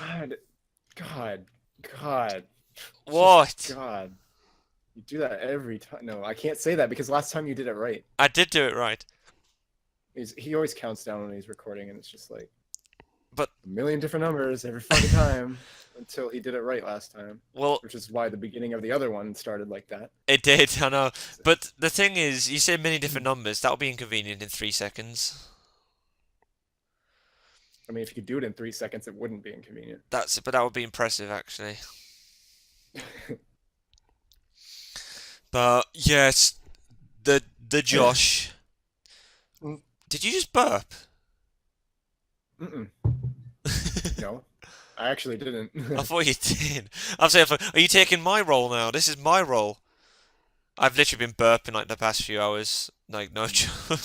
God, God, God, just What? God. You do that every time. No, I can't say that because last time you did it right. I did do it right. He always counts down when he's recording, and it's just like But, a million different numbers every fucking time until he did it right last time, well, which is why the beginning of the other one started like that. it did, I know. So, But the thing is, you say many different numbers. That'll be inconvenient in 3 seconds. I mean, if you could do it in 3 seconds, it wouldn't be inconvenient. But that would be impressive, actually. But yes, the Josh. Did you just burp? Mm-mm. No, I actually didn't. I thought you did. I'm saying, are you taking my role now? This is my role. I've literally been burping like the past few hours. Like no joke.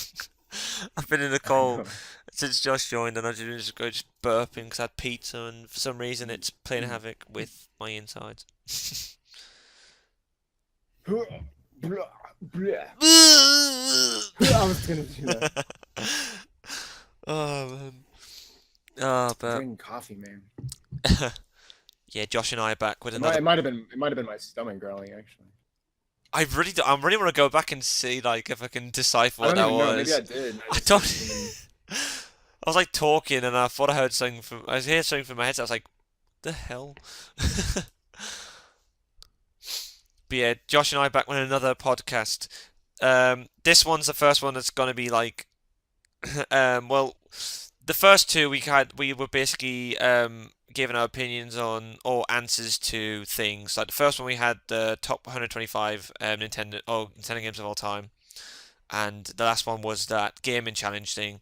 I've been in the I cold know. since Josh joined, and I've just burping because I had pizza, and for some reason it's playing havoc with my insides. I was gonna do that. Oh man. Oh, I'm but drinking coffee, man. yeah, Josh and I are back with It another. might, it might have been, it might have been my stomach growling actually. I really want to go back and see like if I can decipher I what don't that even know. Maybe I was. did. I I just didn't even. don't. I was like talking and I thought I heard something from. I was hearing something from my headset. I was like, the hell? But yeah, Josh and I are back with another podcast. This one's the first one that's gonna be like, well, the first two we were basically giving our opinions on or answers to things. Like the first one we had the top 125 Nintendo games of all time, and the last one was that gaming challenge thing.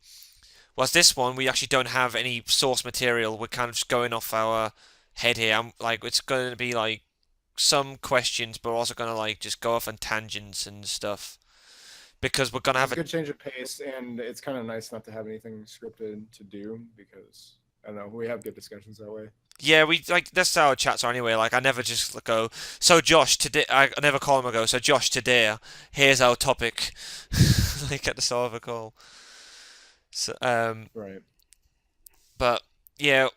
Whilst this one, we actually don't have any source material. We're kind of just going off our head here. Like it's going to be like some questions, but we're also going to like just go off on tangents and stuff because we're going to This is have a a good change of pace, and it's kind of nice not to have anything scripted to do because I don't know. We have good discussions that way. yeah. We like that's how our chats are anyway. Like I never just like, go. So Josh today, I never call him. I go. So Josh today, here's our topic. Like at the start of a call. So Right. but yeah,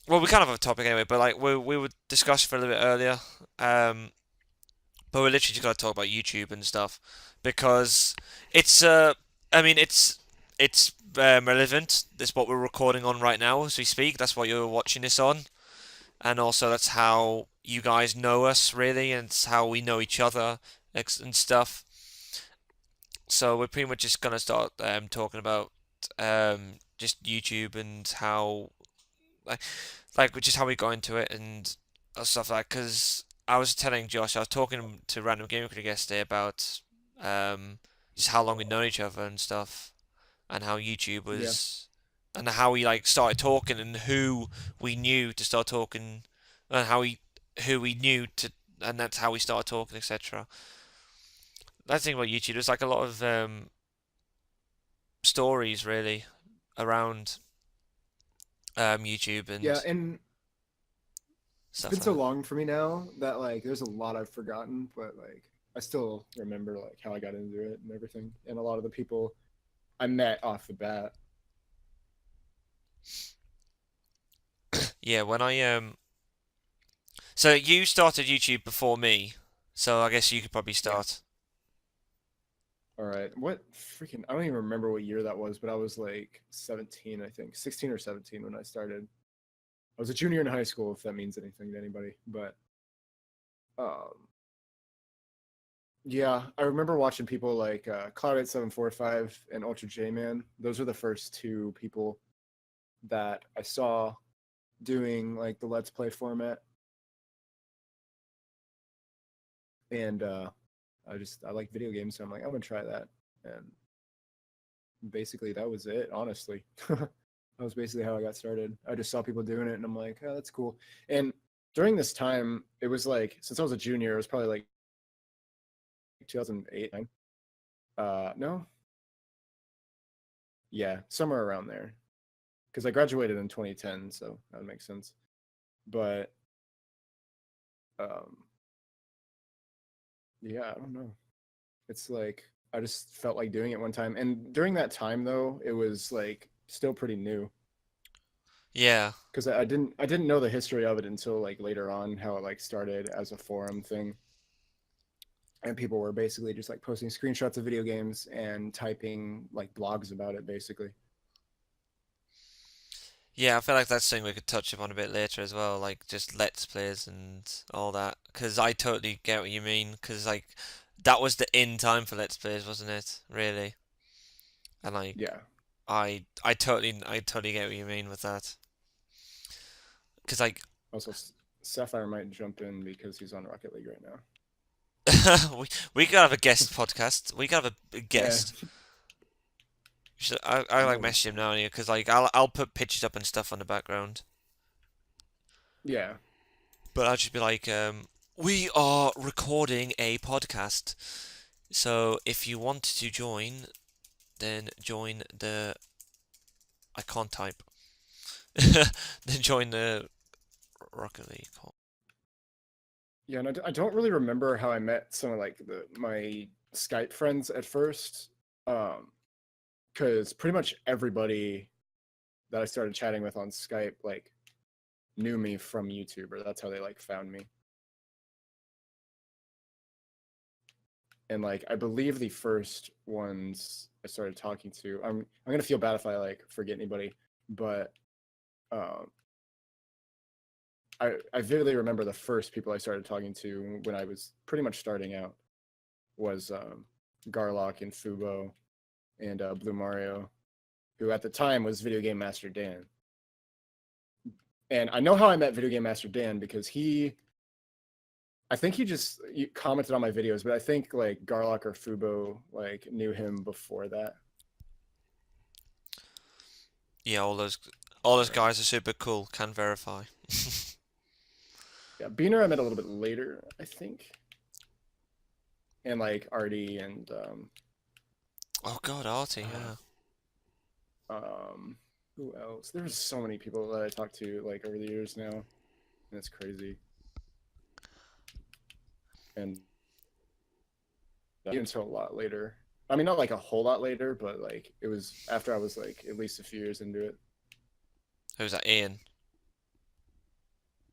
well, we kind of have a topic anyway, but like we were discussing for a little bit earlier, um, but we're literally just gonna talk about YouTube and stuff because it's I mean it's relevant. That's what we're recording on right now as we speak. That's what you're watching this on, and also that's how you guys know us really, and it's how we know each other and stuff. So we're pretty much just gonna start talking about just YouTube and how like which is how we got into it and stuff like. Because I was telling Josh, I was talking to random gaming critic yesterday about um, just how long we'd known each other and stuff, and how YouTube Yeah. was, and how we like started talking and who we knew to start talking, and who we knew to, and that's how we started talking, etc. That's the thing about YouTube. There's like a lot of stories really around YouTube Yeah, and and it's stuff been like so that. long for me now that like there's a lot I've forgotten, but like I still remember like how I got into it and everything, and a lot of the people I met off the bat. Yeah, when I so you started YouTube before me, so I guess you could probably Yeah. start. All right. What freaking I don't even remember what year that was, but I was like 17, I think. 16 or 17 when I started. I was a junior in high school if that means anything to anybody, but um yeah, I remember watching people like Cloud8745 and Ultra J Man. Those are the first two people that I saw doing like the Let's Play format. And I like video games, so I'm like, I'm gonna try that. And basically that was it, honestly. That was basically how I got started. I just saw people doing it and I'm like, oh, that's cool. And during this time, it was like since I was a junior, it was probably like 2008, 9. No, yeah, somewhere around there. Because I graduated in 2010, so that would make sense. But um, yeah, I don't know. It's like I just felt like doing it one time, and during that time though, it was like still pretty new. Yeah. because I didn't know the history of it until like later on, how it like started as a forum thing, and people were basically just like posting screenshots of video games and typing like blogs about it basically. Yeah, I feel like that's something we could touch upon a bit later as well, like just Let's Plays and all that. Because I totally get what you mean. Because like that was the in time for Let's Plays, wasn't it? Really. And like Yeah. I totally get what you mean with that. Because like Also, Sapphire might jump in because he's on Rocket League right now. we could have a guest podcast. We could have a Yeah. guest. I like Oh. message him now because like I'll put pictures up and stuff on the background. Yeah. But I'll just be like, we are recording a podcast. So if you want to join, then join the. I can't type. Then join the Rocket League call. Yeah, and I don't really remember how I met some of like my Skype friends at first, because pretty much everybody that I started chatting with on Skype like knew me from YouTube, or that's how they like found me. And like I believe the first ones I started talking to, I'm gonna feel bad if I like forget anybody, but um, I vividly remember the first people I started talking to when I was pretty much starting out was Garlock and Fubo and Blue Mario, who at the time was Video Game Master Dan. And I know how I met Video Game Master Dan because I think he just commented on my videos, but I think like Garlock or Fubo like knew him before that. Yeah, all those Uh, guys are super cool. Can verify. yeah, Beaner I met a little bit later, I think, and like Artie and Oh God, Artie. Yeah. um, who else? There's so many people that I talked to like over the years now, and it's crazy. And until a lot later. I mean, not like a whole lot later, but like it was after I was like at least a few years into it. Who was that? Ian.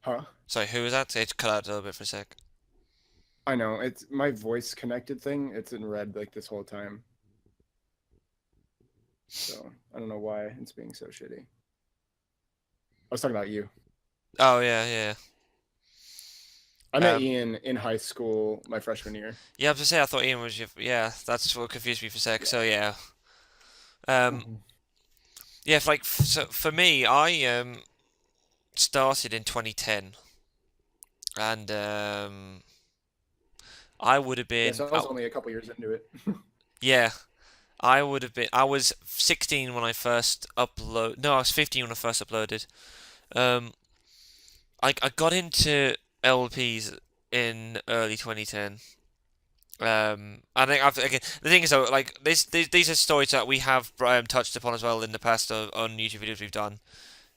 Huh? Sorry, who was that? It cut out a little bit for a sec. I know it's my voice connected thing. It's in red like this whole time, so I don't know why it's being so shitty. I was talking about you. Oh yeah, yeah. I met Um, Ian in high school my freshman year. yeah. I was to say I thought Ian was your. Yeah, that's what confused me for a sec. Yeah. So yeah. Um, Mhm. yeah. So for me, I started in 2010, and I would have Yeah, been. so I was only a couple years into it. Yeah, I would have been. I was 16 when I first upload. No, I was 15 when I first uploaded. Um, I got into LPs in early 2010. I think again, the thing is though, like these are stories that we have touched upon as well in the past on YouTube videos we've done.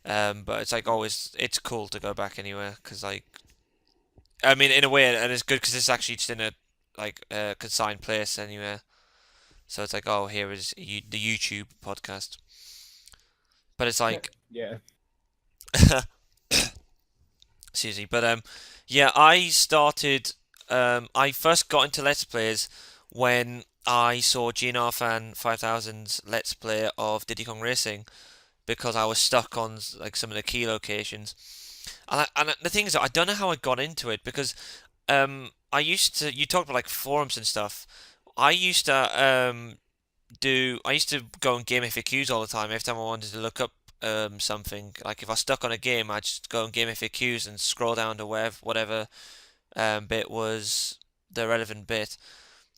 But it's like always, it's cool to go back anywhere because like, I mean, in a way, and it's good because it's actually just in a like consigned place anywhere. So it's like, oh, here is the YouTube podcast. But it's like, Yeah. excuse me. But yeah, I started. I first got into Let's Plays when I saw GNR 5000's Let's Play of Diddy Kong Racing because I was stuck on like some of the key locations. And the thing is, I don't know how I got into it because I used to. You talked about like forums and stuff. I used to I used to go on game FAQs all the time. Every time I wanted to look up something, like if I stuck on a game, I'd just go on game FAQs and scroll down to whatever bit was the relevant bit,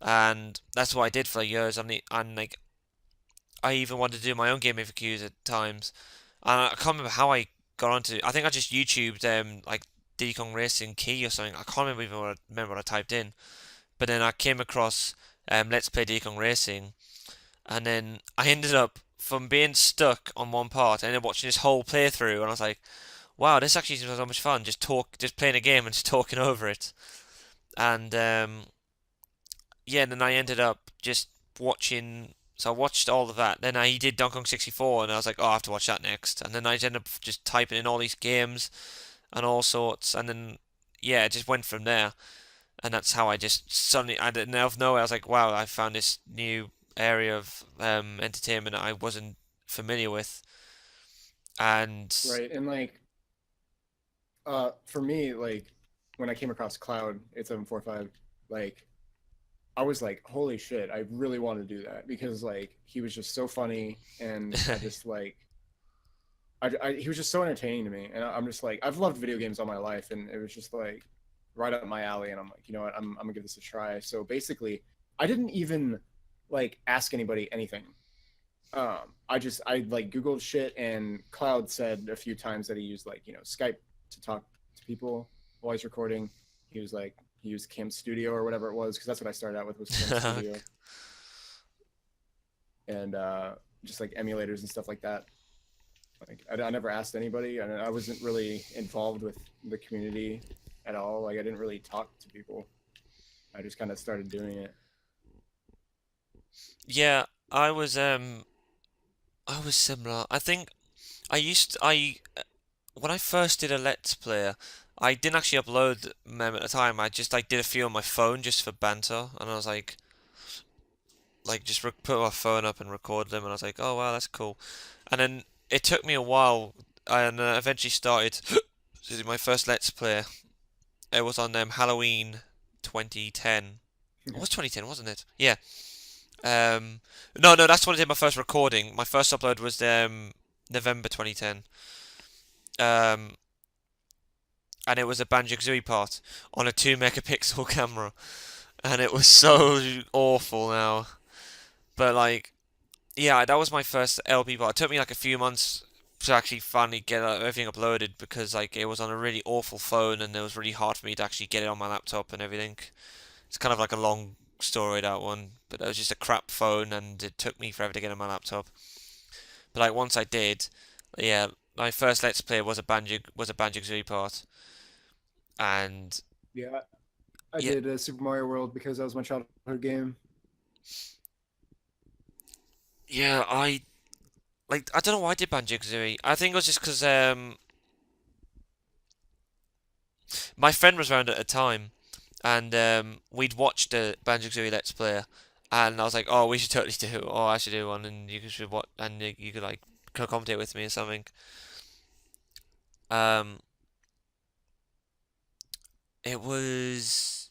and that's what I did for years. And like I even wanted to do my own game FAQs at times, and I can't remember how I got onto. I think I just YouTubed like Diddy Kong Racing Key or something. I can't remember even remember what I typed in, but then I came across Let's Play Diddy Kong Racing, and then I ended up from being stuck on one part. I ended up watching this whole playthrough, and I was like, "Wow, this actually seems so much fun! Just playing a game and just talking over it." And yeah, and then I ended up just watching. So I watched all of that. Then he did Donkey Kong 64, and I was like, oh, I have to watch that next. And then I ended up just typing in all these games and all sorts, and then yeah, it just went from there. And that's how I just suddenly, I didn't out of nowhere, I was like, wow, I found this new area of entertainment I wasn't familiar with, and Right. And like for me, like when I came across Cloud 8745, like I was like, holy shit, I really want to do that because like he was just so funny and I just like he was just so entertaining to me and I'm just like I've loved video games all my life and it was just like right up my alley and I'm like, you know what, I'm gonna give this a try. So basically, I didn't even like ask anybody anything. I like Googled shit and Cloud said a few times that he used like, you know, Skype to talk to people while he's recording. He was like he used Cam Studio or whatever it was because that's what I started out with was Cam Studio and just like emulators and stuff like that. Like I never asked anybody and I wasn't really involved with the community at all. Like I didn't really talk to people. I just kind of started doing it. yeah, I was similar. I think I when I first did a Let's Play, I didn't actually upload them at the time. I just like did a few on my phone just for banter, and I was like just put my phone up and record them, and I was like, oh wow, that's cool. And then it took me a while, and eventually started my first Let's Play. It was on Halloween 2010. It was 2010, wasn't it? Yeah. Um, no, that's when I did my first recording. My first upload was November 2010. Um, and it was a Banjo-Kazooie part on a 2 megapixel camera, and it was so awful now. But like, yeah, that was my first LP part. It took me like a few months to actually finally get everything uploaded because like it was on a really awful phone and it was really hard for me to actually get it on my laptop and everything. It's kind of like a long story, that one, but it was just a crap phone and it took me forever to get on my laptop. But like once I did, yeah, my first Let's Play was a Banjo-Kazooie part, and Yeah, I yeah, did Super Mario World because that was my childhood game. yeah, I don't know why I did Banjo-Kazooie. I think it was just because my friend was around at the time, and we'd watched the Banjo-Kazooie Let's Play, and I was like, oh, we should totally do, oh, I should do one, and you should what, and you could like commentate with me or something. Um, it was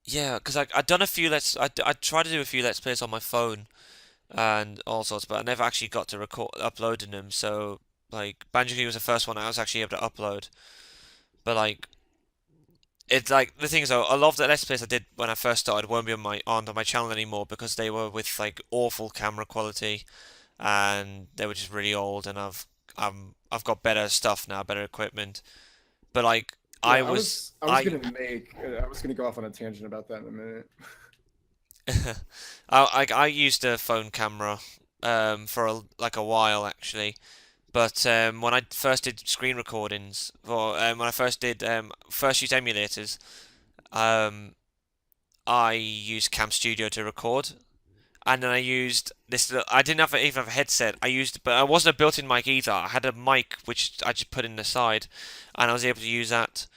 yeah, because I'd done a few I tried to do a few Let's Plays on my phone and all sorts, but I never actually got to record uploading them. So like Banjo-Kazooie was the first one I was actually able to upload, but like it's like the thing is though, a lot of the Let's Plays I did when I first started won't be on my channel anymore because they were with like awful camera quality and they were just really old and I've got better stuff now, better equipment. But like Yeah, I was I was gonna go off on a tangent about that in a minute. I used a phone camera for like a while actually. But when I first did screen recordings, or when I first did first used emulators, um, I used Cam Studio to record, and then I used this. I didn't even have a headset. But I wasn't a built-in mic either. I had a mic which I just put in the side, and I was able to use that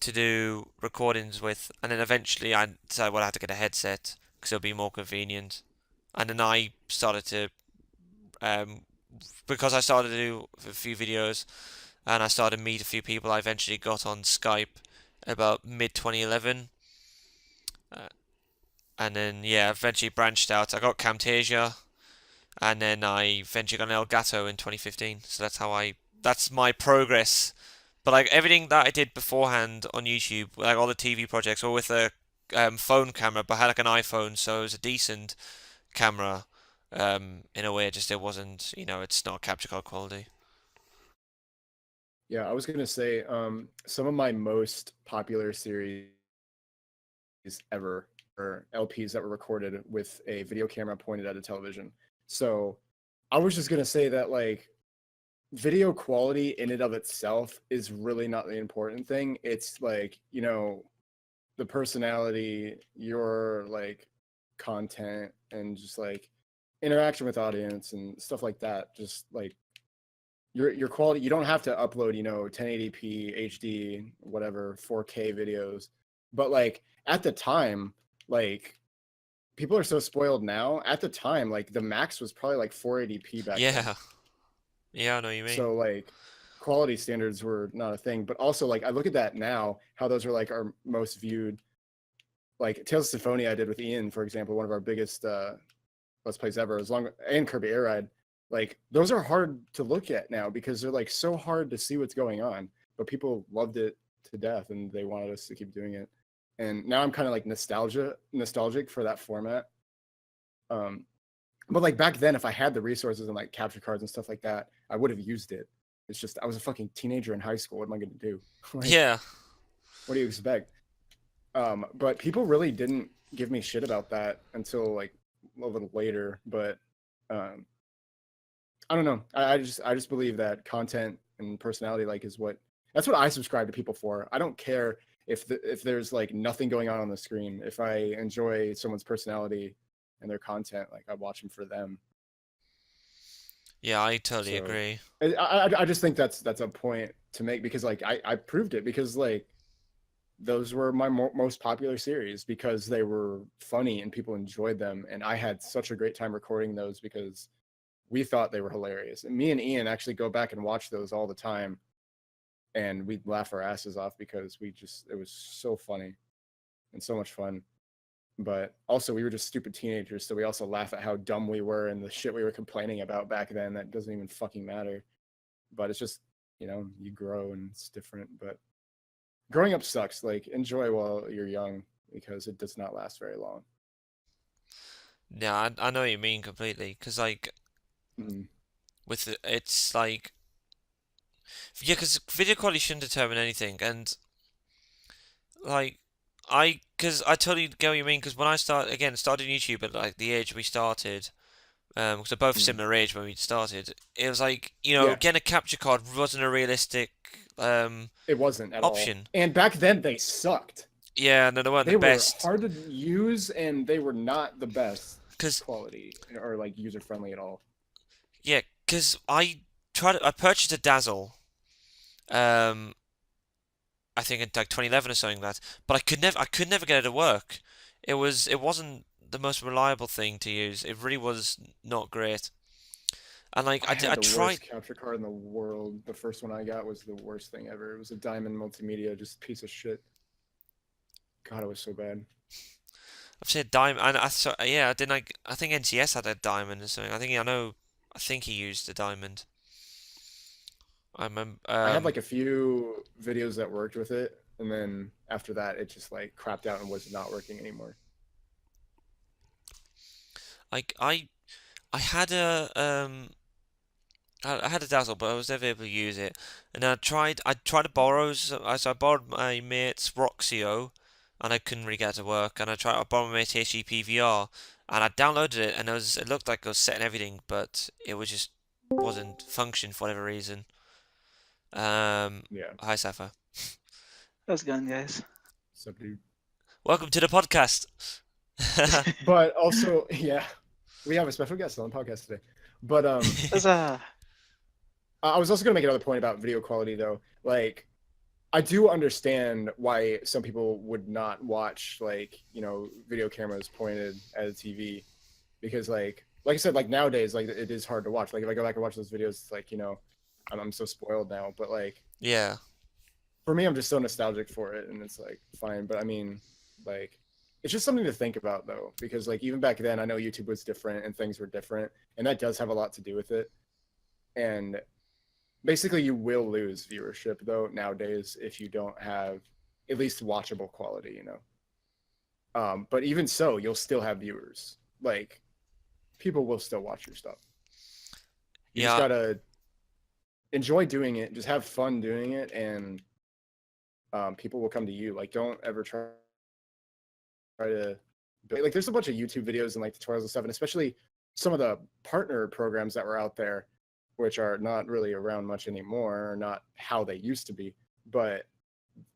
to do recordings with. And then eventually I decided, well, I had to get a headset because it'll be more convenient. And then I started to um, because I started to do a few videos and I started to meet a few people. I eventually got on Skype about mid 2011, uh, and then yeah, eventually branched out. I got Camtasia, and then I eventually got an Elgato in 2015. So that's my progress. But like everything that I did beforehand on YouTube, like all the TV projects, were with a phone camera, but I had like an iPhone, so it was a decent camera. In a way, it wasn't, it's not capture card quality. Yeah, I was gonna say some of my most popular series ever are LPs that were recorded with a video camera pointed at a television. So I was just gonna say that like video quality in and of itself is really not the important thing. It's like, you know, the personality, your like content and just like interaction with audience and stuff like that. Just like your quality, you don't have to upload, 1080p, HD, whatever, 4K videos. But like at the time, like people are so spoiled now. At the time, like the max was probably like 480p back then. Yeah. Yeah, I know what you mean. So like quality standards were not a thing. But also like I look at that now, how those are like our most viewed. Like Tales of Symphonia I did with Ian, for example, one of our biggest let's plays ever, and Kirby Air Ride. Like those are hard to look at now because they're like so hard to see what's going on. But people loved it to death and they wanted us to keep doing it. And now I'm kind of like nostalgic for that format. But like back then, if I had the resources and like capture cards and stuff like that, I would have used it. It's just I was a fucking teenager in high school. What am I going to do? Like, Yeah. what do you expect? But people really didn't give me shit about that until like a little later. But I don't know. I just believe that content and personality like that's what I subscribe to people for. I don't care if there's like nothing going on the screen. If I enjoy someone's personality and their content, like I watch them for them. Yeah, I totally agree. I just think that's a point to make because like I proved it because like those were my most popular series because they were funny and people enjoyed them, and I had such a great time recording those because we thought they were hilarious. And me and Ian actually go back and watch those all the time, and we'd laugh our asses off because it was so funny and so much fun. But also we were just stupid teenagers, so we also laugh at how dumb we were and the shit we were complaining about back then that doesn't even fucking matter. But it's just, you grow and it's different. But growing up sucks. Like, enjoy while you're young because it does not last very long. Yeah, I know what you mean completely. Because, like, it's like, yeah, because video quality shouldn't determine anything. And, like, because I totally get what you mean. Because when I started YouTube at, like, the age we started, because they're both similar age when we started, it was like, getting a capture card wasn't a realistic it wasn't at option. all. And back then they sucked. Yeah, no, they weren't the best. They were hard to use and they were not the best quality or like user friendly at all. Yeah, because I purchased a Dazzle, I think in like 2011 or something like that, but I could never get it to work. It wasn't the most reliable thing to use. It really was not great. And like I tried the worst capture card in the world. The first one I got was the worst thing ever. It was a Diamond Multimedia, just piece of shit. God, it was so bad. I've seen a Diamond, and I didn't like. I think NCS had a Diamond or something. I think he used a Diamond. I remember. I had like a few videos that worked with it, and then after that, it just like crapped out and was not working anymore. Like I had I had a Dazzle, but I was never able to use it. And I tried to borrow, so I borrowed my mate's Roxio, and I couldn't really get it to work. And I borrowed my mate's HGP VR, and I downloaded it, and it looked like it was set and everything, but it was just wasn't functioning for whatever reason. Yeah. Hi, Sapphire. How's it going, guys? What's up, dude? Welcome to the podcast. But also, yeah, we have a special guest on the podcast today. But I was also gonna make another point about video quality, though. Like, I do understand why some people would not watch like video cameras pointed at a TV, because like I said, like nowadays, like it is hard to watch. Like if I go back and watch those videos, it's like I'm so spoiled now. But like yeah, for me, I'm just so nostalgic for it, and it's like fine. But I mean, like it's just something to think about though, because like even back then, I know YouTube was different and things were different, and that does have a lot to do with it. And basically, you will lose viewership though nowadays if you don't have at least watchable quality, But even so, you'll still have viewers. Like, people will still watch your stuff. You just gotta enjoy doing it. Just have fun doing it, and people will come to you. Like, don't ever try to like. There's a bunch of YouTube videos and like tutorials and stuff, and especially some of the partner programs that were out there, which are not really around much anymore, or not how they used to be, but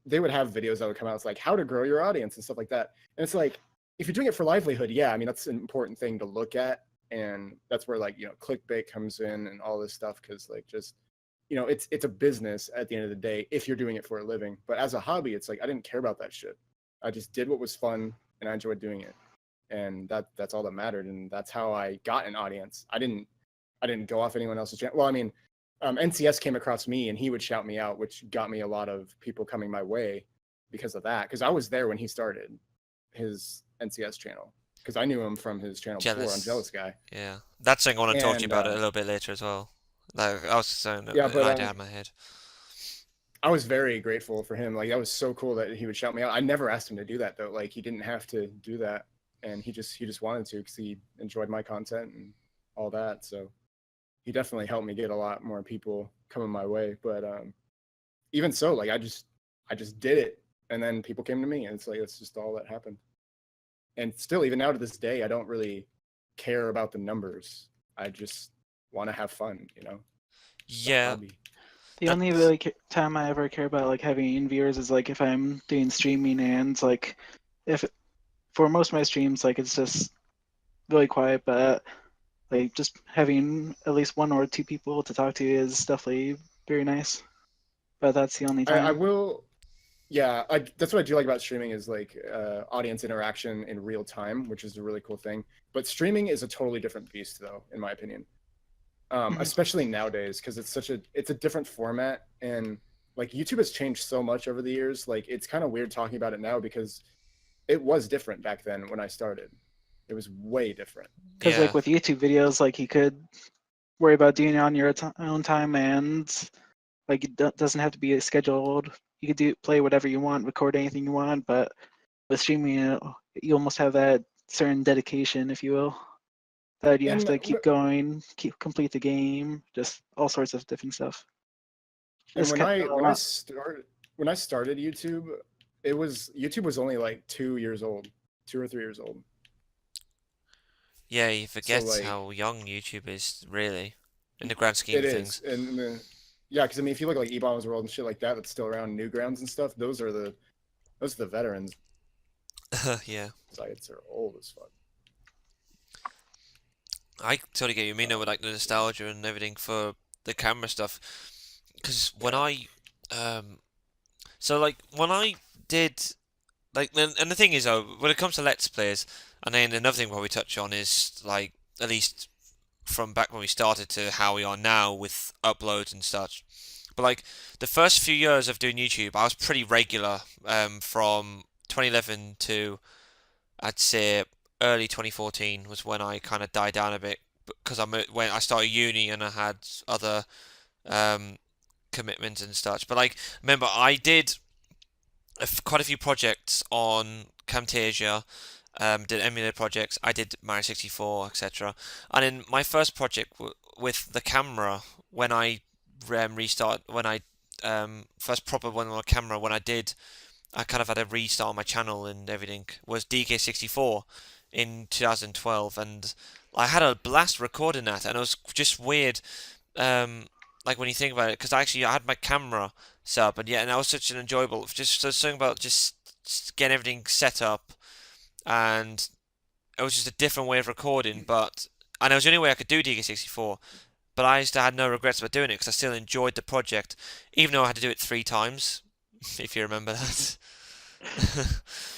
they would have videos that would come out. It's like how to grow your audience and stuff like that. And it's like, if you're doing it for livelihood, yeah, I mean, that's an important thing to look at. And that's where like, clickbait comes in and all this stuff. Cause like just, it's a business at the end of the day if you're doing it for a living. But as a hobby, it's like I didn't care about that shit. I just did what was fun and I enjoyed doing it. And that's all that mattered. And that's how I got an audience. I didn't go off anyone else's channel. Well, I mean, NCS came across me and he would shout me out, which got me a lot of people coming my way because of that. Because I was there when he started his NCS channel. Because I knew him from his channel before on Jealous Guy. Yeah, that's something I want to talk to you And, about it a little bit later as well. Like I was saying, Yeah, an but idea in my head. I was very grateful for him. Like that was so cool that he would shout me out. I never asked him to do that though. Like he didn't have to do that, and he just wanted to because he enjoyed my content and all that. So he definitely helped me get a lot more people coming my way. But even so, like I just did it, and then people came to me, and it's like that's just all that happened. And still, even now to this day, I don't really care about the numbers. I just want to have fun, It's a Yeah, hobby. The only really time I ever care about like having viewers is like if I'm doing streaming and like if for most of my streams like it's just really quiet, but like just having at least one or two people to talk to is definitely very nice. But that's the only I time. will. Yeah, that's what I do like about streaming is like audience interaction in real time, which is a really cool thing. But streaming is a totally different beast, though, in my opinion. Especially nowadays, because it's a different format, and like YouTube has changed so much over the years. Like it's kind of weird talking about it now because it was different back then when I started. It was way different. Because yeah, like with YouTube videos, like you could worry about doing it on your own time and like it doesn't have to be scheduled. You could play whatever you want, record anything you want, but with streaming, you almost have that certain dedication, if you will, that you have And to keep going, complete the game, just all sorts of different stuff. and It's when kind I of a when I lot. started when I started YouTube, YouTube was only like 2 years old, 2 or 3 years old. yeah. You So forget like how young YouTube is, really, in the grand scheme it of is, things. and yeah, because I mean, if you look at like Ebon's World and shit like that, that's still around. Newgrounds and stuff. Those are the veterans. Yeah, Sites are old as fuck. I totally get you. Mean with like the nostalgia and everything for the camera stuff. Because when Yeah. so like when I did like, and the thing is though, when it comes to Let's Plays, and then another thing what we touch on is like at least from back when we started to how we are now with uploads and such. But like the first few years of doing YouTube, I was pretty regular. From 2011 to I'd say early 2014 was when I kind of died down a bit because when I started uni and I had other um, commitments and such. But like, remember I did quite a few projects on Camtasia. Did emulator projects. I did Mario 64, etc. And in my first project with the camera, when I when I first proper one on camera, I kind of had a restart on my channel and everything, was DK64 in 2012, and I had a blast recording that, and it was just weird, um, like when you think about it, because I had my camera set up, and yeah, and that was such an enjoyable, just so something about just getting everything set up, and it was just a different way of recording, and it was the only way I could do DK64, but I just had no regrets about doing it because I still enjoyed the project, even though I had to do it 3 times, if you remember that.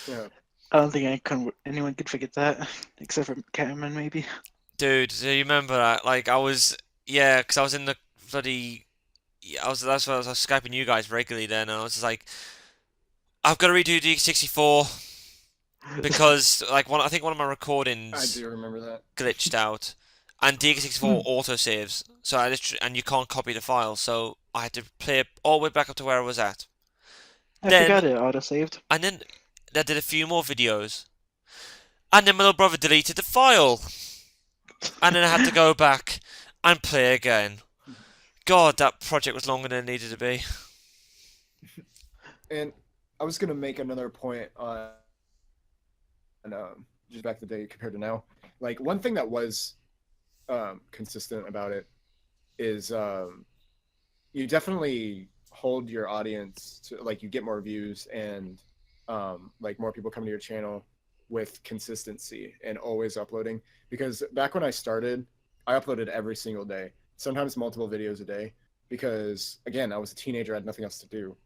Yeah. I don't think anyone could forget that, except for Cameron maybe. Dude, do you remember that? Like, yeah, because I was in the bloody, yeah, that's why I was Skyping you guys regularly then, and I was just like, I've got to redo D64 because, like, I think one of my I recordings do remember that. glitched out, and D64 autosaves, so and you can't copy the file, so I had to play it all the way back up to where I was at. I Then, forgot it auto-saved. and then I did a few more videos, and then my little brother deleted the file, and then I had to go back and play again. God, that project was longer than it needed to be. And I was gonna make another point on just back the day compared to now. Like one thing that was consistent about it is you definitely hold your audience to like you get more views and like more people come to your channel with consistency and always uploading. Because back when I started, I uploaded every single day, sometimes multiple videos a day. Because again, I was a teenager, I had nothing else to do,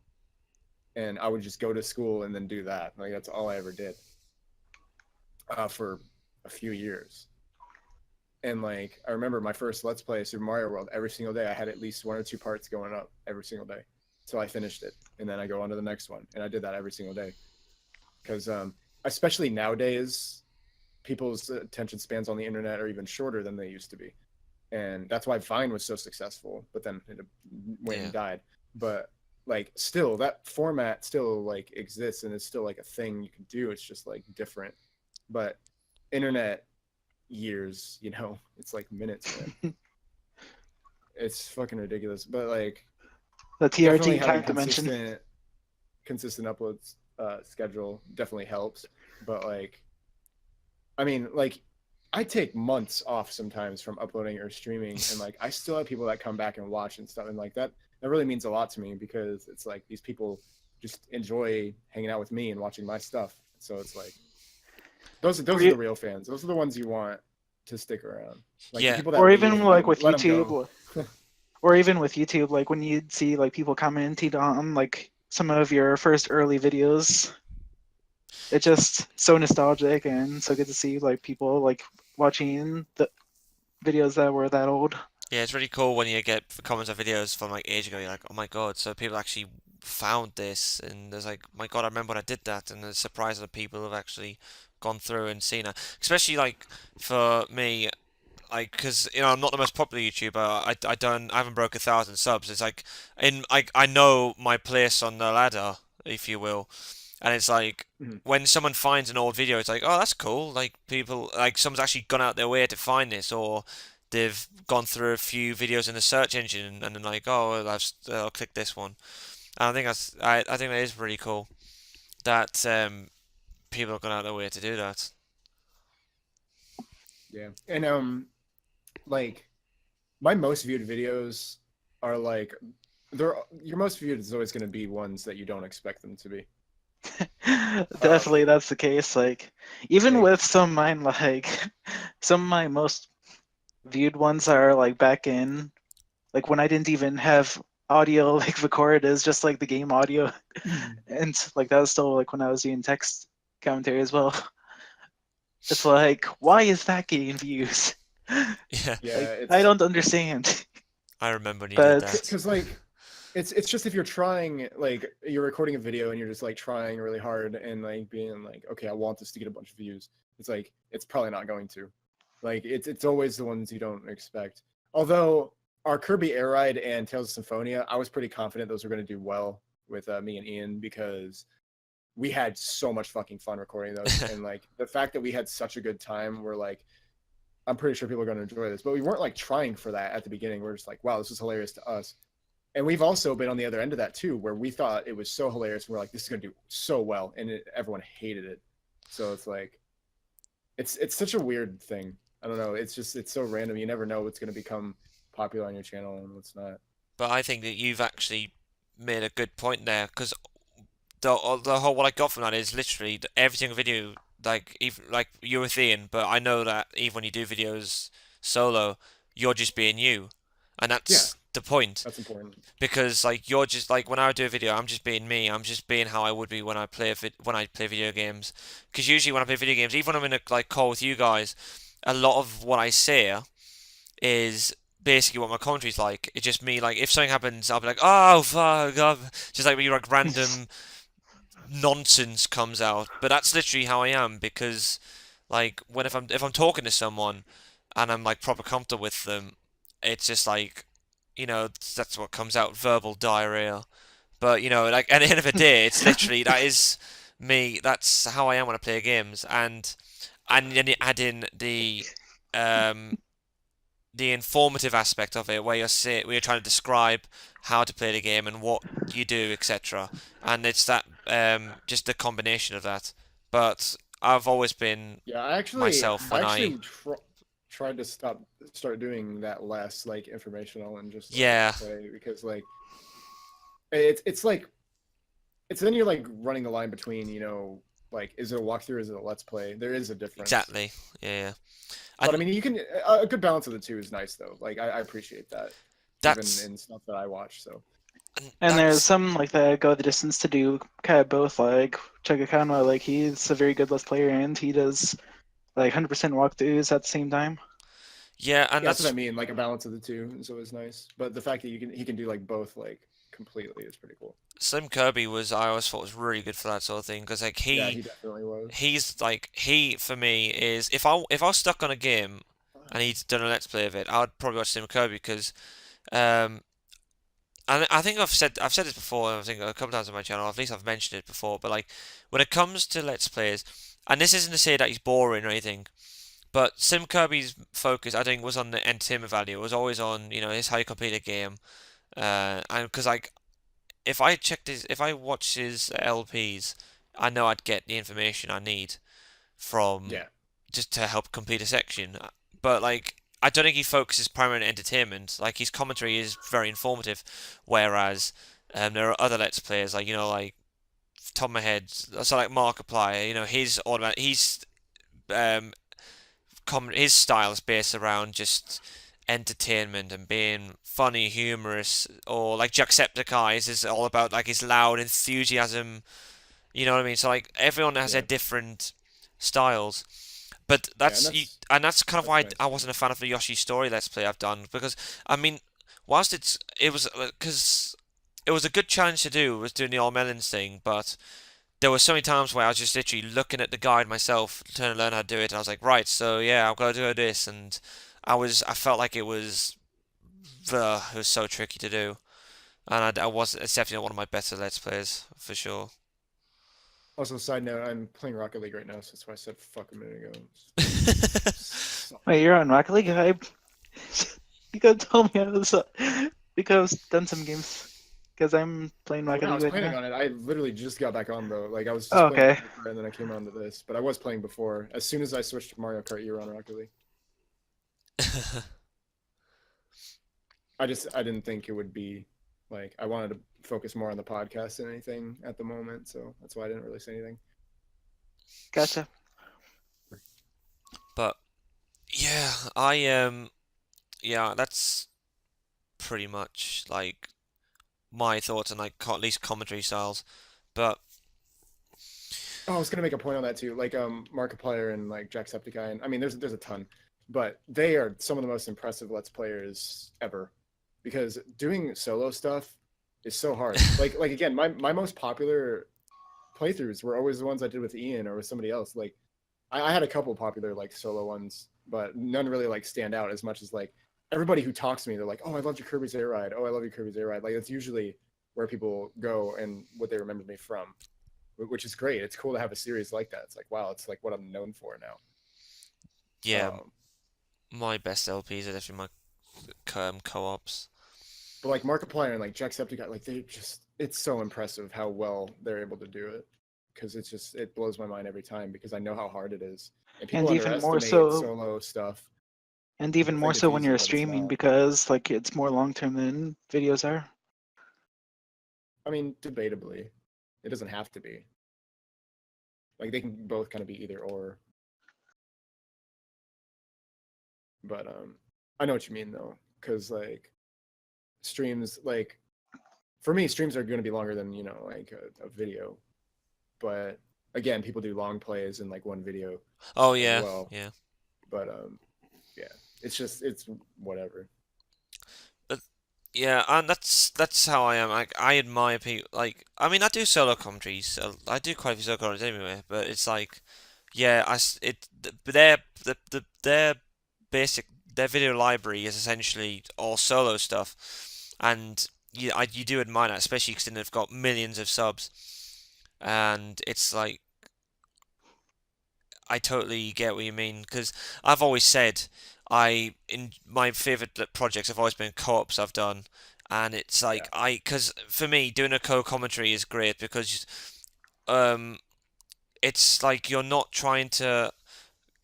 and I would just go to school and then do that. Like that's all I ever did for a few years. And like I remember my first Let's Play Super Mario World, every single day I had at least 1 or 2 parts going up every single day. So I finished it, and then I go on to the next one, and I did that every single day. Because especially nowadays, people's attention spans on the internet are even shorter than they used to be, and that's why Vine was so successful. But then it went and died. But like still, that format still like exists, and it's still like a thing you can do. It's just like different. But internet years, you know, it's like minutes, man. It's fucking ridiculous. But like The definitely TRT having time dimension. consistent uploads schedule definitely helps. But like, I mean, like I take months off sometimes from uploading or streaming, and like I still have people that come back and watch and stuff, and like that really means a lot to me, because it's like these people just enjoy hanging out with me and watching my stuff. So it's like those are the real fans. Those are the ones you want to stick around. Like the people that Or leave, even like with let them YouTube, go. or even with YouTube, like when you'd see like people commenting on like some of your first early videos, it's just so nostalgic and so good to see like people like watching the videos that were that old. Yeah, it's really cool when you get comments on videos from like age ago. You're like, oh my god, so people actually found this, and there's like, my god, I remember when I did that, and it's surprising that people have actually gone through and seen it. Especially like for me, like, because you know I'm not the most popular YouTuber. I haven't broke 1,000 subs. It's like I know my place on the ladder, if you will, and it's like Mhm. when someone finds an old video, it's like, oh, that's cool. Like people, like someone's actually gone out their way to find this, or they've gone through a few videos in the search engine and then like, oh, well, I'll click this one. And I think that is pretty cool that people have gone out of their way to do that. Yeah, and like my most viewed videos are like they're your most viewed is always going to be ones that you don't expect them to be. Definitely, that's the case. Like, even Like with some of mine, like some of my most viewed ones are like back in like when I didn't even have audio like recorded as just like the game audio, and like that was still like when I was doing text commentary as well. It's like, why is that getting views? Yeah, yeah, Like, I it's don't understand. I remember when you did But that. because like it's just if you're trying, like you're recording a video and you're just like trying really hard and like being like, okay, I want this to get a bunch of views. It's like it's probably not going to. Like it's always the ones you don't expect. Although our Kirby Air Ride and Tales of Symphonia, I was pretty confident those were going to do well with me and Ian, because we had so much fucking fun recording those, and like the fact that we had such a good time, we're like, I'm pretty sure people are going to enjoy this. But we weren't like trying for that at the beginning. We're just like, wow, this is hilarious to us. And we've also been on the other end of that too, where we thought it was so hilarious. We're like, this is going to do so well, and everyone hated it. So it's like, it's such a weird thing. I don't know. It's so random. You never know what's going to become popular on your channel and what's not. But I think that you've actually made a good point there, because the whole what I got from that is literally every single video, like even like you're with Ian, but I know that even when you do videos solo, you're just being you, and Yeah, that's the point. that's important. Because like you're just like when I do a video, I'm just being me. I'm just being how I would be when I play when I play video games. Because usually when I play video games, even when I'm in a like call with you guys, a lot of what I say is basically what my commentary's like. It's just me. Like if something happens, I'll be like, oh fuck, just like when you like random nonsense comes out. But that's literally how I am, because like when if I'm talking to someone and I'm like proper comfortable with them, it's just like, you know, that's what comes out, verbal diarrhea. But you know, like at the end of the day, it's literally that is me. That's how I am when I play games, and then you add in um the informative aspect of it, where you're trying to describe how to play the game and what you do, etc. And it's that just the combination of that. But I've always been Yeah, myself I when I actually tried to start doing that less, like informational and just like yeah play, because like it's like it's then you're like running the line between, you know, Like, is it a walkthrough? Or is it a let's play? There is a difference. Exactly. Yeah. But I And mean, you can a good balance of the two is nice though. Like, I appreciate that, even that's in stuff that I watch. So And there's that's some like that go the distance to do kind of both. Like Chugakano, like he's a very good Let's Player, and he does like 100% walkthroughs at the same time. yeah, and yeah, that's what I that's mean. Like a balance of the two is always nice. But the fact that he can do like both like completely is pretty cool. Slim Kirby was I always thought was really good for that sort of thing because like Yeah, he definitely was. he's like he for me is if I was stuck on a game and he'd done a let's play of it, I'd probably watch Slim Kirby because um and I think I've said this before. I think a couple times on my channel. At least I've mentioned it before. But like when it comes to let's plays, and this isn't to say that he's boring or anything, but Sim Kirby's focus I think was on the entertainment value. It was always on his how you complete a game. And because like if I watch his LPs, I know I'd get the information I need from Yeah, just to help complete a section. But like, I don't think he focuses primarily on entertainment. Like his commentary is very informative, whereas there are other Let's Players like top of my head, so like Markiplier. His automatic, um, his style is based around just entertainment and being funny, humorous, or like Jacksepticeye is all about like his loud enthusiasm. You know what I mean? So like everyone has their yeah, different styles. But yeah, that's kind of that's why nice I too. wasn't a fan of the Yoshi story let's play I've done because I mean, whilst it was because it was a good challenge to do was doing the all melons thing, but there were so many times where I was just literally looking at the guide myself trying to learn how to do it, and I was like, right, so yeah, I've got to do this, and I felt like it was so tricky to do, and it's definitely not one of my better let's plays for sure. Also, side note, I'm playing Rocket League right now, so that's why I said fuck a minute ago. Wait, you're on Rocket League? You gotta tell me how this because I've done some games because I'm playing Oh, Rocket yeah, I League was right planning now. on it. I literally just got back on though. Like I was just Oh, playing okay. FIFA and then I came on to this, but I was playing before. As soon as I switched to Mario Kart, you were on Rocket League. I didn't think it would be like I wanted to focus more on the podcast than anything at the moment, so that's why I didn't really say anything. Gotcha. But yeah, yeah, that's pretty much like my thoughts on like at least commentary styles. But Oh, I was gonna make a point on that too. Like Markiplier and like Jacksepticeye, and I mean there's a ton, but they are some of the most impressive Let's Players ever. Because doing solo stuff is so hard. Like again, my most popular playthroughs were always the ones I did with Ian or with somebody else. Like I had a couple popular like solo ones, but none really like stand out as much as like everybody who talks to me, they're like, "Oh, I loved your Kirby's Air Ride. Oh, I love your Kirby's Air Ride." Like that's usually where people go and what they remember me from, which is great. It's cool to have a series like that. It's like wow, it's like what I'm known for now. yeah, Um, my best LPs are definitely my co-ops. but like Markiplier and like Jacksepticeye, like they just it's so impressive how well they're able to do it because it's just it blows my mind every time because I know how hard it is and people And even more underestimate so, solo stuff. and even People more think it's so when easy, you're but it's streaming not. because like it's more long term than videos are. I mean, debatably, it doesn't have to be. Like they can both kind of be either or. But I know what you mean though, because like streams, like for me, streams are going to be longer than like a video. But again, people do long plays in like one video Oh as yeah, well. yeah. But yeah, it's whatever. Yeah, and that's how I am. Like I admire people. Like I mean, I do solo commentaries. I do quite a few solo commentaries anyway. But it's like, yeah, their basic their video library is essentially all solo stuff, and you do admire that, especially because they've got millions of subs, and it's like I totally get what you mean because I've always said in my favorite projects have always been co-ops I've done, and it's Yeah, like because for me doing a co-commentary is great because um it's like you're not trying to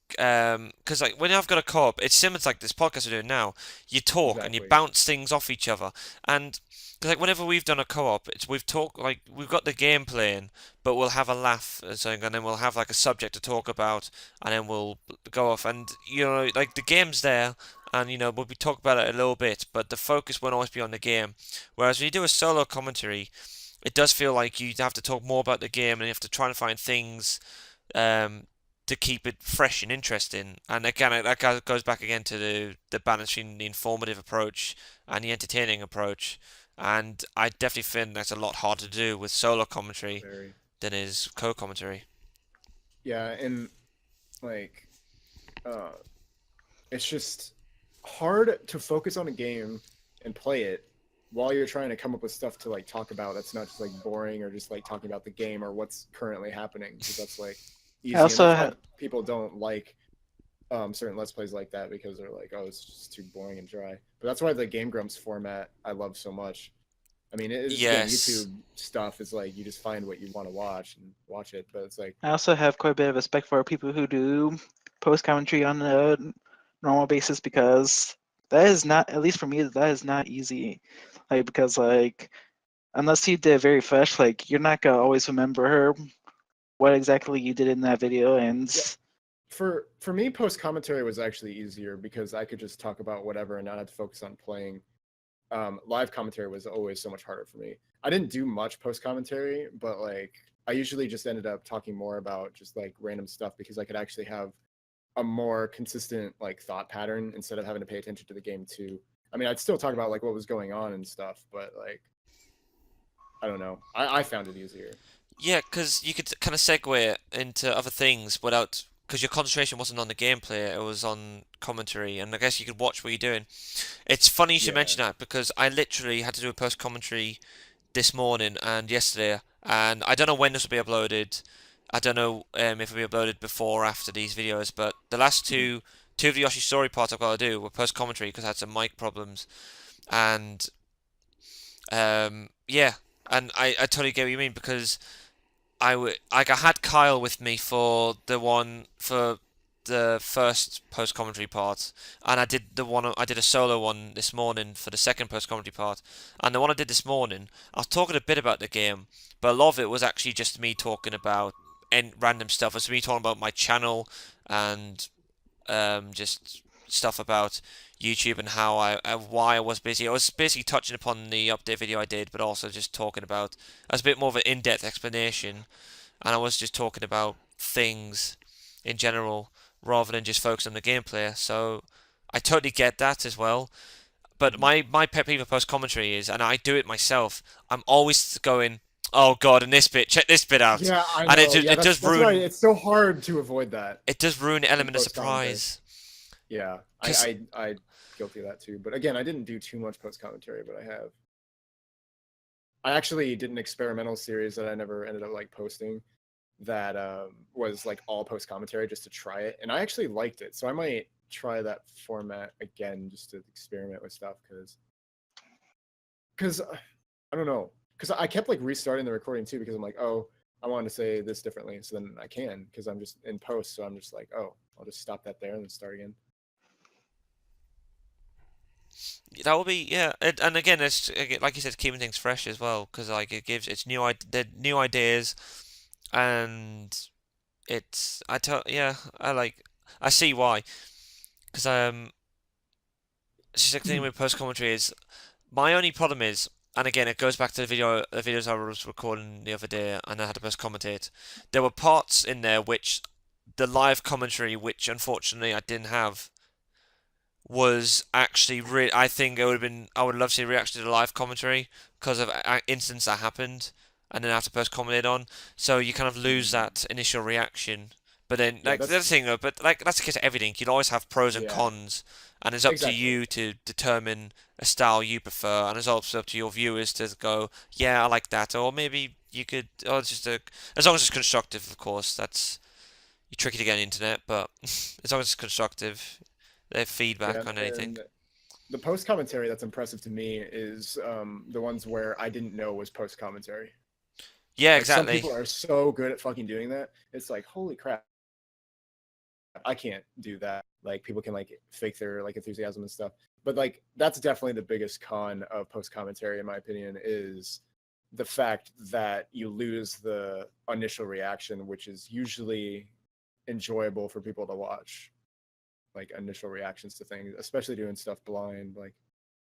because like when I've got a co-op, it's similar to like this podcast we're doing now. You talk and you Exactly. bounce things off each other, and 'cause, like whenever we've done a co-op, it's we've talked like we've got the game playing, but we'll have a laugh and something, and then we'll have like a subject to talk about, and then we'll go off, and like the game's there, and we'll be talking about it a little bit, but the focus won't always be on the game. Whereas when you do a solo commentary, it does feel like you have to talk more about the game, and you have to try and find things um, to keep it fresh and interesting. And again, that goes back again to the balance between the informative approach and the entertaining approach. And I definitely think that's a lot harder to do with solo commentary Very. than is co-commentary. Yeah, and like, uh, it's just hard to focus on a game and play it while you're trying to come up with stuff to like talk about that's not just like boring or just like talking about the game or what's currently happening, because that's like I easy, and also that's why ha- people don't like certain let's plays like that, because they're like, oh, it's just too boring and dry. But that's why the Game Grumps format I love so much. I mean, it's again, Yes. YouTube stuff is like you just find what you want to watch and watch it, but it's like, I also have quite a bit of respect for people who do post commentary on a normal basis, because that is not, at least for me, that is not easy. Like, because like unless you did it very fresh, like you're not gonna always remember what exactly you did in that video, and yeah, for me, post commentary was actually easier because I could just talk about whatever and not have to focus on playing. Live commentary was always so much harder for me. I didn't do much post commentary, but like I usually just ended up talking more about just like random stuff because I could actually have a more consistent like thought pattern instead of having to pay attention to the game too. I mean, I'd still talk about like what was going on and stuff, but like I don't know. I found it easier. Yeah, because you could kind of segue it into other things without, because your concentration wasn't on the gameplay, it was on commentary, and I guess you could watch what you're doing. It's funny you should Yeah. mention that because I literally had to do a post commentary this morning and yesterday, and I don't know when this will be uploaded. I don't know if it'll be uploaded before or after these videos, but the last Mhm. two of the Yoshi story parts I've got to do were post commentary because I had some mic problems, and yeah, and I totally get what you mean because I had Kyle with me for the first post commentary part, and I did a solo one this morning for the second post commentary part, and the one I did this morning, I was talking a bit about the game, but a lot of it was actually just me talking about random stuff. It was me talking about my channel and just stuff about YouTube and how why I was busy. I was basically touching upon the update video I did, but also just talking about as a bit more of an in-depth explanation, and I was just talking about things in general rather than just focus on the gameplay. So I totally get that as well. But Mhm. my pet peeve of post commentary is, and I do it myself. I'm always going, oh god, and this bit, check this bit out, Yeah, I and know. Yeah, it does that's why ruin it's so hard to avoid that the in element of post commentary. surprise. Yeah, Cause I guilty of that too. But again, I didn't do too much post commentary, but I actually did an experimental series that I never ended up like posting that was like all post commentary just to try it, and I actually liked it. So I might try that format again just to experiment with stuff because I don't know, because I kept like restarting the recording too because I'm like, oh, I wanted to say this differently, so then I can because I'm just in post, so I'm just like, oh, I'll just stop that there and then start again. that will be yeah, and again, it's like you said, keeping things fresh as well because like it gives it's the new ideas and yeah, I see why because it's just the thing with post commentary is my only problem is, and again it goes back to the videos I was recording the other day and I had to post commentate. There were parts in there which the live commentary which unfortunately I didn't have was actually I think it would have been I would love to see a reaction to the live commentary because of incidents that happened and then have to post commentate on. So you kind of lose Mm. that initial reaction. But then Yeah, like the other that's thing, but like that's the case of everything. You'll always have pros and yeah, cons, and it's up to exactly. you to determine a style you prefer, and it's also up to your viewers to go, yeah, I like that, or maybe you could, or it's just as long as it's constructive, of course. That's you're tricky to get on the internet, but as long as it's constructive, they have Yeah, feedback on anything. and the post commentary that's impressive to me is the ones where I didn't know was post commentary. Yeah, Like some exactly. people are so good at fucking doing that. It's like holy crap. I can't do that. Like people can like fake their like enthusiasm and stuff. But like that's definitely the biggest con of post commentary, in my opinion, is the fact that you lose the initial reaction, which is usually enjoyable for people to watch. Like initial reactions to things, especially doing stuff blind. Like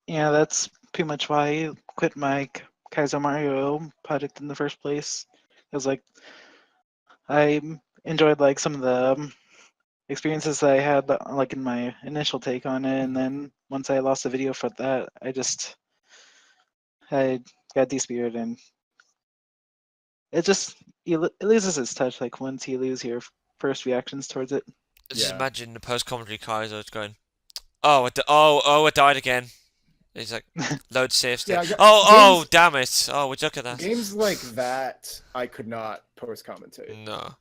Yeah, that's pretty much why I quit my Kaizo Mario project in the first place. It was like I enjoyed like some of the experiences that I had like in my initial take on it, and then once I lost the video for that, I got despirited, and it just it loses its touch like once you lose your first reactions towards it. Just Yeah. imagine the post-commentary Kaiser going, oh, it died again. He's like, load save state. Yeah, Oh, games, damn it. Oh, would you look at that? games like that I could not post commentate No.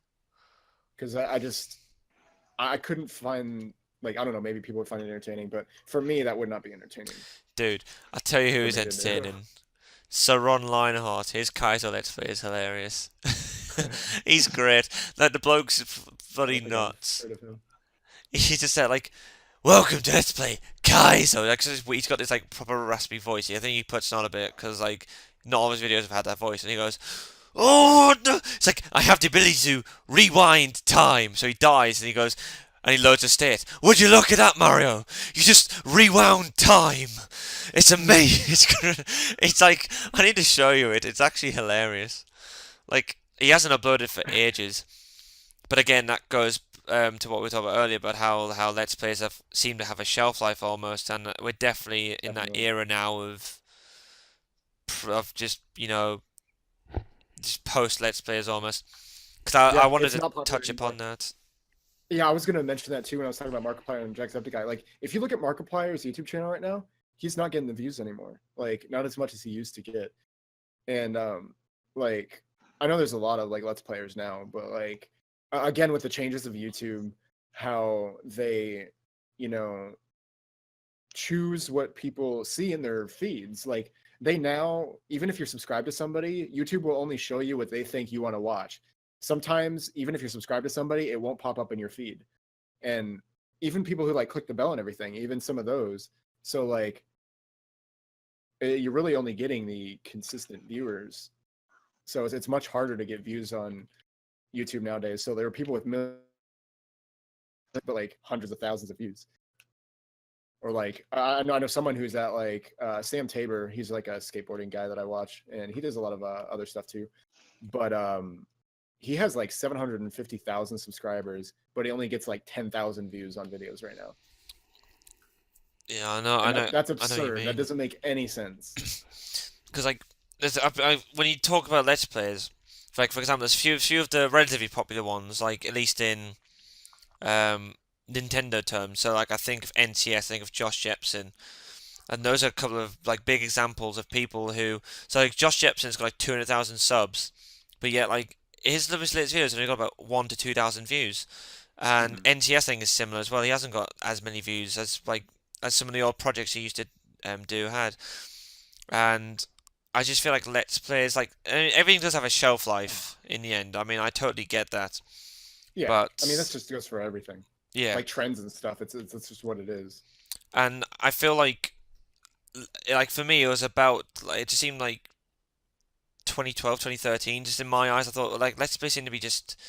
because I couldn't find, like, I don't know, maybe people would find it entertaining, but for me that would not be entertaining Dude, I'll tell you who for is me to do. entertaining. Saron Lionheart, his Kaiser Let's Play is hilarious. He's great. Like, the bloke's I bloody don't think I've nuts. heard of him. He's just said, like, welcome to Let's Play Kaiser. Like, so he's got this, like, proper raspy voice. I think he puts it on a bit, because, like, not all his videos have had that voice. And he goes, oh, no. It's like, I have the ability to rewind time. So he dies, and he goes, and he loads a state. Would you look at that, Mario? You just rewound time. It's amazing. It's like, I need to show you it. It's actually hilarious. Like, he hasn't uploaded for ages. But again, that goes to what we were talking about earlier about how Let's Plays seem to have a shelf life almost, and we're definitely in that Definitely. era now of just, just post Let's Plays almost. Because I Yeah, wanted it's to not popular touch anymore. upon that. Yeah, I was gonna mention that too when I was talking about Markiplier and Jacksepticeye. Like, if you look at Markiplier's YouTube channel right now, he's not getting the views anymore. Like, not as much as he used to get. And like, I know there's a lot of like Let's Players now, but like, again with the changes of YouTube, how they, you know, choose what people see in their feeds. Like, they now, even if you're subscribed to somebody, YouTube will only show you what they think you want to watch. Sometimes, even if you're subscribed to somebody, it won't pop up in your feed. And even people who like click the bell and everything, even some of those. So like, you're really only getting the consistent viewers. So it's much harder to get views on YouTube nowadays. So there are people with millions, but like hundreds of thousands of views. Or like, I know someone who's at like Sam Tabor. He's like a skateboarding guy that I watch, and he does a lot of other stuff too. But he has like 750,000 subscribers, but he only gets like 10,000 views on videos right now. Yeah, I know, And that's I know what you absurd. mean. That doesn't make any sense. Because like, when you talk about Let's Plays, like for example, there's few of the relatively popular ones, like at least in Nintendo terms. So like, I think of NCS, I think of Josh Jepson, and those are a couple of like big examples of people who. So like, Josh Jepson's got like 200,000 subs, but yet like his latest videos have only got about 1 to 2,000 views, and NCS thing is similar as well. He hasn't got as many views as some of the old projects he used to do had, and I just feel like Let's Plays, like, everything does have a shelf life in the end. I mean, I totally get that. Yeah, But I mean that's just goes for everything. yeah, Like trends and stuff. It's just what it is. and I feel like for me, it was about, like, it just seemed like 2012, 2013, just in my eyes. I thought, like, Let's Play seemed to be just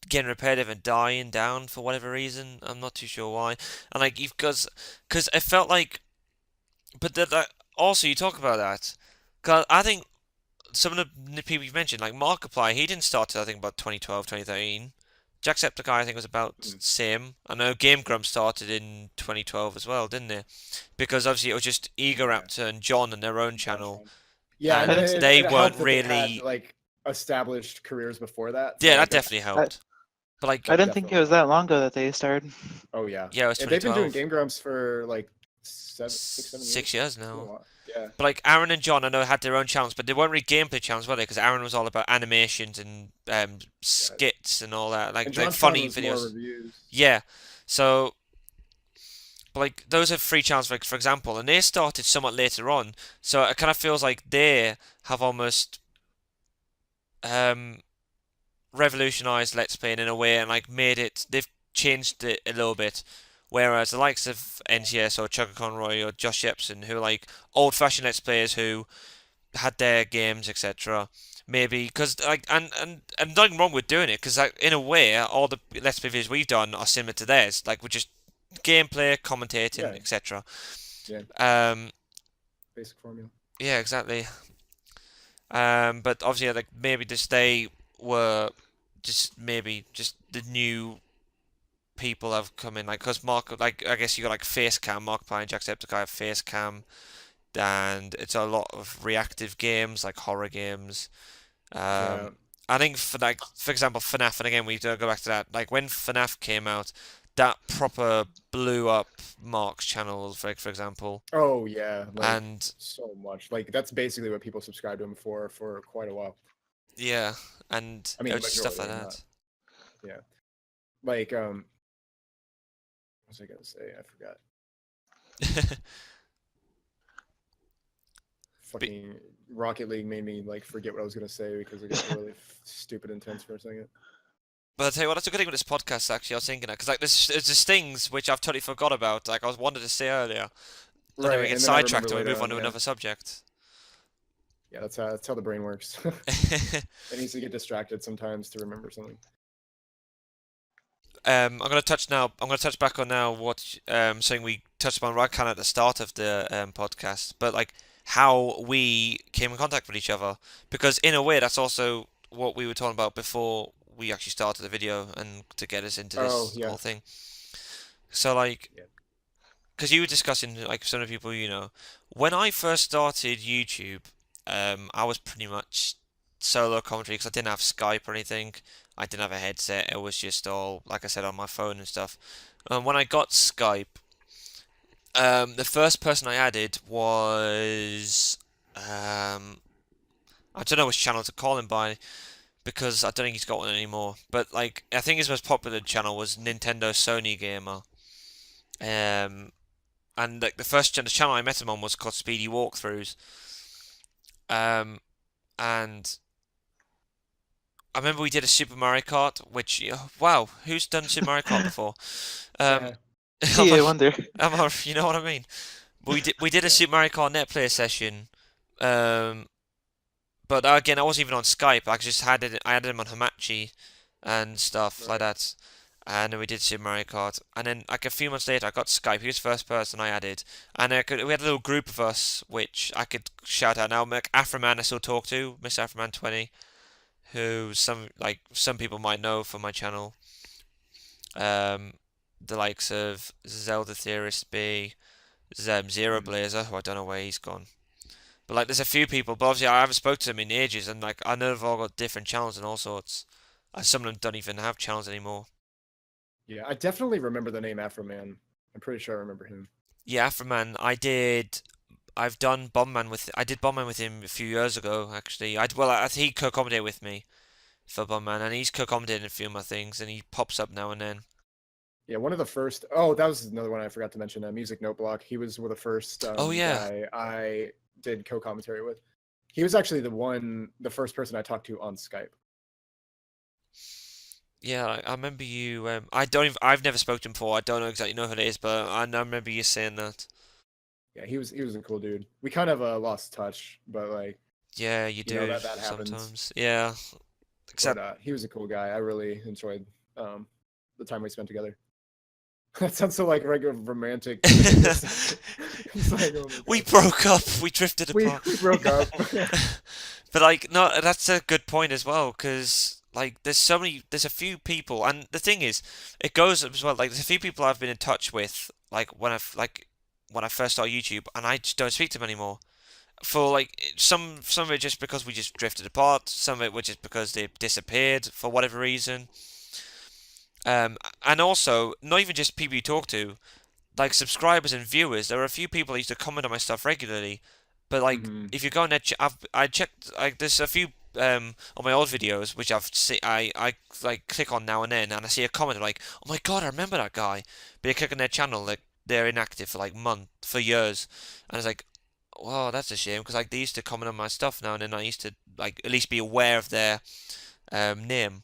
getting repetitive and dying down for whatever reason. I'm not too sure why. And, like, because it felt like, but that also, you talk about that, because I think some of the people you've mentioned, like Markiplier, he didn't start till I think about 2012, 2013. Jacksepticeye, I think, was about same. I know Game Grumps started in 2012 as well, didn't they? Because obviously it was just Ego Raptor and John and their own channel, Yeah, and and they it weren't helped that they had really. like established careers before that. So Yeah, that like definitely I, helped. But like, I didn't think it definitely. was that long ago that they started. Oh yeah. yeah, it was And they've been doing 2012. Game Grumps for like 7 years. 6 years It's been a now. while. Yeah. But like Aaron and John, I know had their own channels, but they weren't really gameplay channels, were they? Because Aaron was all about animations and skits and all that, And like John's funny channel was videos. more reviews. Yeah. So, but like those are free channels, for example, and they started somewhat later on. So it kind of feels like they have almost revolutionized Let's Play in a way, and like made it. They've changed it a little bit. Whereas the likes of NCS or Chugga Conroy or Josh Jepson, who are like old-fashioned Let's Players who had their games, etc. Maybe because like and nothing wrong with doing it because like in a way all the Let's Play videos we've done are similar to theirs. Like we're just gameplay, commentating, Yeah, etc. yeah, Um, basic formula. yeah, exactly. But obviously, like maybe just they were just maybe just the new people have come in. Like, cause Mark, like I guess you got like Facecam, Mark Pine, Jacksepticeye have Facecam, and it's a lot of reactive games like horror games. Yeah, I think for like for example FNAF, and again we do go back to that. Like when FNAF came out, that proper blew up Mark's channel, for example, oh yeah, like and so much. Like that's basically what people subscribe to him for quite a while. yeah, and I it mean, the was just stuff like majority, not that. yeah. Like what was I gonna say? I forgot. But Fucking Rocket League made me like forget what I was gonna say because it got really stupid intense for a second. But I'll tell you what, that's a good thing with this podcast. Actually, I was thinking that because like there's just things which I've totally forgot about. Like I was wanted to say earlier, and then we Right, get and then I sidetracked remember and we later move on on. to Yeah, another subject. yeah, that's how the brain works. It needs to get distracted sometimes to remember something. I'm gonna touch now. I'm gonna touch back on now what something we touched upon right kind of at the start of the podcast, but like how we came in contact with each other, because in a way that's also what we were talking about before we actually started the video and to get us into Oh this yeah, whole thing. So like, yeah. because you were discussing like some of the people when I first started YouTube, I was pretty much solo commentary because I didn't have Skype or anything. I didn't have a headset. It was just all, like I said, on my phone and stuff. And when I got Skype, the first person I added was I don't know which channel to call him by because I don't think he's got one anymore. But like I think his most popular channel was Nintendo Sony Gamer. Um, and like the channel I met him on was called Speedy Walkthroughs. Um, and I remember we did a Super Mario Kart, which wow, who's done Super Mario Kart before? Um, Gee, I wonder. you know what I mean. But we did a Yeah. Super Mario Kart net play session. Um, but again, I wasn't even on Skype. I added him on Hamachi and stuff like Right. that. And then we did Super Mario Kart. And then like a few months later, I got Skype. He was the first person I added, and we had a little group of us, which I could shout out now. Like Afroman, I still talk to, Miss Afroman 20, who some people might know from my channel. Um, the likes of Zelda Theorist B, Zero Mhm. Blazer, who I don't know where he's gone. But like, there's a few people, but obviously I haven't spoken to them in ages, and like I know they've all got different channels and all sorts. And some of them don't even have channels anymore. Yeah, I definitely remember the name Afro Man. I'm pretty sure I remember him. Yeah, Afroman, I've done Bombman with. I did Bombman with him a few years ago, actually. I think he co-commentated with me for Bombman, and he's co-commentated in a few of my things, and he pops up now and then. Yeah, one of the first. Oh, that was another one I forgot to mention. Music Note Block. He was one of the first Oh yeah, guy I did co-commentary with. He was actually the first person I talked to on Skype. yeah. I remember you. I've never spoken to him before. I don't know exactly know who it is, but I remember you saying that. Yeah, he was a cool dude. We kind of lost touch, but like Yeah, you do that happens. sometimes. Yeah, But except he was a cool guy. I really enjoyed the time we spent together. That sounds so like regular romantic. It's like, oh my we God. broke up. We drifted We apart. we broke up. But like, no, that's a good point as well, because like, there's a few people, and the thing is, it goes as well. Like, there's a few people I've been in touch with, like when I first started YouTube, and I just don't speak to them anymore. For like some of it just because we just drifted apart, some of it was just because they disappeared for whatever reason. And also not even just people you talk to, like subscribers and viewers. There are a few people that used to comment on my stuff regularly, but like Hmm. if you go on there, I checked like there's a few on my old videos which I like click on now and I see a comment like, oh my god, I remember that guy. But you click on their channel, like they're inactive for like for years, and it's like, wow, that's a shame because like they used to comment on my stuff now and then. I used to like at least be aware of their name.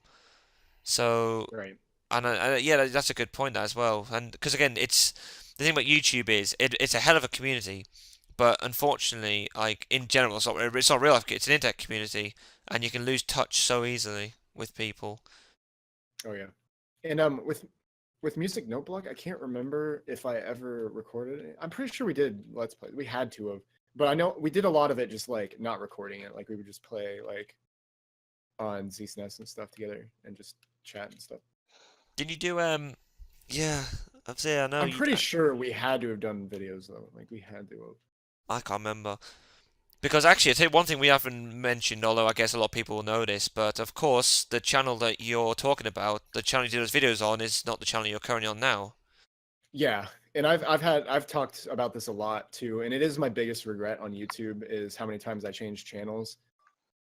So Right. And yeah, that's a good point as well. And because again, it's the thing about YouTube is it's a hell of a community, but unfortunately, like in general, it's not real life. It's an internet community, and you can lose touch so easily with people. Oh yeah. And with Music Notebook, I can't remember if I ever recorded it. I'm pretty sure we did Let's Play. We had to have. But I know we did a lot of it just like not recording it. Like we would just play like on ZSNES and stuff together and just chat and stuff. Did you do Yeah, I'd say I know. I'm pretty sure we had to have done videos though. Like we had to have. I can't remember. Because actually, I tell you one thing we haven't mentioned, although I guess a lot of people will know this, but of course, the channel that you're talking about, the channel you do those videos on, is not the channel you're currently on now. Yeah, and I've talked about this a lot too, and it is my biggest regret on YouTube is how many times I changed channels.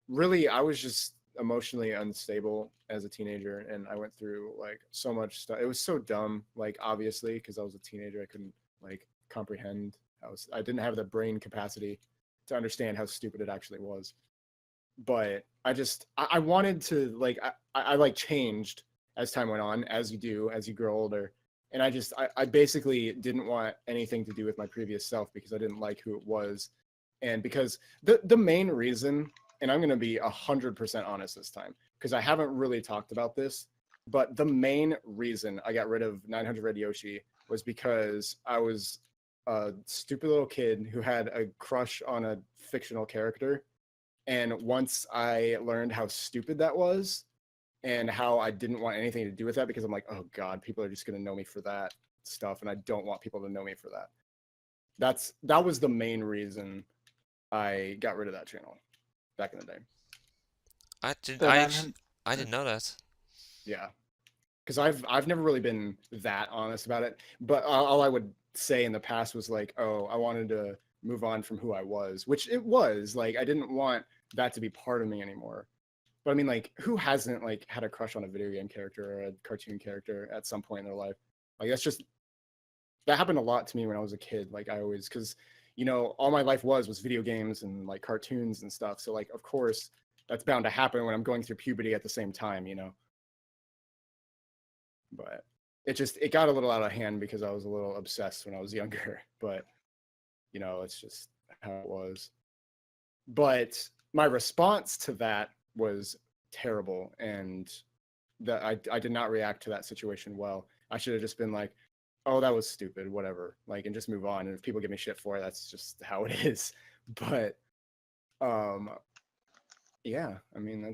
Really, I was just emotionally unstable as a teenager, and I went through like so much stuff. It was so dumb, like obviously, because I was a teenager, I couldn't like comprehend. I didn't have the brain capacity to understand how stupid it actually was. But I wanted to like I like changed as time went on, as you do as you grow older. And I basically didn't want anything to do with my previous self because I didn't like who it was. And because the main reason, and I'm gonna be 100% honest this time, because I haven't really talked about this, but the main reason I got rid of 900 Red Yoshi was because I was a stupid little kid who had a crush on a fictional character. And once I learned how stupid that was and how I didn't want anything to do with that, because I'm like, oh God, people are just going to know me for that stuff. And I don't want people to know me for that. That was the main reason I got rid of that channel back in the day. I didn't. But I didn't know that. Yeah. Because I've never really been that honest about it. But all I would say in the past was like, oh, I wanted to move on from who I was, which it was. Like, I didn't want that to be part of me anymore. But I mean, like, who hasn't like had a crush on a video game character or a cartoon character at some point in their life? Like, that happened a lot to me when I was a kid. Like, I always, because you know, all my life was video games and like cartoons and stuff. So like, of course, that's bound to happen when I'm going through puberty at the same time, you know. But it got a little out of hand because I was a little obsessed when I was younger. But you know, it's just how it was. But my response to that was terrible, and that I did not react to that situation well. I should have just been like, oh, that was stupid, whatever, like, and just move on. And if people give me shit for it, that's just how it is. But yeah, I mean, I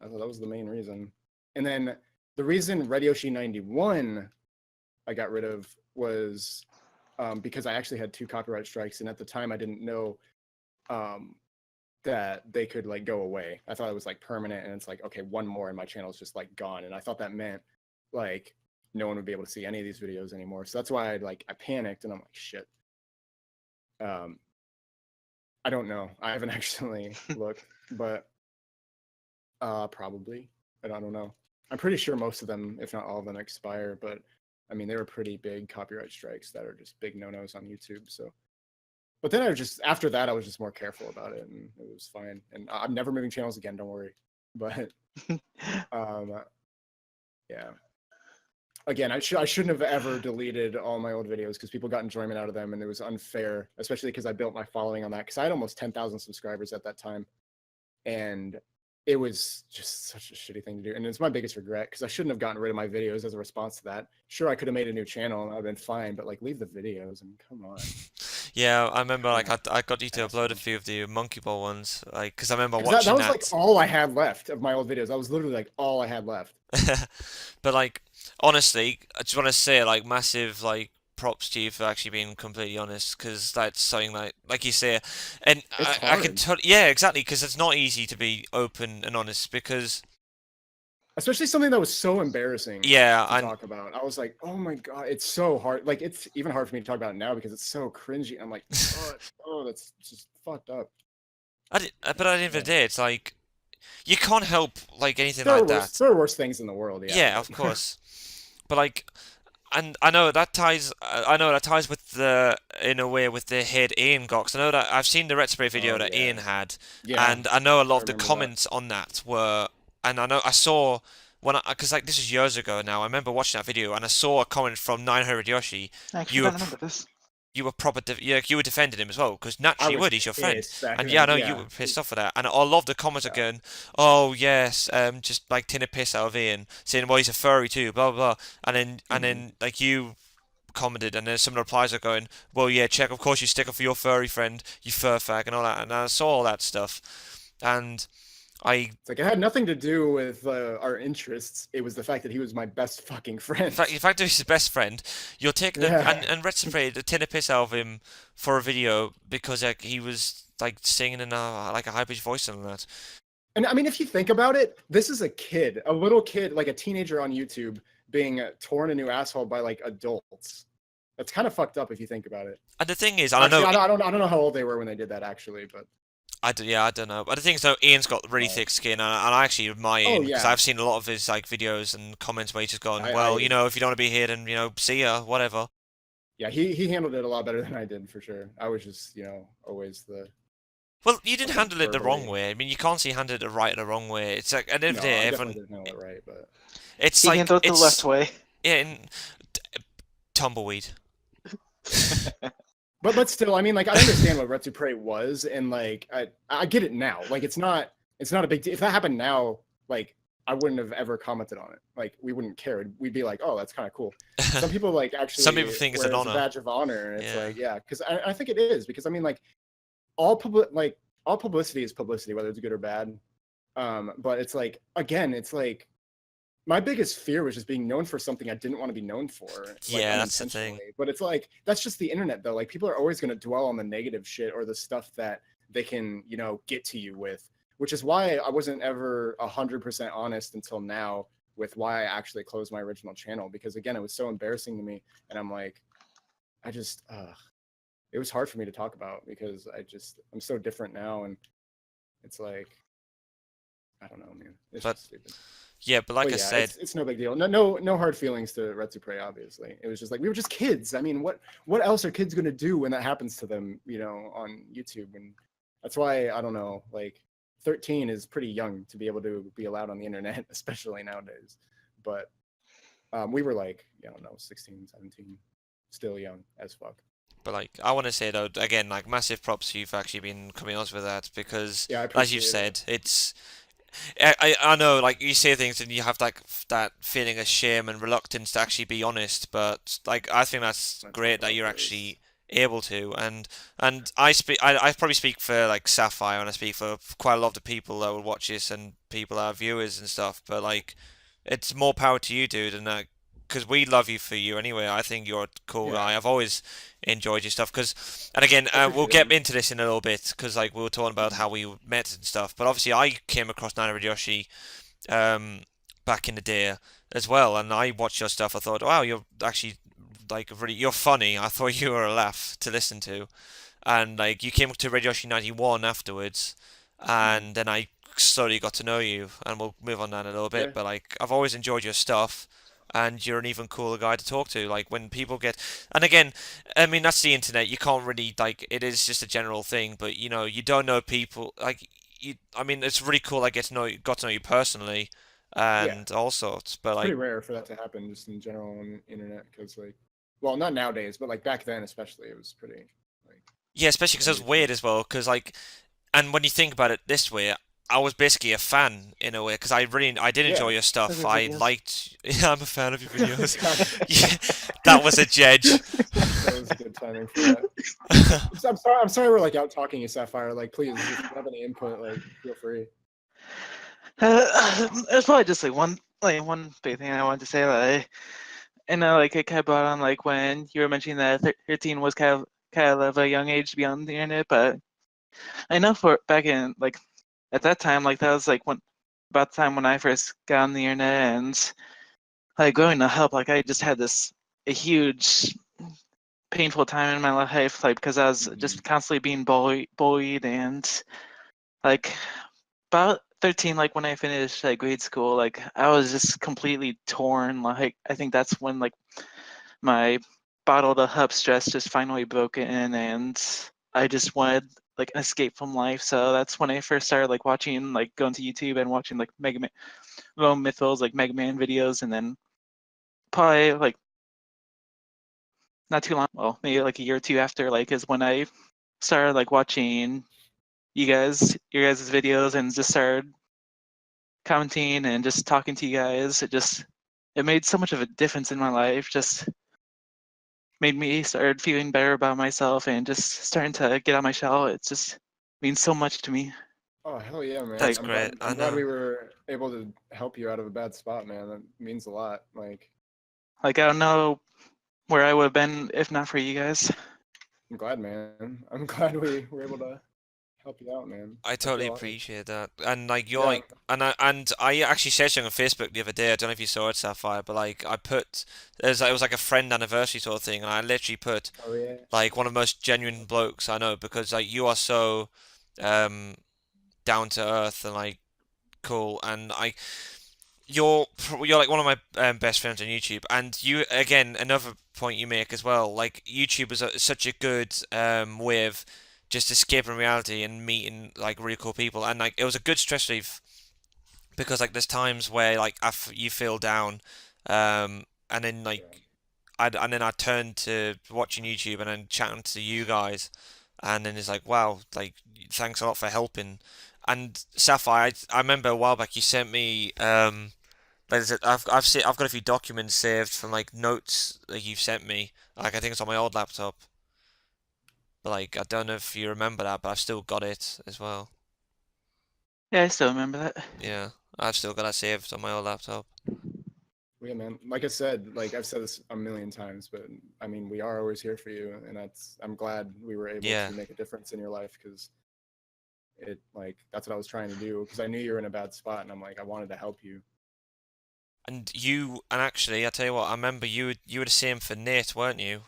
thought that was the main reason. And then the reason Red Yoshi 91 I got rid of was because I actually had 2 copyright strikes, and at the time I didn't know that they could like go away. I thought it was like permanent, and it's like, okay, one more and my channel's just like gone. And I thought that meant like no one would be able to see any of these videos anymore. So that's why I panicked, and I'm like, shit. I don't know. I haven't actually looked, but probably. I don't know. I'm pretty sure most of them, if not all of them, expire, but I mean, they were pretty big copyright strikes that are just big no-nos on YouTube. So, but then after that, I was just more careful about it, and it was fine. And I'm never moving channels again. Don't worry. But yeah. Again, I shouldn't have ever deleted all my old videos because people got enjoyment out of them, and it was unfair, especially because I built my following on that. Because I had almost 10,000 subscribers at that time, and it was just such a shitty thing to do. And it's my biggest regret because I shouldn't have gotten rid of my videos as a response to that. Sure, I could have made a new channel and I'd been fine, but like, leave the videos. I mean, come on. Yeah, I remember like I got you to upload a few of the Monkey Ball ones, like because I remember watching that was like all I had left of my old videos. That was literally like all I had left. But like honestly, I just want to say like massive like props to you for actually being completely honest, because that's something like you say, and I can tell, yeah, exactly, because it's not easy to be open and honest, because especially something that was so embarrassing to talk about. I was like, oh my God, it's so hard. Like, it's even hard for me to talk about it now because it's so cringy. I'm like, oh, that's just fucked up. But at the end of the day, it's like you can't help like anything like that. There are worse things in the world, yeah. Yeah, of course. But like, and I know that ties. I know that ties with in a way with the hate Ian got. 'Cause I know that I've seen the Red Spray video that Ian had, and I know a lot of the comments on that were, and I saw because like this was years ago now. I remember watching that video and I saw a comment from SapphireYoshi. I actually You were don't remember this. you were you were defending him as well because I naturally you was would. He's your friend. pissed back And yeah, I then. know you Yeah. were pissed off for that. And I love the comments Yeah. again. Oh yes, just like tin a piss out of Ian, saying well he's a furry too, blah blah blah. And then like you commented, and then some of the replies are going, well yeah, check of course you stick up for your furry friend, you fur fag and all that. And I saw all that stuff, and I It's like it had nothing to do with our interests. It was the fact that he was my best fucking friend. in fact, he's his best friend. You're taking Yeah. and Red Spray the tin a piss out of him for a video because like he was like singing in a like a high pitched voice and all that. And I mean, if you think about it, this is a kid, a little kid, like a teenager on YouTube being torn a new asshole by like adults. That's kind of fucked up if you think about it. And the thing is, I Actually, know I don't know how old they were when they did that actually, but I don't know. But the thing is, though, Ian's got really thick skin, and I actually admire Ian because yeah. I've seen a lot of his like videos and comments where he's just gone, I- well, I- you know, if you don't want to be here, then you know, see ya, whatever. yeah, he handled it a lot better than I did for sure. I was just, always the Well, you didn't Fucking handle it the wrong verbally. way. I mean, you can't see handled it right or the wrong way. It's like at the end no, of the day, I everyone, definitely didn't handle it right, but it's He like handled it the it's left way. yeah, tumbleweed. but still, I mean, like I understand what Retsu Prey was, and like I get it now. Like it's not a big deal. If that happened now, like I wouldn't have ever commented on it. Like we wouldn't care. We'd be like, oh, that's kind of cool. Some people like actually. Some people think it's wear an it as honor. a badge of honor, and it's Yeah. like, yeah, because I think it is because I mean, like all publicity is publicity, whether it's good or bad. But it's like again, it's like my biggest fear was just being known for something I didn't want to be known for. Like, Yeah, that's the thing. unintentionally. But it's like that's just the internet though. Like people are always going to dwell on the negative shit or the stuff that they can, get to you with, which is why I wasn't ever 100% honest until now with why I actually closed my original channel, because again, it was so embarrassing to me, and I'm like, I just it was hard for me to talk about because I'm so different now, and it's like I don't know, man. It's But- just stupid. Yeah, but like But I yeah, said, it's no big deal. No hard feelings to Retsu Prey, obviously. It was just like we were just kids. I mean, what else are kids gonna do when that happens to them, on YouTube? And that's why I don't know, like 13 is pretty young to be able to be allowed on the internet, especially nowadays. But we were like, I don't know, 16, 17, still young as fuck. but like I want to say though, again, like massive props to you for actually been coming on with that because, Yeah, I as you've appreciate said, it's. I know, like you say things and you have like that feeling of shame and reluctance to actually be honest, but like I think that's That's great what that you're it is. actually able to, and I probably speak for like Sapphire and I speak for quite a lot of the people that will watch this and people that are viewers and stuff, but like it's more power to you, dude, and because we love you for you anyway. I think you're a cool Yeah. guy. I've always enjoyed your stuff and again, I we'll appreciate get it. into this in a little bit because like we were talking about how we met and stuff. But obviously, I came across SapphireYoshi back in the day as well, and I watched your stuff. I thought, wow, you're actually like really, you're funny. I thought you were a laugh to listen to, and like you came to RadioYoshi 91 afterwards, and then I slowly got to know you, and we'll move on that in a little bit. Yeah. But like I've always enjoyed your stuff. And you're an even cooler guy to talk to. Like when people get, and again, I mean that's the internet. You can't really like it is just a general thing. But you don't know people like you. I mean it's really cool. I got to know you personally, and all sorts. But It's like pretty rare for that to happen just in general on the internet because like, well, not nowadays, but like back then especially, it was pretty like. yeah, especially because it was weird as well. Because like, and when you think about it this way. I was basically a fan in a way because I did enjoy Yeah, your stuff. of your I videos. liked. Yeah, I'm a fan of your videos. Yeah, that was a jedge. That was good timing for that. I'm sorry we're like out talking you, Sapphire. Like, please, if you have any input, like, feel free. It's probably just one big thing I wanted to say. Like, and like it kind of brought on like when you were mentioning that 13 was kind of a young age to be on the internet, but I know for back in like at that time, like that was like about the time when I first got on the internet and like growing up, like I just had a huge painful time in my life, like because I was just constantly being bullied and like about 13, like when I finished like grade school, like I was just completely torn. Like I think that's when like my bottled up stress just finally broke in, and I just wanted like an escape from life. So that's when I first started like watching, like going to YouTube and watching like Mega Man, little mythos like Mega Man videos, and then probably like not too long, well maybe like a year or two after, like is when I started like watching your guys' videos and just started commenting and just talking to you guys. It made so much of a difference in my life. Just made me start feeling better about myself and just starting to get out my shell. It just means so much to me. Oh hell yeah, man! That's Like I'm great. glad. I I'm glad know. we were able to help you out of a bad spot, man. That means a lot. I don't know where I would have been if not for you guys. I'm glad, man. I'm glad we were able to help you out, man. I I totally feel honored. appreciate that. And like you're Yeah. like and I actually said something on Facebook the other day, I don't know if you saw it, Sapphire, but like I put it was like a friend anniversary sort of thing, and I literally put Oh yeah. like one of the most genuine blokes I know, because like you are so um down to earth and like cool, and you're like one of my best friends on YouTube, and you again another point you make as well. Like YouTube is such a good way of just escaping reality and meeting like really cool people, and like it was a good stress relief because like there's times where like you feel down, and then like Yeah. and then I turn to watching YouTube and then chatting to you guys, and then it's like wow, like thanks a lot for helping. And Sapphire, I remember a while back you sent me I've got a few documents saved from like notes that you've sent me. Like I think it's on my old laptop. But like I don't know if you remember that, but I've still got it as well. Yeah, I still remember that. Yeah, I've still got that saved on my old laptop. Well, yeah, man. Like I said, like I've said this a million times, but I mean, we are always here for you, and I'm glad we were able Yeah. to make a difference in your life because that's what I was trying to do because I knew you were in a bad spot, and I'm like, I wanted to help you. And actually, I tell you what, I remember you were the same for Nate, weren't you?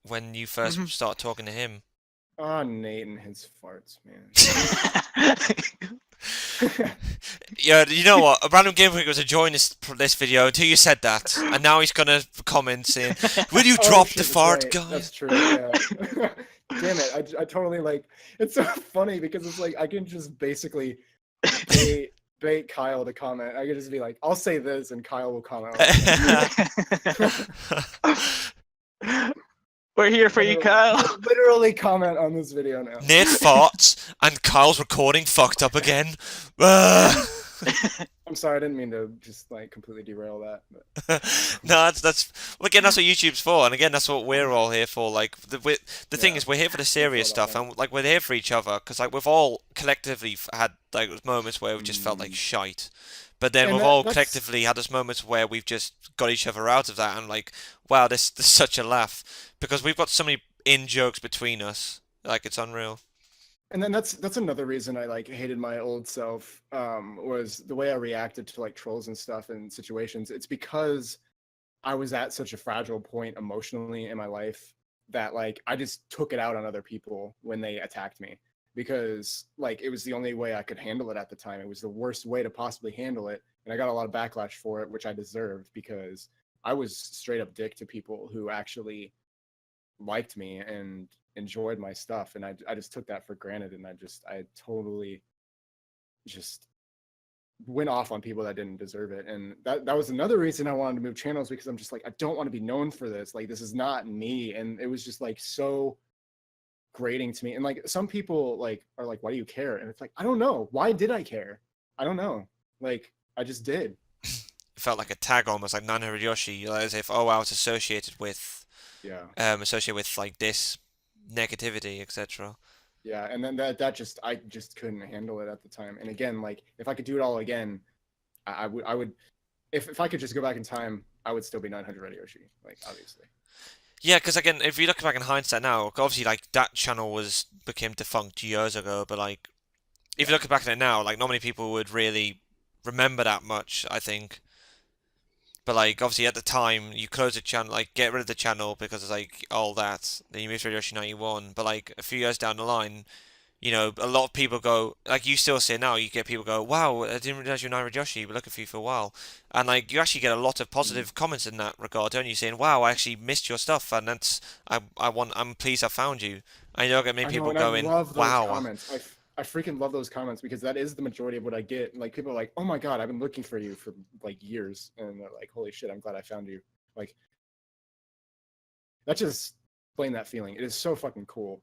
When you first Mhm. started talking to him. Oh, Nate and his farts, man. Yeah, you know what? A random game was enjoying this video until you said that, and now he's gonna comment saying, "Will you Oh drop the shit, that's fart, right. guy?" That's true. Yeah. Damn it. I totally like it's so funny because it's like I can just basically bait Kyle to comment. I could just be like, I'll say this and Kyle will comment on it. We're here for you, Kyle. Literally comment on this video now. Nate farts, and Kyle's recording fucked up again. Ah. I'm sorry, I didn't mean to just like completely derail that. But No, that's well, again, that's what YouTube's for, and again, that's what we're all here for. Like the thing yeah, is, we're here for the it's all serious about stuff, that. and like we're here for each other, because like we've all collectively had like moments where we just felt like Mm. shite, but then And we've all that's collectively had those moments where we've just got each other out of that, and like, wow, this is such a laugh, because we've got so many in jokes between us, like it's unreal. and then that's another reason I like hated my old self was the way I reacted to like trolls and stuff and situations. It's because I was at such a fragile point emotionally in my life that like I just took it out on other people when they attacked me because like it was the only way I could handle it at the time. It was the worst way to possibly handle it, and I got a lot of backlash for it, which I deserved because I was straight up dick to people who actually liked me and enjoyed my stuff, and I just took that for granted, and I totally just went off on people that didn't deserve it. And that was another reason I wanted to move channels because I'm just like, I don't want to be known for this. Like, this is not me. And it was just like so grating to me. And like some people like are like, why do you care? And it's like, I don't know. Why did I care? I don't know. Like, I just did. It felt like a tag almost, like 900 Yoshi, like, as if oh, I was Yeah. associated with like this negativity, etc. Yeah. And then that just I just couldn't handle it at the time. And again, like if I could do it all again, I would if I could just go back in time, I would still be 900 Red Yoshi, like obviously. Yeah, because again, if you look back in hindsight now, obviously like that channel was became defunct years ago, but like if Yeah. you look back at it now, like not many people would really remember that much, I think. But like obviously at the time, you close the channel, like get rid of the channel because it's like all that. Then you moved to Yoshi 91, but like a few years down the line, you know, a lot of people go, like you still say now, you get people go, wow, I didn't realize you're NintendoCapriSun, been looking for you for a while. And like you actually get a lot of Mm. positive comments in that regard, don't you? Saying, wow, I actually missed your stuff, and I'm pleased I found you. And you don't get many I know, people and I going, love those wow. comments. I freaking love those comments because that is the majority of what I get. Like people are like, "Oh my god, I've been looking for you for like years," and they're like, "Holy shit, I'm glad I found you." Like that just explain that feeling. It is so fucking cool,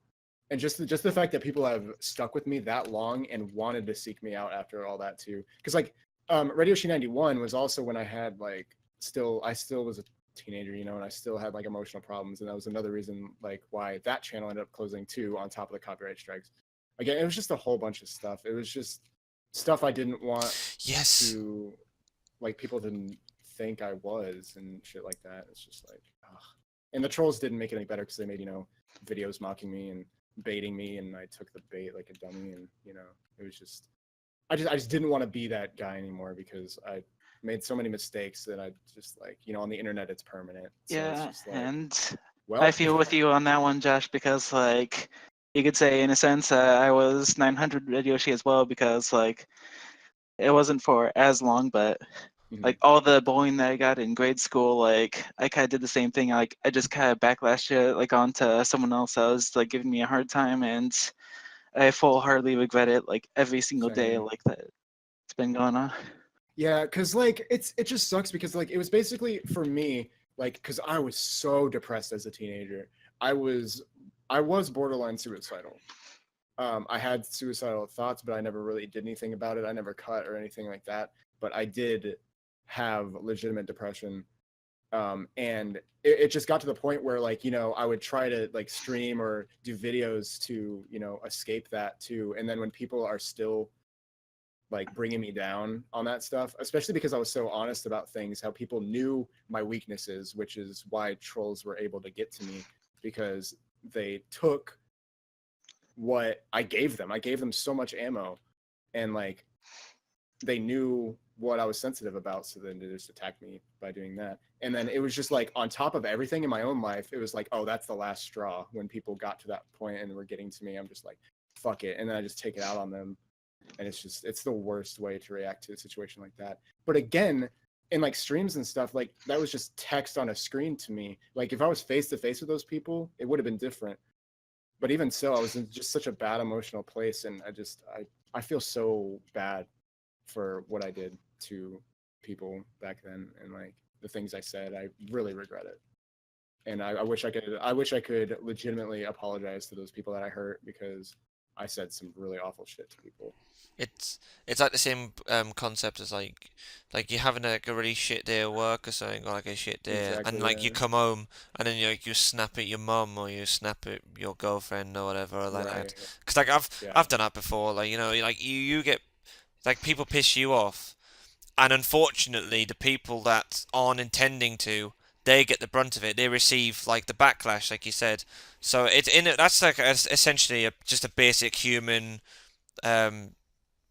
and just the fact that people have stuck with me that long and wanted to seek me out after all that too. Because like Radio She 91 was also when I had like I still was a teenager, you know, and I still had like emotional problems, and that was another reason like why that channel ended up closing too. On top of the copyright strikes, again, it was just a whole bunch of stuff. It was just stuff I didn't want Yes. to like people didn't think I was and shit like that. It's just like, ugh. And the trolls didn't make it any better because they made, you know, videos mocking me and baiting me, and I took the bait like a dummy, and you know, it was just I just didn't want to be that guy anymore because I made so many mistakes that I just like, you know, on the internet it's permanent. So it's Yeah, just like, and I well, feel with you on that one, Josh, because like you could say in a sense I was 900 with Yoshi as well because like it wasn't for as long, but mhm, like all the bullying that I got in grade school, like I kind of did the same thing. Like I just kind of backlashed it like onto someone else that was like giving me a hard time, and I full heartedly regret it like every single day same. like that it's been going on. Yeah, because like it just sucks because like it was basically for me like because I was so depressed as a teenager. I was I was borderline suicidal. I had suicidal thoughts, but I never really did anything about it. I never cut or anything like that. But I did have legitimate depression. And it just got to the point where like, you know, I would try to like stream or do videos to, you know, escape that too. And then when people are still like bringing me down on that stuff, especially because I was so honest about things, how people knew my weaknesses, which is why trolls were able to get to me because they took what I gave them. I gave them so much ammo, and like they knew what I was sensitive about, so then they just attacked me by doing that. And then it was just like on top of everything in my own life, it was like, oh, that's the last straw. When people got to that point and were getting to me, I'm just like, fuck it, and then I just take it out on them, and it's the worst way to react to a situation like that. But again, in like streams and stuff, like that was just text on a screen to me. Like if I was face to face with those people, it would have been different, but even so, I was in just such a bad emotional place, and I feel so bad for what I did to people back then, and like the things I said. I really regret it, and I wish I could legitimately apologize to those people that I hurt because I said some really awful shit to people. It's it's like the same concept as like you're having like a really shit day at work or something, or like a shit day, and Exactly. like you Yeah. come home and then you snap at your mum or you snap at your girlfriend or whatever like that. Right. Because like Yeah. I've done that before. Like you know, like you get like people piss you off, and unfortunately the people that aren't intending to, they get the brunt of it. They receive like the backlash, like you said. So it's in it. That's like essentially just a basic human um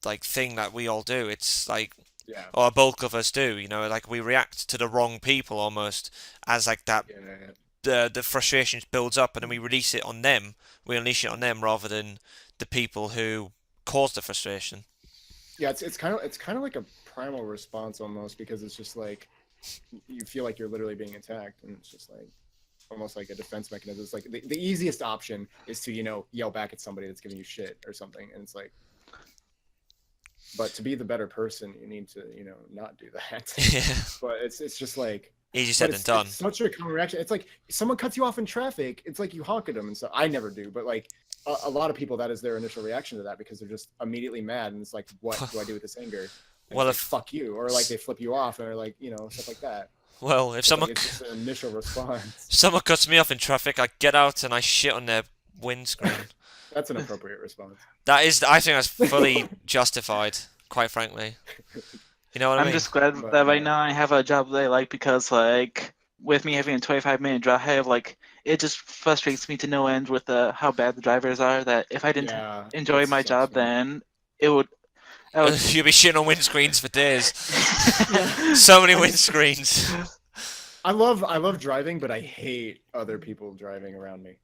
like thing that we all do. It's like, Yeah. or a bulk of us do, you know, like we react to the wrong people almost as like that. Yeah. The frustration builds up and then we release it on them. We unleash it on them rather than the people who caused the frustration. Yeah. It's kind of like a primal response almost because it's just like you feel like you're literally being attacked, and it's just like almost like a defense mechanism. It's like the easiest option is to, you know, yell back at somebody that's giving you shit or something. And it's like, but to be the better person, you need to, you know, not do that. Yeah, But it's just like, easier but said than it's done. such a common reaction. It's like someone cuts you off in traffic. It's like you honk at them and stuff. I never do, but like a lot of people, that is their initial reaction to that because they're just immediately mad. And it's like, what do I do with this anger? And it's Well, like, if fuck you. Or like they flip you off and they're like, you know, stuff like that. if It's like, it's just an initial response. someone cuts me off in traffic, I get out and I shit on their windscreen. That's an appropriate response. That is, I think that's fully justified, quite frankly. You know what I I'm mean? just glad But that right yeah, now I have a job that I like because like with me having a 25-minute drive, like it just frustrates me to no end with how bad the drivers are. That if I didn't yeah, enjoy it my sucks, job, man. then it would I would. You'll be shitting on windscreens for days. Yeah, So many I just windscreens. I love driving, but I hate other people driving around me.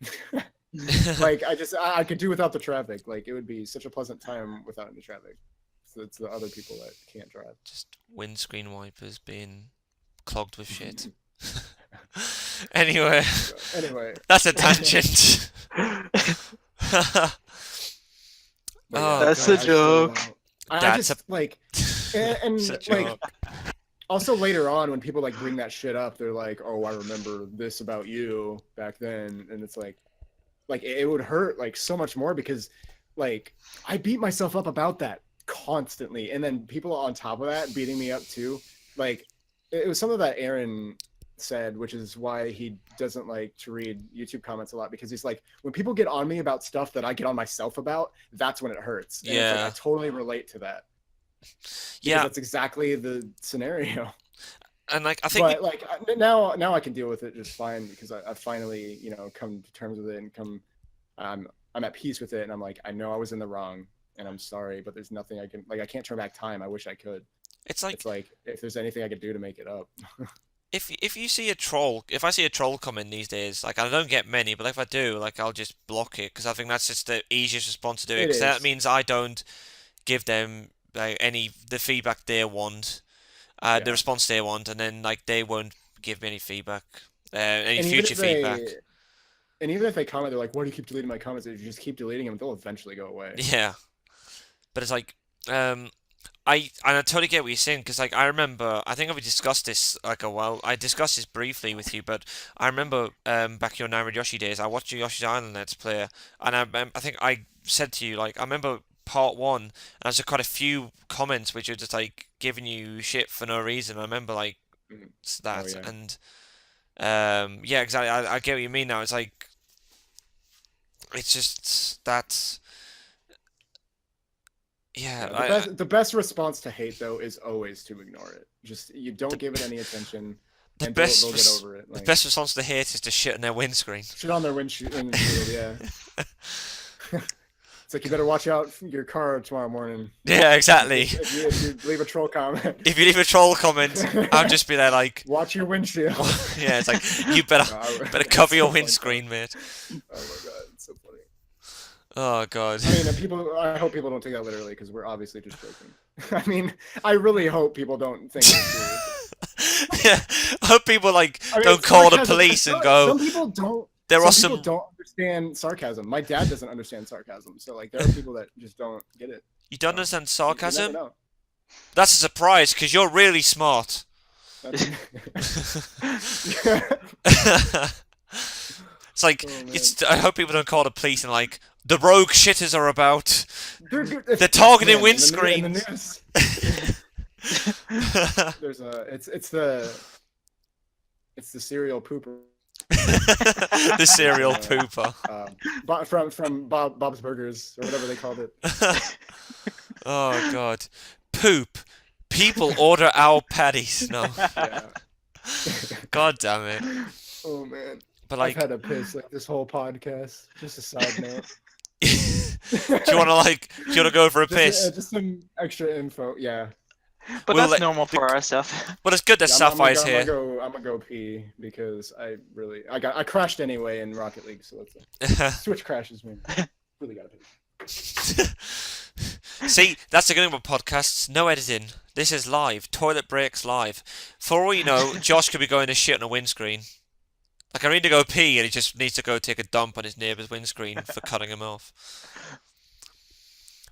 Like I could do without the traffic. Like it would be such a pleasant time without any traffic. So it's the other people that can't drive. Just windscreen wipers being clogged with shit. Anyway, Anyway, that's a tangent. but Oh, That's God. a joke. I That's just like, and It's a like, joke. also later on when people like bring that shit up, they're like, "Oh, I remember this about you back then," and it's like it would hurt like so much more because like I beat myself up about that constantly, and then people on top of that beating me up too. Like it was something that Aaron said, which is why he doesn't like to read YouTube comments a lot, because he's like, when people get on me about stuff that I get on myself about, that's when it hurts. And it's like, Yeah. I totally relate to that. Yeah, That's exactly the scenario. and like I think But like now I can deal with it just fine because I finally, you know, come to terms with it and I'm at peace with it, and I'm like, I know I was in the wrong and I'm sorry, but there's nothing I can, like, I can't turn back time. I wish I could. it's like It's like if there's anything I could do to make it up. if you see a troll, if I see a troll comment these days, like I don't get many, but if I do, like I'll just block it because I think that's just the easiest response to do it. It Because that is. means I don't give them like the feedback they want, the Yeah. response they want, and then like they won't give me any feedback, any And even future if they, feedback. and even if they comment, they're like, "Why do you keep deleting my comments?" If you just keep deleting them, they'll eventually go away. Yeah, but it's like I totally get what you're saying because like I remember I think we discussed this like a while. I discussed this briefly with you, but I remember back in your SapphireYoshi days, I watched your Yoshi's Island Let's Play, and I think I said to you like I remember part one, and there's quite a few comments which are just like giving you shit for no reason. I remember like Mhm. that, Oh, yeah. and yeah, exactly. I get what you mean now. It's like it's just that. Yeah, Yeah, the best response to hate though is always to ignore it. Just you don't give it any attention, the and best they'll get over it. the Like best response to hate is to shit in their windscreen. shit on their windshield, yeah. It's like you better watch out for your car tomorrow morning. Yeah, exactly. If you leave a troll comment, If you leave a troll comment, I'll just be there like, watch your windshield. yeah, it's like you better It's cover your so funny. windscreen, mate. Oh my god, it's so funny. Oh God. I mean, I hope people don't take that literally because we're obviously just joking. I mean, I really hope people don't think we're serious. Yeah, I hope people like I mean, don't call the sarcasm- police and some go. people don't. There are Some people some. don't understand sarcasm. My dad doesn't understand sarcasm, so like there are people that just don't get it. You don't So, understand you sarcasm? never know. That's a surprise because you're really smart. It's like Oh, man. I hope people don't call the police and like the rogue shitters are about. Dude, They're targeting man, in the windscreens. news, there's it's the serial pooper. The serial pooper. From Bob's Burgers or whatever they called it. Oh God, poop. People order our patties. No. Yeah. God damn it. Oh man. But I've like, had a piss like this whole podcast. Just a side note. do you want to go for a piss? Just some extra info. Yeah. But We'll that's let- normal for our stuff. But it's good that Yeah, Sapphire's here. I'm gonna go pee because I crashed anyway in Rocket League, so let's Switch crashes me. Really gotta pee. See, that's the good thing about podcasts. No editing. This is live. Toilet breaks live. For all you know, Josh could be going to shit on a windscreen. Like, I need to go pee, and he just needs to go take a dump on his neighbour's windscreen for cutting him off.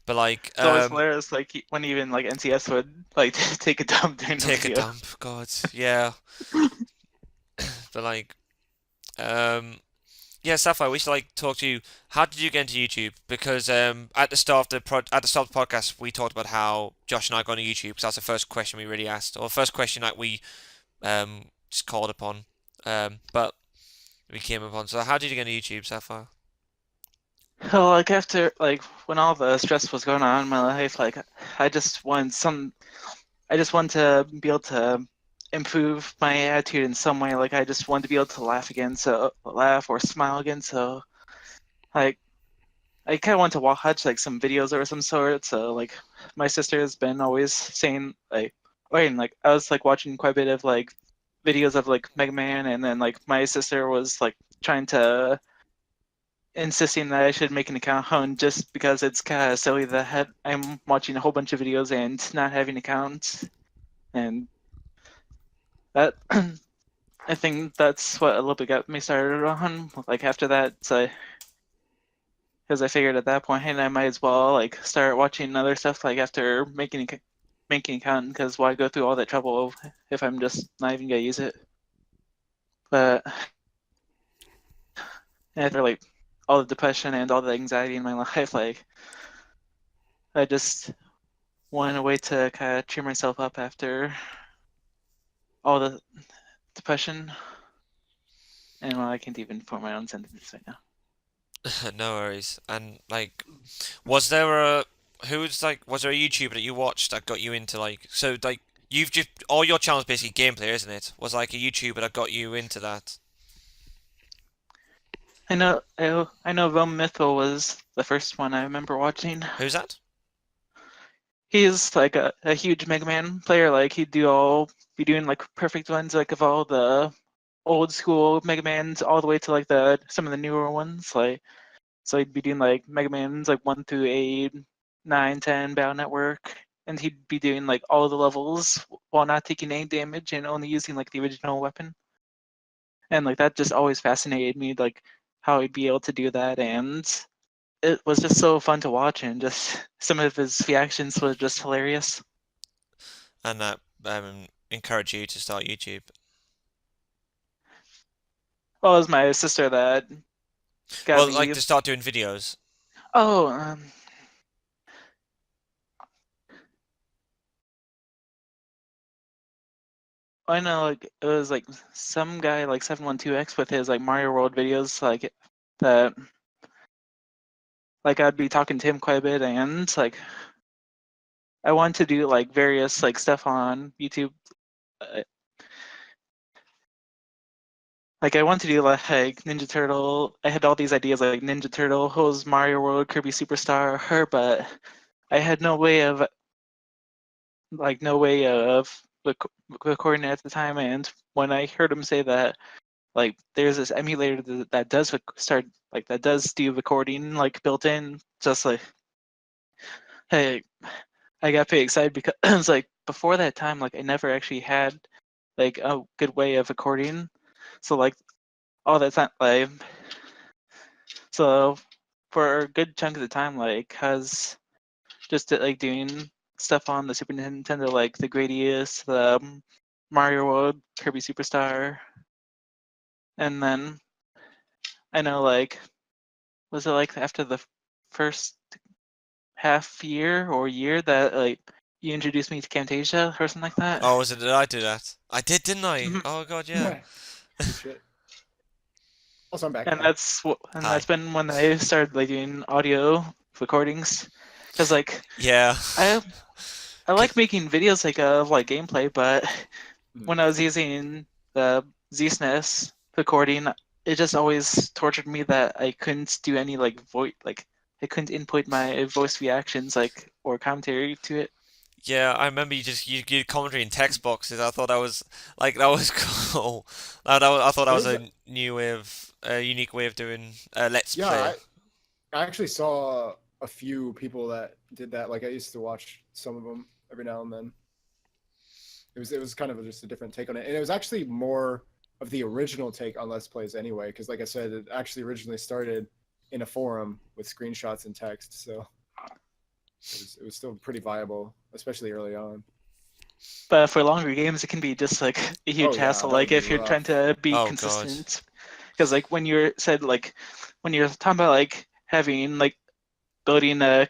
But like, It's always hilarious, like when even like NCS would like take a dump during the take a video. dump. God, yeah. But like, yeah, Sapphire, we should like talk to you. How did you get into YouTube? Because at the start of the podcast, we talked about how Josh and I got into YouTube. Because that's the first question we really asked, or the first question that we just called upon. But we came upon. So how did you get into YouTube, Sapphire? Well, like after like when all the stress was going on in my life, like I just wanted to be able to improve my attitude in some way. Like I just wanted to be able to laugh or smile again. So like I kind of want to watch like some videos or some sort. So like my sister has been always saying like, wait, and like I was like watching quite a bit of like videos of like Mega Man, and then like my sister was like trying to insisting that I should make an account just because it's kind of silly that I'm watching a whole bunch of videos and not having accounts, and that I think that's what a little bit got me started on. Like after that, so because I figured at that point, hey, I might as well like start watching other stuff like after making an account, because why go through all that trouble if I'm just not even gonna use it? But after like all the depression and all the anxiety in my life, like I just wanted a way to kind of cheer myself up after all the depression. And well, I can't even form my own sentences right now. No worries. And like, was there a was there a YouTuber that you watched that got you into like you've just all your channels basically gameplay, isn't it? Was like a YouTuber that got you into that? I know Rome Mythil was the first one I remember watching. Who's that? He's like a huge Mega Man player. Like he'd be doing like perfect ones like of all the old school Mega Mans all the way to like some of the newer ones. Like so he'd be doing like Mega Mans like 1 through 8, 9, 10, Battle Network, and he'd be doing like all the levels while not taking any damage and only using like the original weapon. And like that just always fascinated me, like how he'd be able to do that, and it was just so fun to watch, and just some of his reactions was just hilarious. And that encouraged you to start YouTube. Well, it was my sister that got Well, like me. to start doing videos. Oh, I know, like it was like some guy like 712X with his like Mario World videos, like that. Like I'd be talking to him quite a bit, and like I wanted to do like various like stuff on YouTube. Uh, Like I wanted to do like Ninja Turtle. I had all these ideas like Ninja Turtles, Mario World, Kirby Superstar, her, but I had no way of recording it at the time. And when I heard him say that like there's this emulator that does that does do recording like built in, just like hey, I got pretty excited because it was like before that time, like I never actually had like a good way of recording. So like all that time, like so for a good chunk of the time, like has just like doing stuff on the Super Nintendo, like the Gradius, the Mario World, Kirby Superstar, and then I know like was it like after the first half year or year that like you introduced me to Camtasia or something like that? Oh, was it? Did I do that? I did, didn't I? Mhm. Oh God, yeah. Good shit. Also, I'm back. And Hi. Hi. that's been when I started like doing audio recordings, because like Yeah. I I like making videos like of like gameplay, but Mm. when I was using the ZSNES recording, it just always tortured me that I couldn't do any like voice, like I couldn't input my voice reactions like or commentary to it. Yeah, I remember you did commentary in text boxes. I thought that was cool. I thought that It was is. a unique way of doing Let's Yeah, Play. I actually saw a few people that did that. Like I used to watch some of them every now and then. It was kind of just a different take on it, and it was actually more of the original take on Let's Plays anyway. Because like I said, it actually originally started in a forum with screenshots and text, so it was still pretty viable, especially early on. But for longer games, it can be just like a Oh huge yeah, hassle. that would Like be if you're trying rough. to be Oh God. consistent, because like when you're talking about like having like building a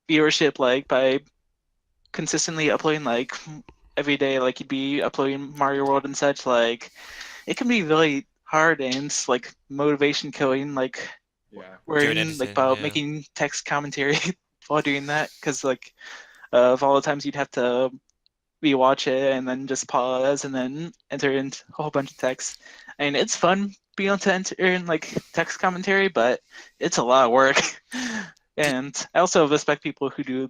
viewership like by consistently uploading like every day, like you'd be uploading Mario World and such, like it can be really hard and like motivation killing, like Yeah. Doing worrying like editing, about yeah. making text commentary while doing that, because like of all the times you'd have to rewatch it and then just pause and then enter in a whole bunch of text. I mean, it's fun being able to enter in like text commentary, but it's a lot of work. Did, And I also respect people who do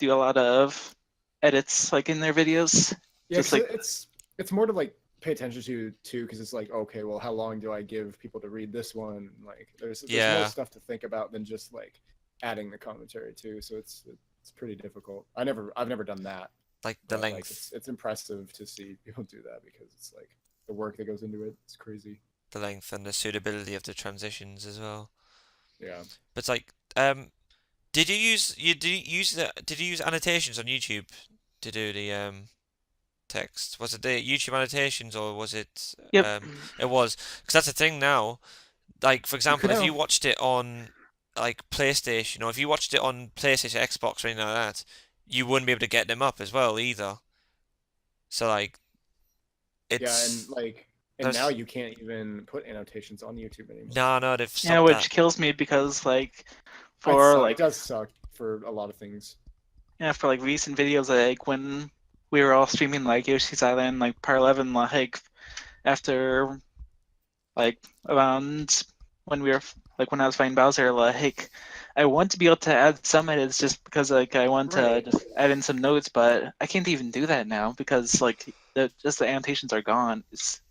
a lot of edits like in their videos. Yeah, Just because like it's more to like pay attention to too, because it's like, okay, well, how long do I give people to read this one? Like, there's more Yeah. stuff to think about than just like adding the commentary too. So it's pretty difficult. I've never done that. Like the But length. like it's impressive to see people do that, because it's like the work that goes into it. It's crazy. The length and the suitability of the transitions as well. Yeah. But it's like, did you use annotations on YouTube to do the text? Was it the YouTube annotations or was it Yep. it was, because that's the thing now. Like for example, if No. you watched it on like PlayStation, or if you watched it on PlayStation, Xbox, or anything like that, you wouldn't be able to get them up as well either. So like Yeah, it's and like and now there's you can't even put annotations on YouTube anymore. no, they've Yeah, stopped which that. kills me because like It for suck. It like does suck for a lot of things. yeah, for like recent videos, like when we were all streaming like Yoshi's Island, like Part 11, like after like around when we were like when I was fighting Bowser, like I want to be able to add some edits just because like I want to Right. just add in some notes, but I can't even do that now because like the annotations are gone. It's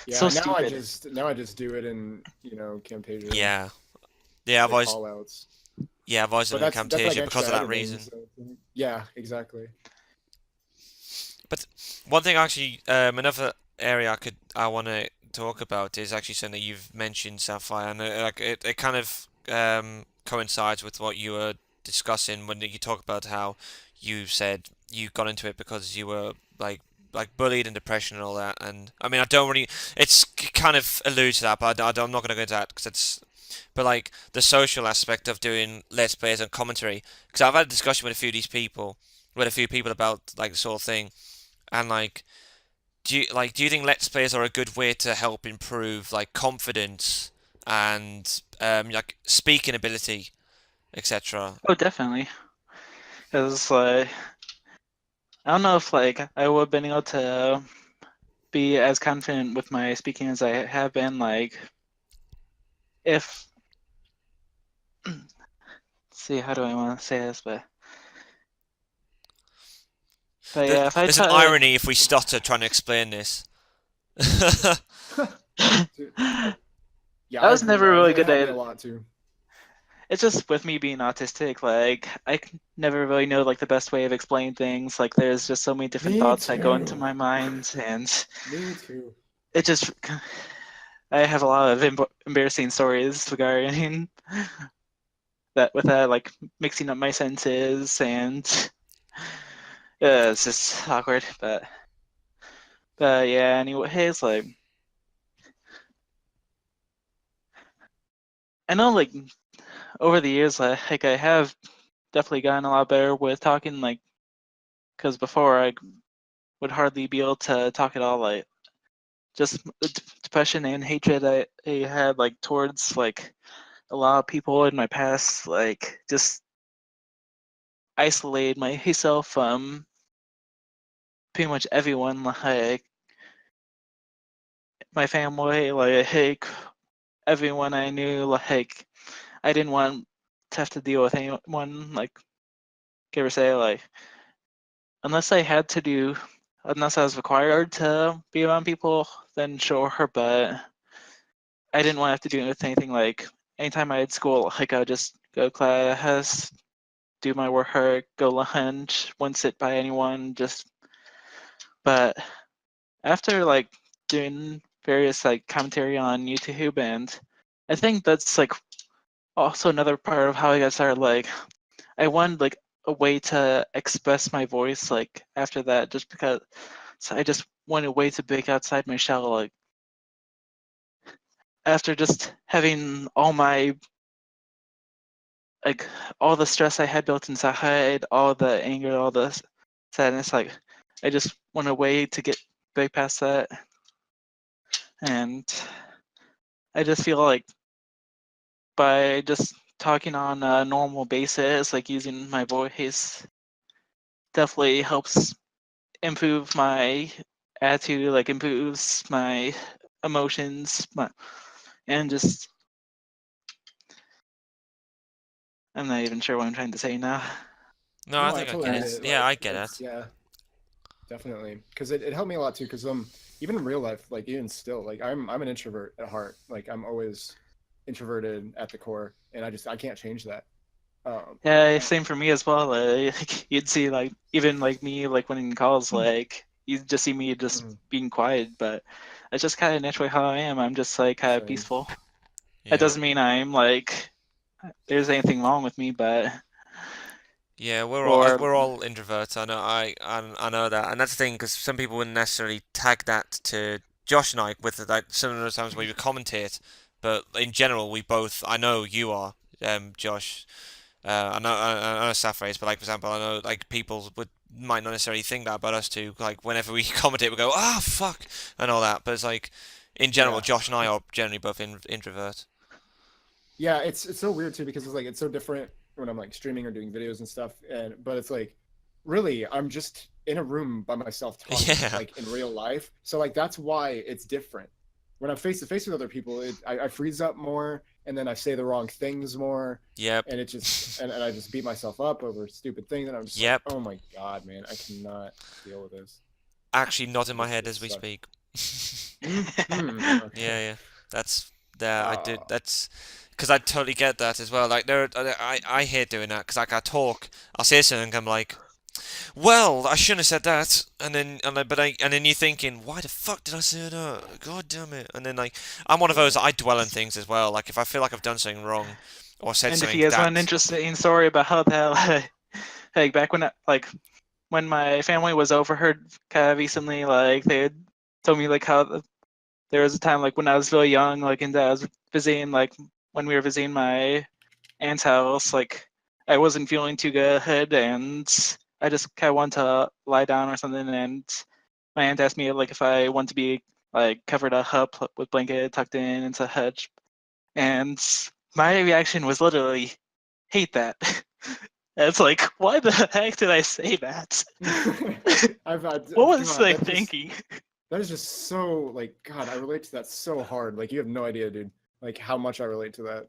so Yeah, stupid. now I just do it in, Camtasia, Yeah, yeah, the call outs. I've always But done it in that's like Camtasia because extra of that editing. reason. So, yeah, exactly. But one thing actually, another area I want to talk about is actually something that you've mentioned, Sapphire, and like it kind of coincides with what you were discussing when you talk about how you said you got into it because you were like bullied and depression and all that. And I mean, I don't really, it's kind of alludes to that, but I'm not going to go into that because it's. But like the social aspect of doing let's plays and commentary, because I've had a discussion with a few of these people, with a few people about like the sort of thing, and like, do you think let's plays are a good way to help improve like confidence and like speaking ability, etc.? Oh, definitely. Because I don't know if like I would have been able to be as confident with my speaking as I have been like if let's see how do I want to say this, but yeah, if I There's an try. irony if we stutter trying to explain this. Dude, I yeah, I was agree. never really It good helped at me a it. lot too. It's just with me being autistic, like never really know like the best way of explaining things. Like there's just so many different Me thoughts that go into too. my mind, and Me too. it just I have a lot of embarrassing stories regarding that with that, like mixing up my senses, and it's just awkward. But yeah, anyways, like I know like over the years, like I have definitely gotten a lot better with talking, like because before I would hardly be able to talk at all, like just depression and hatred I had like towards like a lot of people in my past, like just isolated myself from pretty much everyone, like my family, like everyone I knew, like I didn't want to have to deal with anyone, like give or say, like unless I had to do, unless I was required to be around people, then sure, but I didn't want to have to do with anything. Like anytime I had school, like I would just go to class, do my work, go lunch, wouldn't sit by anyone, just. But after like doing various like commentary on YouTube, and I think that's like also another part of how I got started. Like I wanted like a way to express my voice. Like after that, just because I just wanted a way to break outside my shell. Like after just having all my like all the stress I had built inside, all the anger, all the sadness, like I just want a way to get break past that. And I just feel like by just talking on a normal basis, like using my voice, definitely helps improve my attitude, like improves my emotions, and just I'm not even sure what I'm trying to say now. No, I No, I think I totally get get it. it. Yeah, Like I get it's it. yeah, definitely, because it helped me a lot too. Because even in real life, like even still, like I'm an introvert at heart. Like I'm always introverted at the core, and I can't change that. Yeah, same for me as well. Like you'd see like even like me like when in calls like you'd just see me just Mhm. being quiet, but it's just kind of naturally how I am. I'm just like kind of Same. peaceful. That Yeah. doesn't mean I'm like there's anything wrong with me, but Yeah, or we're all introverts. I know that, and that's the thing because some people wouldn't necessarily tag that to Josh and I with like some of those times where we commentate, but in general we both. I know you are, Josh. I know Sapphire is, but like for example, I know like people would might not necessarily think that about us too. Like whenever we commentate, we go, "Ah, fuck," and all that. But it's like in general, Yeah. Josh and I are generally both introverts. Yeah, it's so weird too because it's so different when I'm like streaming or doing videos and stuff. But it's like really I'm just in a room by myself talking Yeah. like in real life. So like that's why it's different. When I'm face to face with other people, I freeze up more and then I say the wrong things more Yep. and it just and I just beat myself up over stupid things and I'm just like, Yep. oh my god, man, I cannot deal with this. Actually, not in my head This as we sucks. speak. Okay. Yeah, yeah. That's that. I did. Uh, That's because I totally get that as well. Like I hate doing that because like I talk, I'll say something, and I'm like, well, I shouldn't have said that, and then you're thinking, why the fuck did I say that? God damn it! And then like I'm one of those. yeah. I dwell on things as well. Like if I feel like I've done something wrong or said and if something you guys want an that. interesting story about how that like back when like when my family was overheard kind of recently, like they had told me like how there was a time like when I was really young, like and I was visiting like when we were visiting my aunt's house, like I wasn't feeling too good and I just kind of wanted to lie down or something, and my aunt asked me like if I want to be like covered up with blanket tucked in into a hutch, and my reaction was literally hate that. It's like, why the heck did I say that? I've What was God, I thinking? that is just so like God, I relate to that so hard. Like you have no idea, dude. Like how much I relate to that.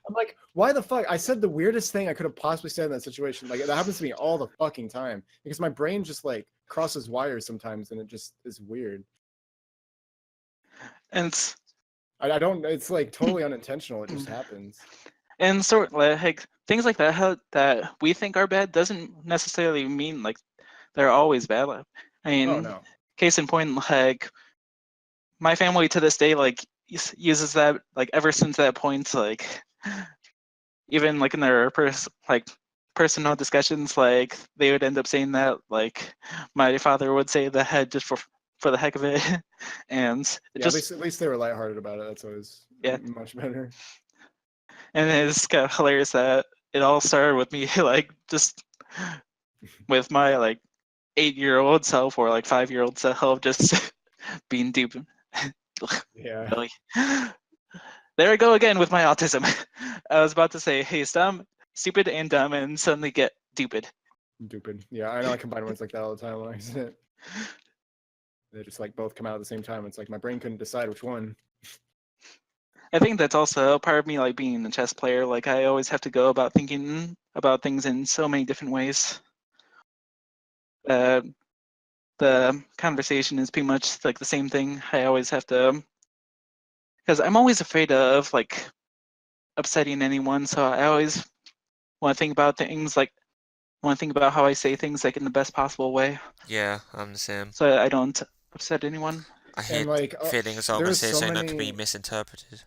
I'm like, why the fuck? I said the weirdest thing I could have possibly said in that situation. Like that happens to me all the fucking time because my brain just like crosses wires sometimes, and it just is weird. And I don't. It's like totally unintentional. It just happens. and sort like things like that how, that we think are bad doesn't necessarily mean like they're always bad. I Oh mean, no. case in point, like my family to this day like uses that like ever since that point, like even like in their like personal discussions, like they would end up saying that like my father would say the head just for the heck of it, and it Yeah, just at least they were lighthearted about it. That's always yeah, much better. and it's kind of hilarious that it all started with me like just with my like 8-year-old self or like 5-year-old self just being dupe. Yeah. Really. There I go again with my autism. I was about to say, hey, stupid and dumb, and suddenly get stupid. Stupid. Yeah, I know I combine words like that all the time when I say it. They just like both come out at the same time. It's like my brain couldn't decide which one. I think that's also part of me like being a chess player. Like I always have to go about thinking about things in so many different ways. Uh, the conversation is pretty much like the same thing. I always have to, because I'm always afraid of like upsetting anyone. So I always want to think about things like want to think about how I say things like in the best possible way, Yeah, I'm the same. so I don't upset anyone. I And hate like feeling as though I'm gonna there's say so something that could be many misinterpreted.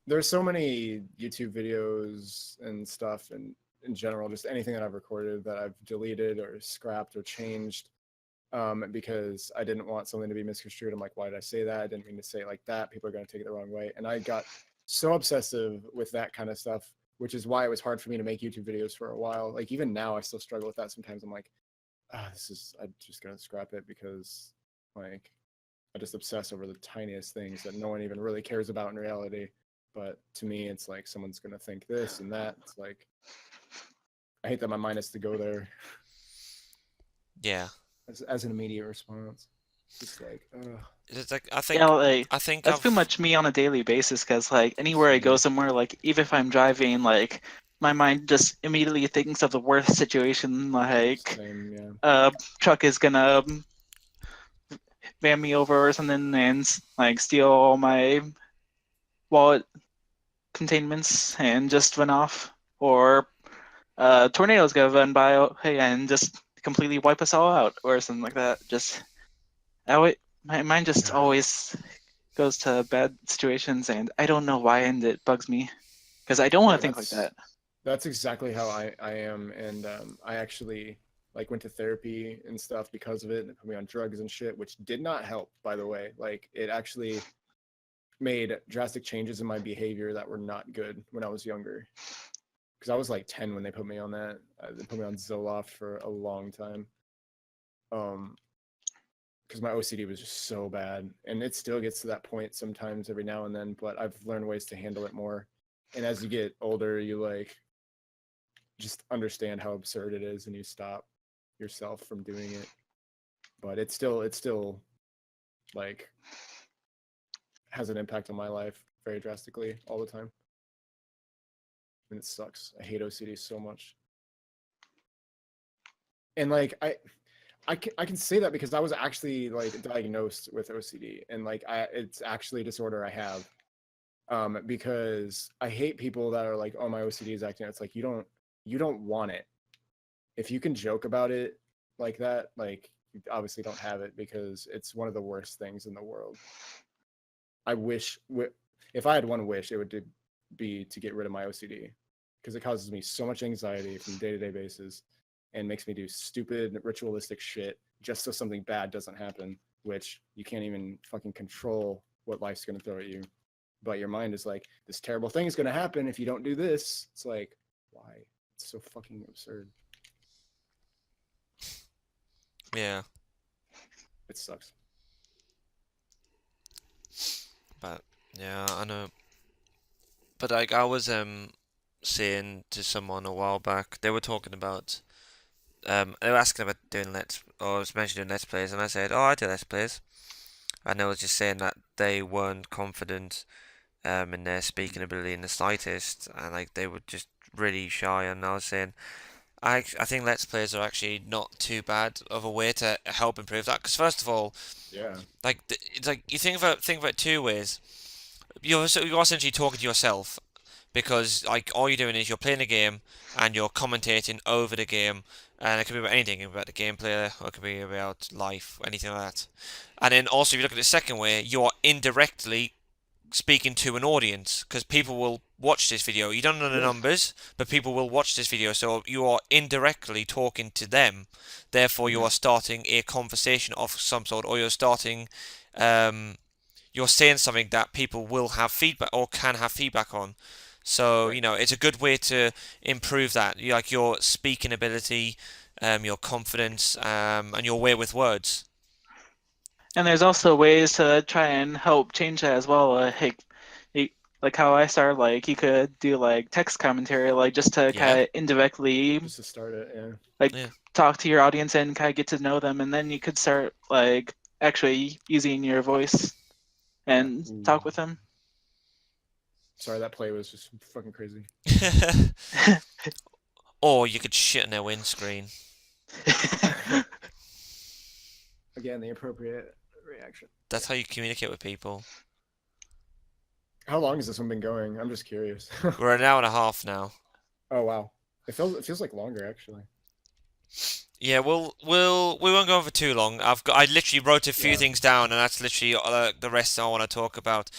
there's so many YouTube videos and stuff and in general, just anything that I've recorded that I've deleted or scrapped or changed because I didn't want something to be misconstrued. I'm like, why did I say that? I didn't mean to say it like that. People are going to take it the wrong way. And I got so obsessive with that kind of stuff, which is why it was hard for me to make YouTube videos for a while. Like even now, I still struggle with that sometimes. I'm like, I'm just going to scrap it because like I just obsess over the tiniest things that no one even really cares about in reality. But to me, it's like someone's going to think this and that. It's like, I hate that my mind has to go there Yeah, as an immediate response. Just like, it's like Yeah, like I think that's pretty I've much me on a daily basis. Cause like anywhere I go same. somewhere, like even if I'm driving, like my mind just immediately thinks of the worst situation, like Same, yeah. truck is gonna van me over or something and like steal all my wallet containments and just run off, or tornado's gonna run by and just completely wipe us all out, or something like that. Just my mind just always goes to bad situations, and I don't know why, and it bugs me because I don't want to think like that. That's exactly how I am, and I actually like went to therapy and stuff because of it, and it put me on drugs and shit, which did not help, by the way. Like, it actually made drastic changes in my behavior that were not good when I was younger. Because I was like 10 when they put me on that. They put me on Zoloft for a long time. Because my OCD was just so bad, and it still gets to that point sometimes every now and then, but I've learned ways to handle it more. And as you get older, you like just understand how absurd it is, and you stop yourself from doing it. But it's still like has an impact on my life very drastically all the time, and it sucks. I hate OCD so much. And like I can say that because I was actually like diagnosed with OCD, and like it's actually a disorder I have. Because I hate people that are like, oh, my OCD is acting. It's like, you don't want it. If you can joke about it like that, like, you obviously don't have it, because it's one of the worst things in the world. I wish, if I had one wish, it would be to get rid of my OCD, because it causes me so much anxiety from day-to-day basis, and makes me do stupid ritualistic shit just so something bad doesn't happen, which you can't even fucking control what life's going to throw at you. But your mind is like, this terrible thing is going to happen if you don't do this. It's like, why? It's so fucking absurd. Yeah. It sucks. But yeah, I know. But like I was saying to someone a while back, they were talking about they were asking about doing or I was mentioning let's plays, and I said, oh, I do let's plays, and they was just saying that they weren't confident in their speaking ability in the slightest, and like they were just really shy. And I was saying, I think let's plays are actually not too bad of a way to help improve that. Because first of all, Yeah. like it's like you think about two ways. You're essentially talking to yourself, because like all you're doing is you're playing a game and you're commentating over the game, and it could be about anything, about the gameplay, or it could be about life, anything like that. And then also, if you look at the second way, you're indirectly speaking to an audience, because people will watch this video. You don't know the numbers, but people will watch this video, so you are indirectly talking to them. Therefore, you are starting a conversation of some sort, or you're saying something that people will have feedback or can have feedback on. So, Right. it's a good way to improve that, like your speaking ability, your confidence, and your way with words. And there's also ways to try and help change that as well. Like how I started, like you could do like text commentary, like just to Yeah, kind of indirectly Just to start it, yeah. like yeah, talk to your audience and kind of get to know them, and then you could start like actually using your voice and talk with them. Sorry, that play was just fucking crazy. or you could shit in their windscreen. Again, the appropriate reaction. That's how you communicate with people. How long has this one been going? I'm just curious. We're an hour and a half now. Oh wow, it feels like longer actually. Yeah, we won't go on for too long. I literally wrote a few Yeah. things down, and that's literally the rest I want to talk about.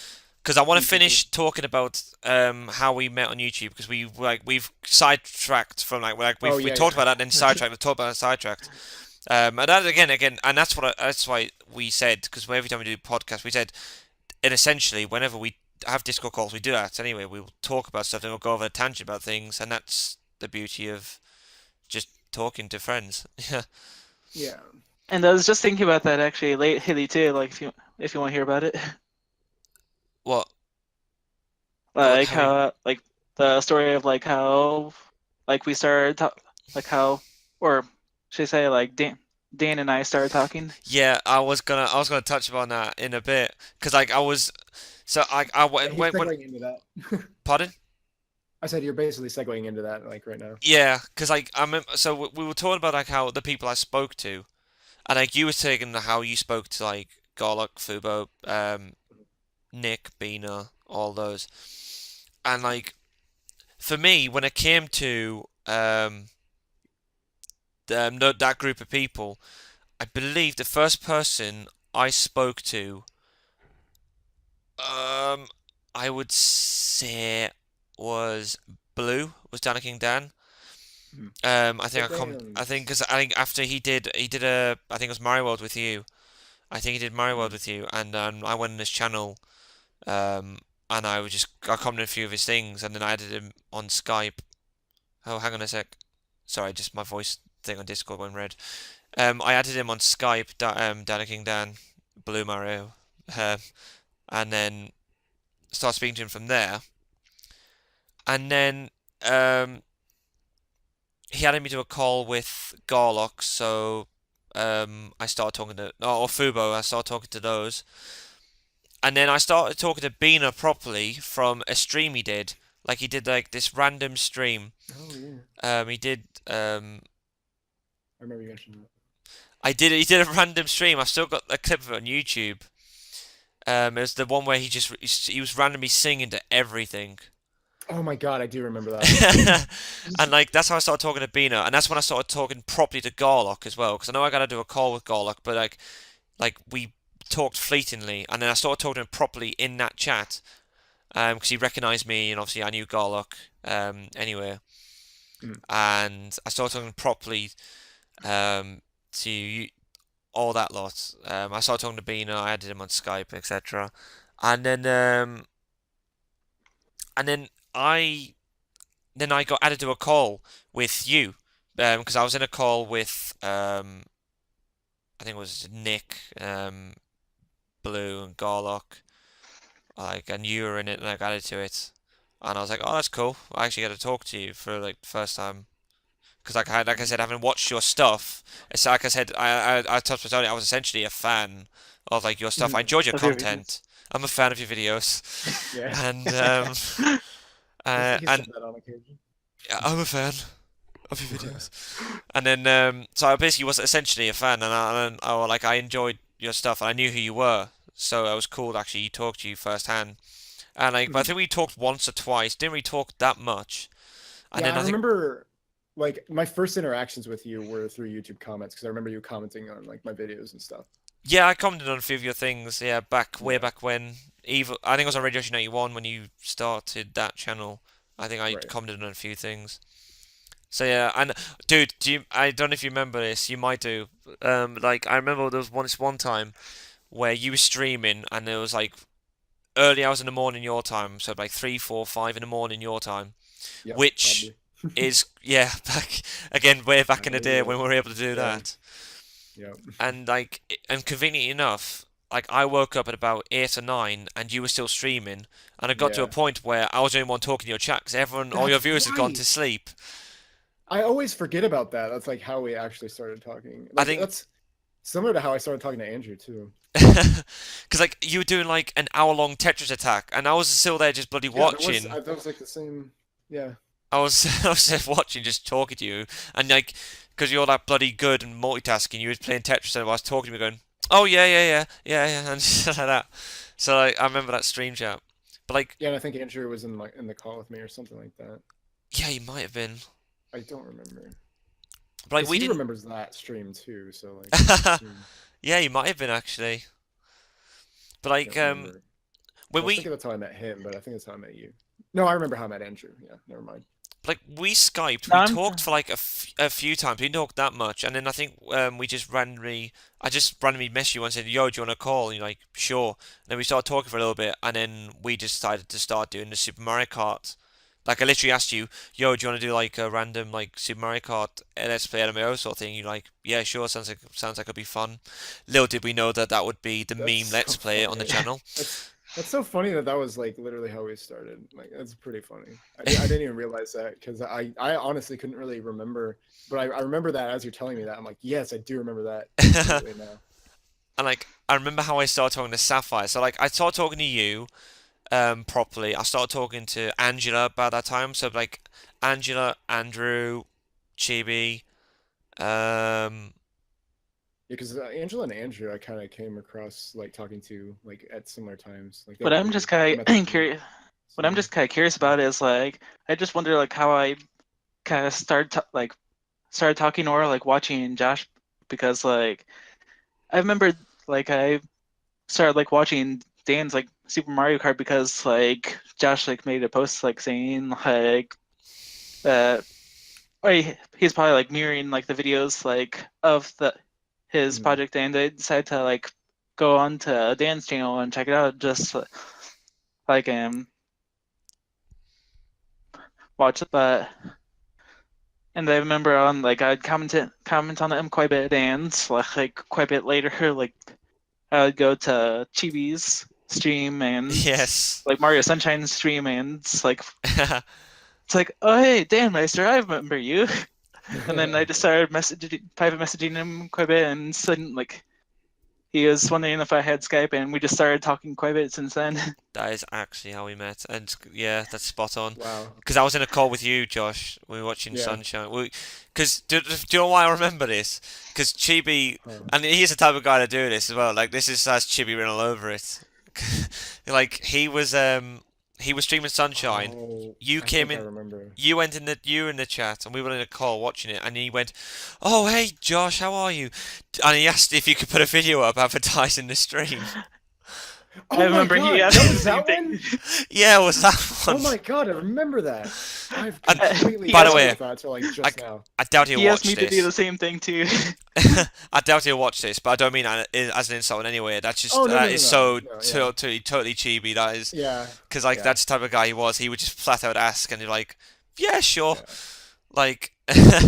Because I want to finish talking about how we met on YouTube, because we've sidetracked from we talked about that, and then sidetracked, and talked about it, sidetracked. And that again, and that's why we said, because every time we do a podcast, we said, and essentially whenever we have Discord calls, we do that anyway. We'll talk about stuff, and we'll go over a tangent about things, and that's the beauty of just talking to friends. Yeah. Yeah. And I was just thinking about that actually lately too. Like if you want to hear about it, What? like how like the story of like how like we started like how, or should I say like Dan and I started talking. Yeah, I was gonna touch upon that in a bit, because like I was, so I He's went segueing into that. pardon? I said you're basically segueing into that like right now. Yeah, because like I remember, so we were talking about like how the people I spoke to, and like you were taking how you spoke to like Garlock, Fubo, Nick, Bina, all those, and like for me, when it came to that group of people, I believe the first person I spoke to, I would say was Blue, was Danny King Dan. Hmm. I think I think because I think after he did a I think it was Mario World with you. I think he did Mario World with you, and I went on his channel, and I commented a few of his things, and then I added him on Skype. Oh, hang on a sec. Sorry, just my voice thing on Discord went red. I added him on Skype, Danny King Dan, Blue Mario, and then started speaking to him from there, and then he added me to a call with Garlock, so I started talking to or Fubo. I started talking to those, and then I started talking to Bina properly from a stream he did. Like he did like this random stream. Oh yeah. He did. I remember you mentioned that. He did a random stream. I've still got a clip of it on YouTube. It was the one where he was randomly singing to everything. Oh my god, I do remember that. And like that's how I started talking to Bina, and that's when I started talking properly to Garlock as well, because I know I gotta do a call with Garlock, but like we talked fleetingly, and then I started talking to him properly in that chat, because he recognised me, and obviously I knew Garlock, anyway, Mm. and I started talking properly, to all that lot. I started talking to Bina, I added him on Skype, etc., and then I got added to a call with you, because I was in a call with I think it was Nick, Blue, and Garlock, like, and you were in it, and I got added to it, and I was like, oh, that's cool. I actually got to talk to you for like the first time, because like I said, having watched your stuff, it's like I said, I touched on it. I was essentially a fan of like your stuff. I enjoyed your Of your content. I'm a fan of your videos, Yeah. and I think you and said that on occasion. yeah, I'm a fan of your videos. And then, so I basically was essentially a fan, and I enjoyed your stuff, and I knew who you were, so it was cool to actually talk to you firsthand. And like, but I Mhm. think we talked once or twice, didn't really talk that much. And Yeah, then I I think, remember like my first interactions with you were through YouTube comments because I remember you commenting on like my videos and stuff. yeah, I commented on a few of your things, yeah, way Yeah, back when. I think it was on Radio 91 when you started that channel. I think I right. commented on a few things. So yeah, and dude, I don't know if you remember this. You might do. Like I remember there was one time where you were streaming, and there was like early hours in the morning your time, so like 3, 4, 5 in the morning your time, Yep, which probably. is yeah, back again way back in the Oh day yeah, when we were able to do yeah, that. yep. And like, and conveniently enough, like I woke up at about 8 or 9, and you were still streaming, and it got to a Yeah. point where I was the only one talking to your chat because all your That's viewers had gone right. to sleep. I always forget about that. That's like how we actually started talking. I Like think that's similar to how I started talking to Andrew too. because like you were doing like an hour-long Tetris attack, and I was still there just bloody Yeah, there was watching. that was like the same. Yeah, I was there watching, just talking to you, and like because you're that bloody good and multitasking, you was playing Tetris, and I was talking to me, going, "Oh yeah, yeah, yeah, yeah, yeah," and just like that. So like, I remember that stream chat, but like, yeah. And I think Andrew was in the call with me or something like that. yeah, you might have been, I don't remember but like because we he didn't. remembers that stream too. So like, I just assume Yeah, you might have been actually, but I like can't remember. when I was we thinking that's how I met him, but I think that's how I met you. No, I remember how I met Andrew. Yeah, never mind. we Skyped, No, we I'm talked for like a few times. We didn't talk that much, and then I think I just randomly messaged you and said, "Yo, do you want to call?" And you're like, "Sure." And then we started talking for a little bit, and then we just decided to start doing the Super Mario Kart. Like I literally asked you, "Yo, do you want to do like a random like Super Mario Kart Let's Play LMAO sort of thing?" You're like, "Yeah, sure. Sounds like it'd be fun." Little did we know that that would be the That's meme Let's so Play on the funny. channel. That's so funny that that was like literally how we started. Like that's pretty funny. I didn't even realize that because I honestly couldn't really remember, but I remember that as you're telling me that I'm like, yes, I do remember that completely now. And like I remember how I started talking to Sapphire. So like I started talking to you, properly. I started talking to Angela about that time. So like Angela, Andrew, Chibi. Um, Yeah, because Angela and Andrew, I kind of came across like talking to like at similar times. Like What I'm just I kind met them of through curious. What I'm similar. just kind of curious about is like I just wonder like how I kind of started talking or like watching Josh because like I remember like I started like watching Dan's like Super Mario Kart because like Josh like made a post like saying like uh or he's probably like mirroring like the videos like of the his Mhm. project, and I decided to like go on to Dan's channel and check it out, just like watch it. But and I remember on like I'd comment on him quite a bit, and like quite a bit later like I would go to Chibi's stream and yes. like Mario Sunshine's stream, and it's like, oh hey Dan Meister, I remember you. And then I just started private messaging him quite a bit, and suddenly like he was wondering if I had Skype, and we just started talking quite a bit since then. That is actually how we met, and yeah, that's spot on. Wow. Because I was in a call with you, Josh. We were watching Yeah. Sunshine. Because do you know why I remember this? Because Chibi, Huh. and he's the type of guy to do this as well. Like this is has Chibi written all over it. Like he was streaming Sunshine. Oh, You I came think I in. remember. You in the chat, and we were in a call watching it, and he went, "Oh hey Josh, how are you?" And he asked if you could put a video up advertising the stream. I Oh my remember he God, asked that me the was same that thing. one? Yeah, it was that Oh one. my God, I remember that. I've And completely He by the asked forgot me. way, about that until like I, just now. I doubt he'll He asked watch me to do this. the same thing too. I doubt he'll watch this, but I don't mean as an insult in any way. That's just Oh no no that no is no so no yeah totally chibi. That is yeah because like yeah that's the type of guy he was. He would just flat out ask, and you're like, yeah, sure. yeah. Like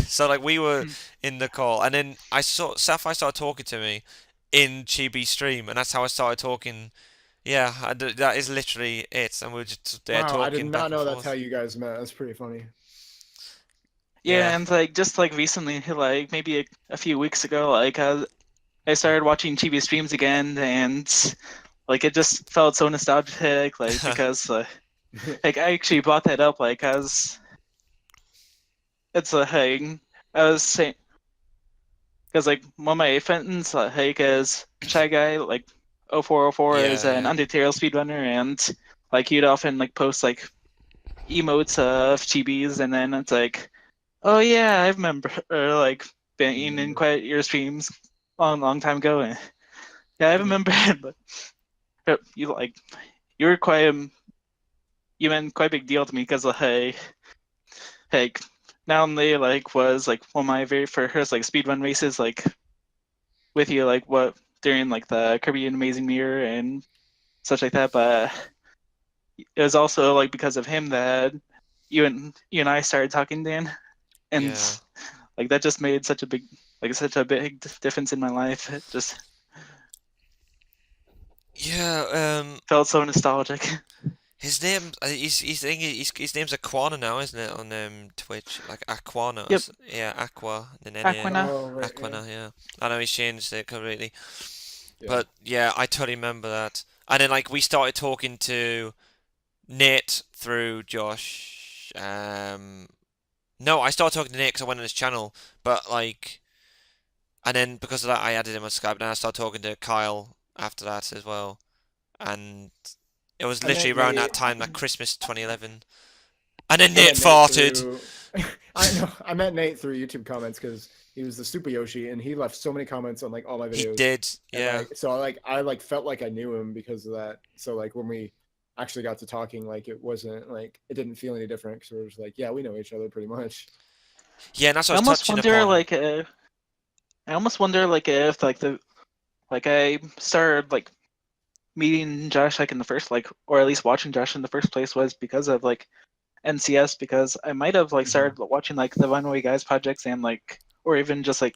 so, like we were in the call, and then I saw Sapphire started talking to me in Chibi's stream, and that's how I started talking. Yeah, that is literally it, and we were just there Wow, I did talking back not and know that's how forth. you guys met. That's pretty funny. Yeah, Yeah, and like just like recently, like maybe a few weeks ago, like I started watching Chibi streams again, and like it just felt so nostalgic, like because like I actually brought that up, like as it's a thing. I was saying because like one of my friends, like is Shy Guy, like 0404 is yeah, an yeah. Undertale speedrunner, and like he'd often like post like emotes of chibis, and then it's like, oh yeah, I remember or, like being in Remember. quite your streams long time ago. And, yeah, I Hmm. remember, but you were quite you meant quite a big deal to me because like not only like was like one of my very first like speedrun races like with you like what during like the Kirby and Amazing Mirror and such like that, but it was also like because of him that you and I started talking, Dan, and Yeah. like that just made such a big difference in my life. It just Yeah, felt so nostalgic. his name, his name's Aquana now, isn't it, on Twitch? Like Aquana, Yep, yeah, Aqua, and then Aquina. Oh right yeah Aquana, yeah. I know he's changed it completely, yeah. but yeah, I totally remember that. And then like we started talking to Nate through Josh. No, I started talking to Nate because I went on his channel, but like, and then because of that, I added him on Skype. Then I started talking to Kyle after that as well, and it was I literally met around that Nate. time, that Christmas 2011. And then I Nate met Nate farted. through. I know. I met Nate through YouTube comments because he was the Super Yoshi, and he left so many comments on like all my He videos, did, and yeah. like I like felt like I knew him because of that. So like when we actually got to talking, like it wasn't like it didn't feel any different because we were just like, yeah, we know each other pretty much. Yeah, and that's what I I was almost touching wonder upon. like I almost wonder like if like the like I started like meeting Josh like in the first like or at least watching Josh in the first place was because of like NCS, because I might have like Mhm. started watching like the Runaway Guys projects and like or even just like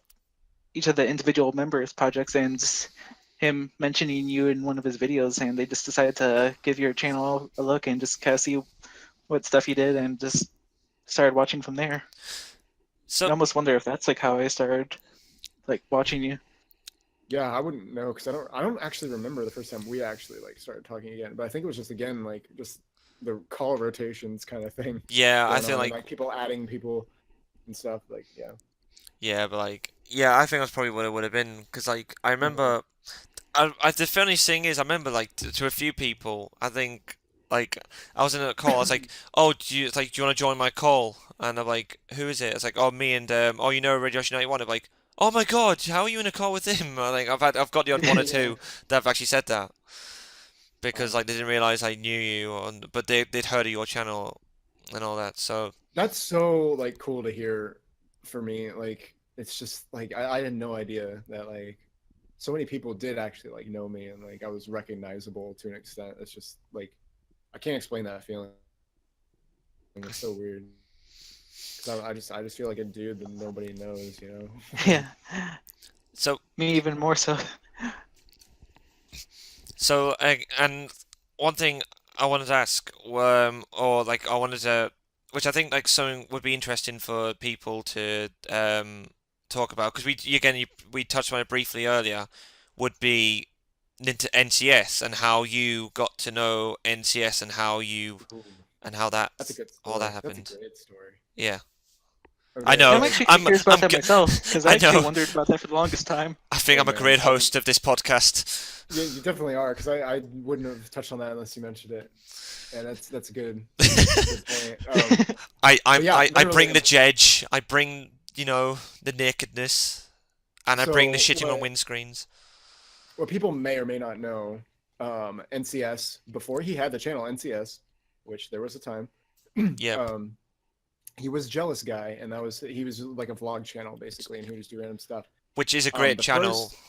each of the individual members projects, and just him mentioning you in one of his videos, and they just decided to give your channel a look and just kind of see what stuff you did, and just started watching from there. I So, almost wonder if that's like how I started like watching you. Yeah, I wouldn't know because I don't actually remember the first time we actually like started talking again. But I think it was just again like just the call rotations kind of thing Yeah, I going feel on and like like people adding people and stuff. Like yeah. yeah, but like yeah, I think that's probably what it would have been because like I Mhm. remember the funniest thing is I remember like to a few people I think like I was in a call I was like oh do you want to join my call and I'm like who is it it's like oh me and oh you know Radio 91 I'm like oh my god how are you in a call with him I think I've got the odd one or Yeah. two that have actually said that because Wow. like they didn't realize I knew you but they'd heard of your channel and all that so That's so like cool to hear for me. Like it's just like I had no idea that like so many people did actually like know me and like I was recognizable to an extent. It's just like I can't explain that feeling. It's so weird because I just feel like a dude that nobody knows, you know. Yeah, so me even more so. And one thing I wanted to ask, or like I wanted to, which I think like something would be interesting for people to talk about, because we touched on it briefly earlier, would be NCS and how you got to know NCS and Ooh, how that that's a good all that story. That's a happened. great story. Yeah, I Okay, Yeah, know. I'm like actually curious about I'm that g- myself because I I actually know. wondered about that for the longest time. I think oh I'm a man, great host of this podcast. yeah, you definitely are because I wouldn't have touched on that unless you mentioned it, and that's a good point. But yeah, I literally, bring the jedge. I bring the nakedness, and I bring the so shitting on what windscreens. what people may or may not know, NCS before he had the channel NCS, which there was a time, Yep, um, he was Jealous Guy, and he was like a vlog channel basically, and he would just do random stuff. which is a great The channel. first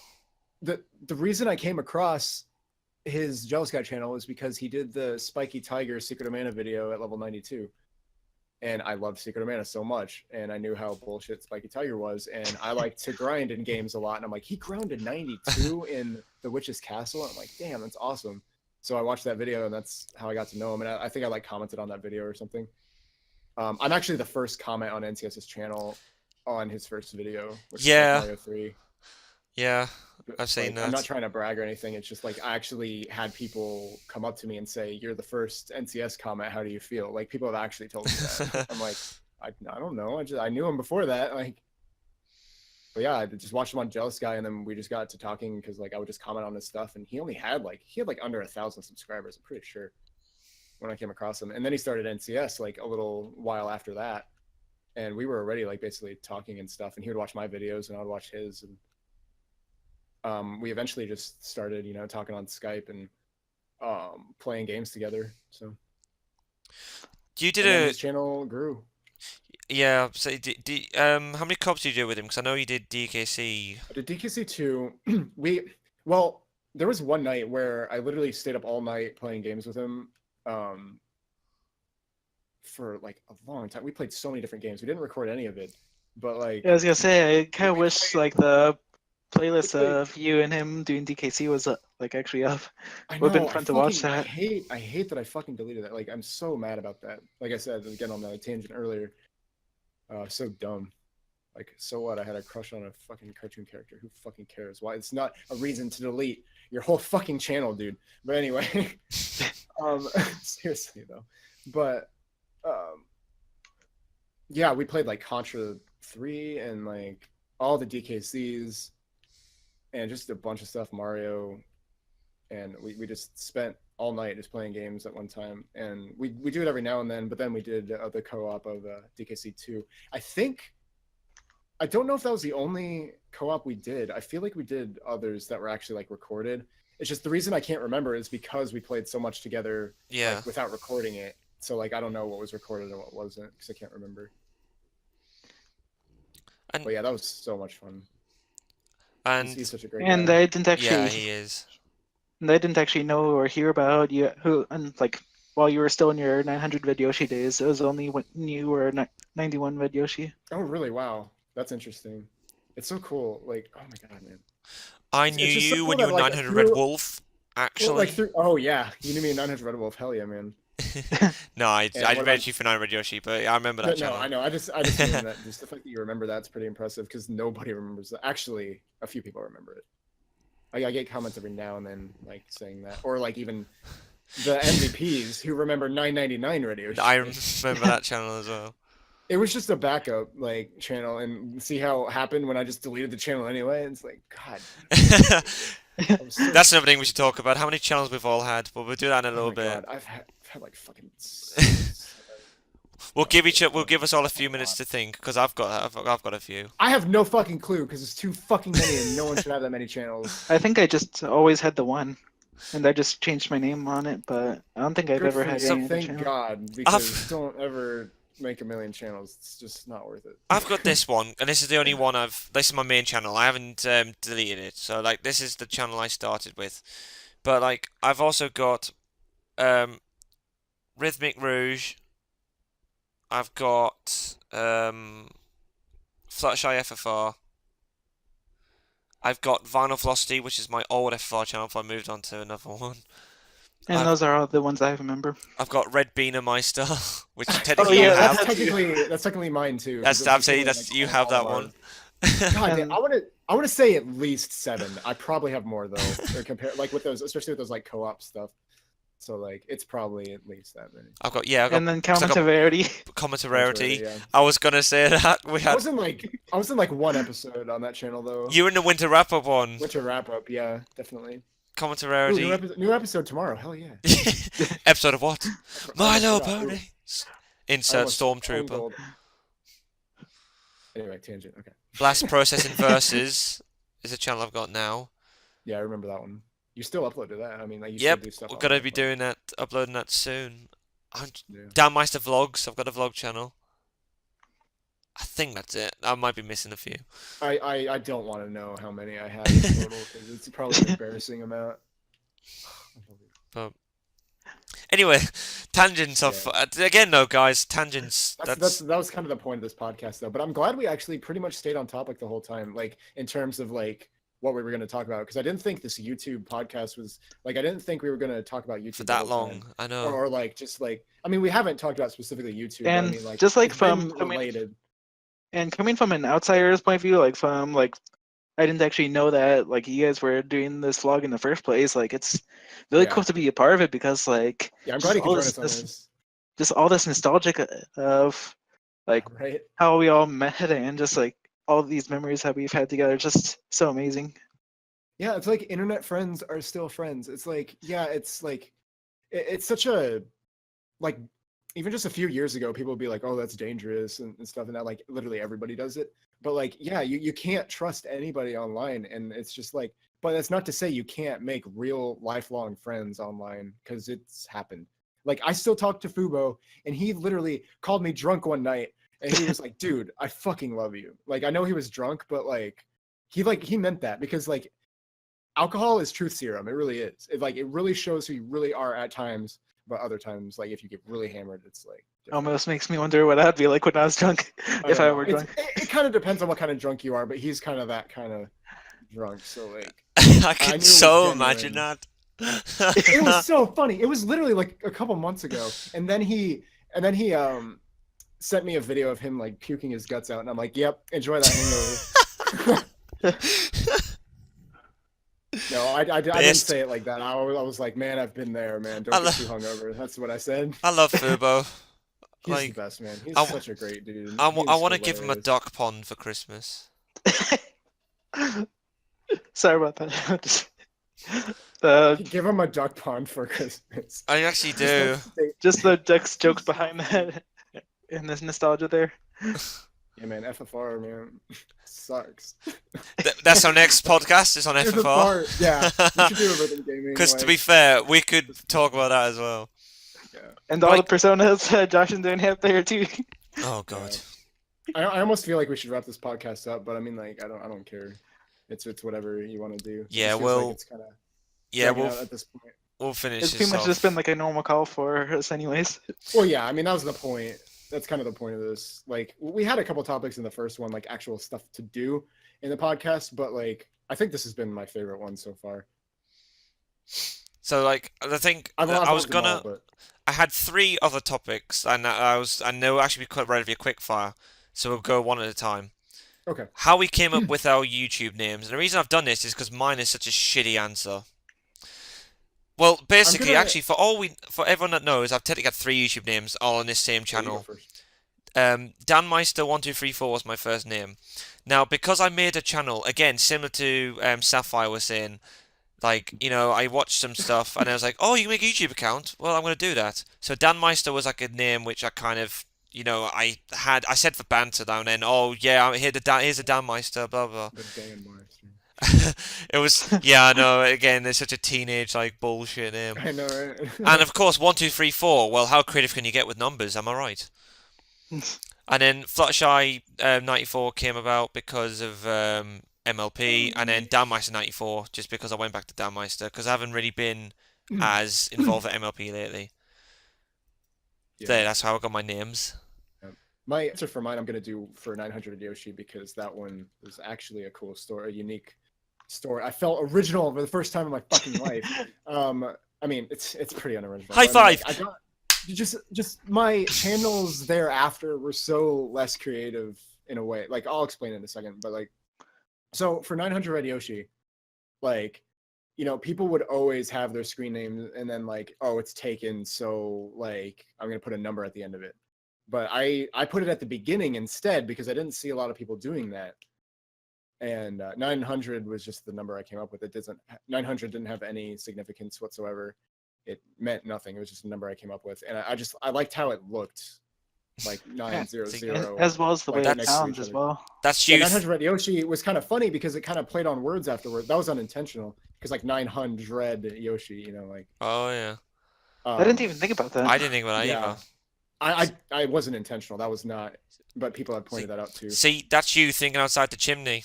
the reason I came across his Jealous Guy channel is because he did the Spiky Tiger Secret of Mana video at level 92. And I loved Secret of Mana so much, and I knew how bullshit Spiky Tiger was, and I like to grind in games a lot, and I'm like, he grounded 92 in the Witch's Castle, and I'm like, damn, that's awesome. So I watched that video, and that's how I got to know him, and I think I like commented on that video or something. I'm actually the first comment on NCS's channel on his first video, which was like Yeah, Mario 3. yeah, I've seen Like I'm not that. trying to brag or anything. It's just like I actually had people come up to me and say, "You're the first NCS comment. How do you feel?" Like people have actually told me that. I'm like, I don't know. I knew him before that. Like, but yeah, I just watched him on Jealous Guy, and then we just got to talking because like I would just comment on his stuff, and he had like under 1,000 subscribers. I'm pretty sure when I came across him, and then he started NCS like a little while after that, and we were already like basically talking and stuff, and he would watch my videos and I would watch his, and we eventually just started, talking on Skype and playing games together. So, You did and then a his channel grew. yeah. So how many cops did you do with him? Because I know you did DKC. I did DKC 2. Well, there was one night where I literally stayed up all night playing games with him um, for like a long time. We played so many different games. We didn't record any of it, but Yeah, I like was gonna say, I kind of we wish played. like the We playlist played. of you and him doing DKC was like actually up. I Would have been know. I fun to watch fucking. I that. hate. I hate that I fucking deleted that. Like I'm so mad about that. Like I said again on the tangent earlier. So dumb. Like, so what? I had a crush on a fucking cartoon character. Who fucking cares? Why? It's not a reason to delete your whole fucking channel, dude. But anyway, um, seriously though. But yeah, we played like Contra 3 and like all the DKCs and just a bunch of stuff, Mario, and we just spent all night just playing games at one time. And we do it every now and then. But then we did the co-op of DKC 2. I don't know if that was the only co-op we did. I feel like we did others that were actually like recorded. It's just the reason I can't remember is because we played so much together, Yeah, like without recording it. So like I don't know what was recorded and what wasn't because I can't remember. and But yeah, that was so much fun. He's and such a great And guy. I didn't yeah, actually, he is. and I didn't actually know or hear about you who, and like while you were still in your 900 Vidyoshi days, it was only when you were 91 Vidyoshi. Oh really? Wow, that's interesting. It's so cool. Like oh my god, man. I It's, knew it's just so you cool when you that were like 900 Red through Wolf, well like actually. through oh yeah, you knew me in 900 Red Wolf. Hell yeah, man. No, I And what about read you for 900 Yoshi, but yeah, I remember no, that no, channel. I know. I just mean that just the fact that you remember that's pretty impressive because nobody remembers that. Actually, a few people remember it. I get comments every now and then like saying that, or like even the MVPs who remember 999 radio. I remember that channel as well. It was just a backup like channel, and see how it happened when I just deleted the channel anyway. It's like, God. That's another thing we should talk about. How many channels we've all had, but we'll do that in a little bit. God, I've had like fucking. We'll give us all a few minutes to think, because I've got a few. I have no fucking clue because it's too fucking many, and no one should have that many channels. I think I just always had the one, and I just changed my name on it. But I don't think I've ever had any other Thank channel. God, because don't ever make 1 million channels. It's just not worth it. I've got this one, and this is the only one this is my main channel. I haven't deleted it, so like this is the channel I started with. But like I've also got Rhythmic Rouge. I've got Fluttershy FFR. I've got Vinyl Velocity, which is my old FFR channel before I moved on to another one. And those are all the ones I remember. I've got Red Beaner Meister, which technically yeah, you have. That's technically mine too. I'm saying you have that one. God, man, I want to say at least 7. I probably have more though. Or compare like with those, especially with those like co-op stuff. So like it's probably at least that many. I've got and then Comment Rarity. Comment Rarity. Yeah. I was gonna say that I was in like 1 episode on that channel though. You were in the Winter Wrap Up one. Winter Wrap Up, yeah, definitely. Comment Rarity. Ooh, new episode tomorrow. Hell yeah. Episode of what? My Little Pony. Insert Stormtrooper. Anyway, tangent. Okay. Blast Processing Versus is a channel I've got now. Yeah, I remember that one. You still uploaded that. I mean, like, you yep, still do stuff. We're gonna be doing that, uploading that soon. Dan Meister Vlogs. I've got a vlog channel. I think that's it. I might be missing a few. I don't want to know how many I have in total because it's probably an embarrassing amount. But anyway, tangents of again though, guys. Tangents. That was kind of the point of this podcast though. But I'm glad we actually pretty much stayed on topic the whole time, like in terms of like what we were going to talk about, because I didn't think this YouTube podcast was like, I didn't think we were going to talk about YouTube for that long. I know. Or like just like, I mean, we haven't talked about specifically YouTube. And but I mean, like, just like from related. And coming from an outsider's point of view, like from like, I didn't actually know that like you guys were doing this vlog in the first place. Like it's really cool to be a part of it because like I'm glad you could join us on this. Just all this nostalgic of like how we all met and just like all these memories that we've had together, just so amazing. Yeah, it's like internet friends are still friends. It's like, yeah, it's like, it's such a, like, even just a few years ago, people would be like, oh, that's dangerous and stuff. And now, like, literally everybody does it. But, like, yeah, you can't trust anybody online. And it's just like, but that's not to say you can't make real lifelong friends online, because it's happened. Like, I still talk to Fubo, and he literally called me drunk one night. And he was like, dude, I fucking love you. Like, I know he was drunk, but like he meant that, because like alcohol is truth serum. It really is. It really shows who you really are at times, but other times, like if you get really hammered, it's like different. Almost makes me wonder what I'd be like when I was drunk, if I were drunk. It kind of depends on what kind of drunk you are, but he's kind of that kind of drunk. So like, I could so imagine that. It was so funny. It was literally like a couple months ago, and then he sent me a video of him like puking his guts out, and I'm like, yep, enjoy that hangover. No, I didn't say it like that. I was like, man, I've been there, man. Don't get too hungover. That's what I said. I love Fubo. He's like, the best, man. He's such a great dude. I want to give him a duck pond for Christmas. Sorry about that. Give him a duck pond for Christmas. I actually do. Just the ducks jokes behind that. And there's nostalgia there. Yeah, man, FFR, man, sucks. That's our next podcast. It's on FFR. Yeah, we should do a rhythm gaming. Because to be fair, we could talk about that as well. Yeah. And all the personas Josh and Dan have there too. Oh god. Yeah. I almost feel like we should wrap this podcast up, but I mean, like, I don't care. It's whatever you want to do. Yeah, well, like it's kind of at this point. We'll finish. It's pretty much just been like a normal call for us, anyways. Well, yeah, I mean that was the point. That's kind of the point of this. Like, we had a couple topics in the first one, like actual stuff to do in the podcast, but like I think this has been my favorite one so far. So like I think I had 3 other topics, and I know actually be quite relatively quick fire, so we'll go one at a time. Okay. how we came up with our YouTube names. And the reason I've done this is because mine is such a shitty answer. Well, I'm basically, gonna. actually, for everyone that knows, I've technically got three YouTube names all on this same Yeah, you go channel. first. DanMeister1234 was my first name. Now, because I made a channel again similar to Sapphire was saying, like, I watched some stuff and I was like, oh, you make a YouTube account? Well, I'm going to do that. So Dan Meister was like a name which I kind of, I said for banter down then, oh yeah, here's the Dan Meister, blah blah. The Dan Meister. It was, yeah, I know. Again, there's such a teenage like bullshit name. I know, And right? of course, 1, 2, 3, 4. Well, how creative can you get with numbers? Am I right? And then Fluttershy 94 came about because of MLP, and then Downmeister 94 just because I went back to Downmeister because I haven't really been as involved at MLP lately. Yeah. There, that's how I got my names. My answer for mine, I'm gonna do for 900 Yoshi because that one was actually a cool story, a unique story. I felt original for the first time in my fucking life. I mean, it's pretty unoriginal. High but I mean, five! like, I got just my channels thereafter were so less creative in a way. Like I'll explain in a second, but like, so for 900 Red Yoshi, like, people would always have their screen names and then like, oh, it's taken, so like I'm gonna put a number at the end of it. But I put it at the beginning instead because I didn't see a lot of people doing that. And 900 was just the number I came up with. 900 didn't have any significance whatsoever. It meant nothing. It was just a number I came up with, and I liked how it looked, like 900. As well as the way like, it next to sounds each as other. well. That's Yeah, you. 900 Red Yoshi was kind of funny because it kind of played on words afterward. That was unintentional because like 900 Yoshi, like. Oh yeah. I didn't even think about that. I didn't think about that Yeah, either. I wasn't intentional. That was not. But people have pointed that out too. See, that's you thinking outside the chimney.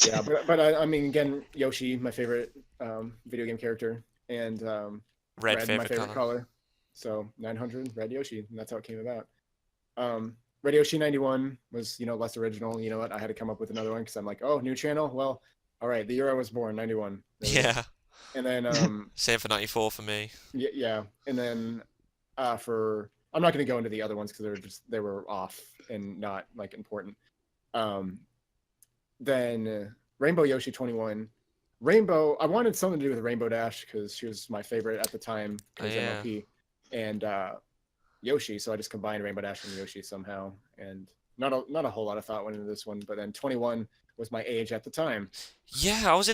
Yeah, but I mean, again, Yoshi, my favorite video game character, and Red my favorite favorite color. color. So 900 Red Yoshi, and that's how it came about. Red Yoshi 91 was less original. You know what? I had to come up with another one because I'm like, oh, new channel. Well, all right, the year I was born, 91. Yeah. And then Same for 94 for me. yeah, and then for I'm not going to go into the other ones because they were off and not like important. Then Rainbow Yoshi 21. Rainbow, I wanted something to do with Rainbow Dash because she was my favorite at the time because yeah. MLP. And Yoshi, so I just combined Rainbow Dash and Yoshi somehow. And not a whole lot of thought went into this one, but then 21 was my age at the time. Yeah, I was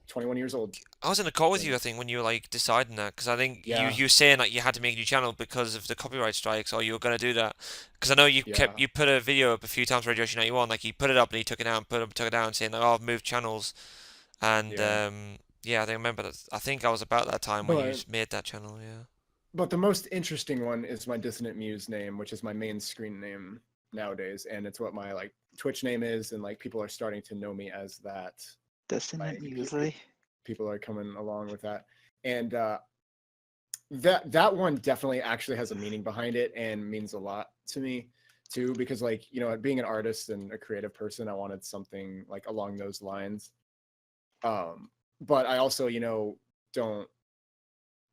21 years old. I was in a call with you, I think, when you were like deciding that, because I think Yeah. you were saying that you had to make a new channel because of the copyright strikes, or you were going to do that. Because I know you Yeah. you put a video up a few times for Radio 91, like you put it up and he took it down, took it down, saying like, oh, I've moved channels, and yeah, I think I remember that. I think I was about that time when you made that channel, yeah. But the most interesting one is my Dissonant Muse name, which is my main screen name nowadays, and it's what my like Twitch name is, and like people are starting to know me as that. Dissonant Muse. People are coming along with that, and that one definitely actually has a meaning behind it and means a lot to me too, because like being an artist and a creative person, I wanted something like along those lines. But I also don't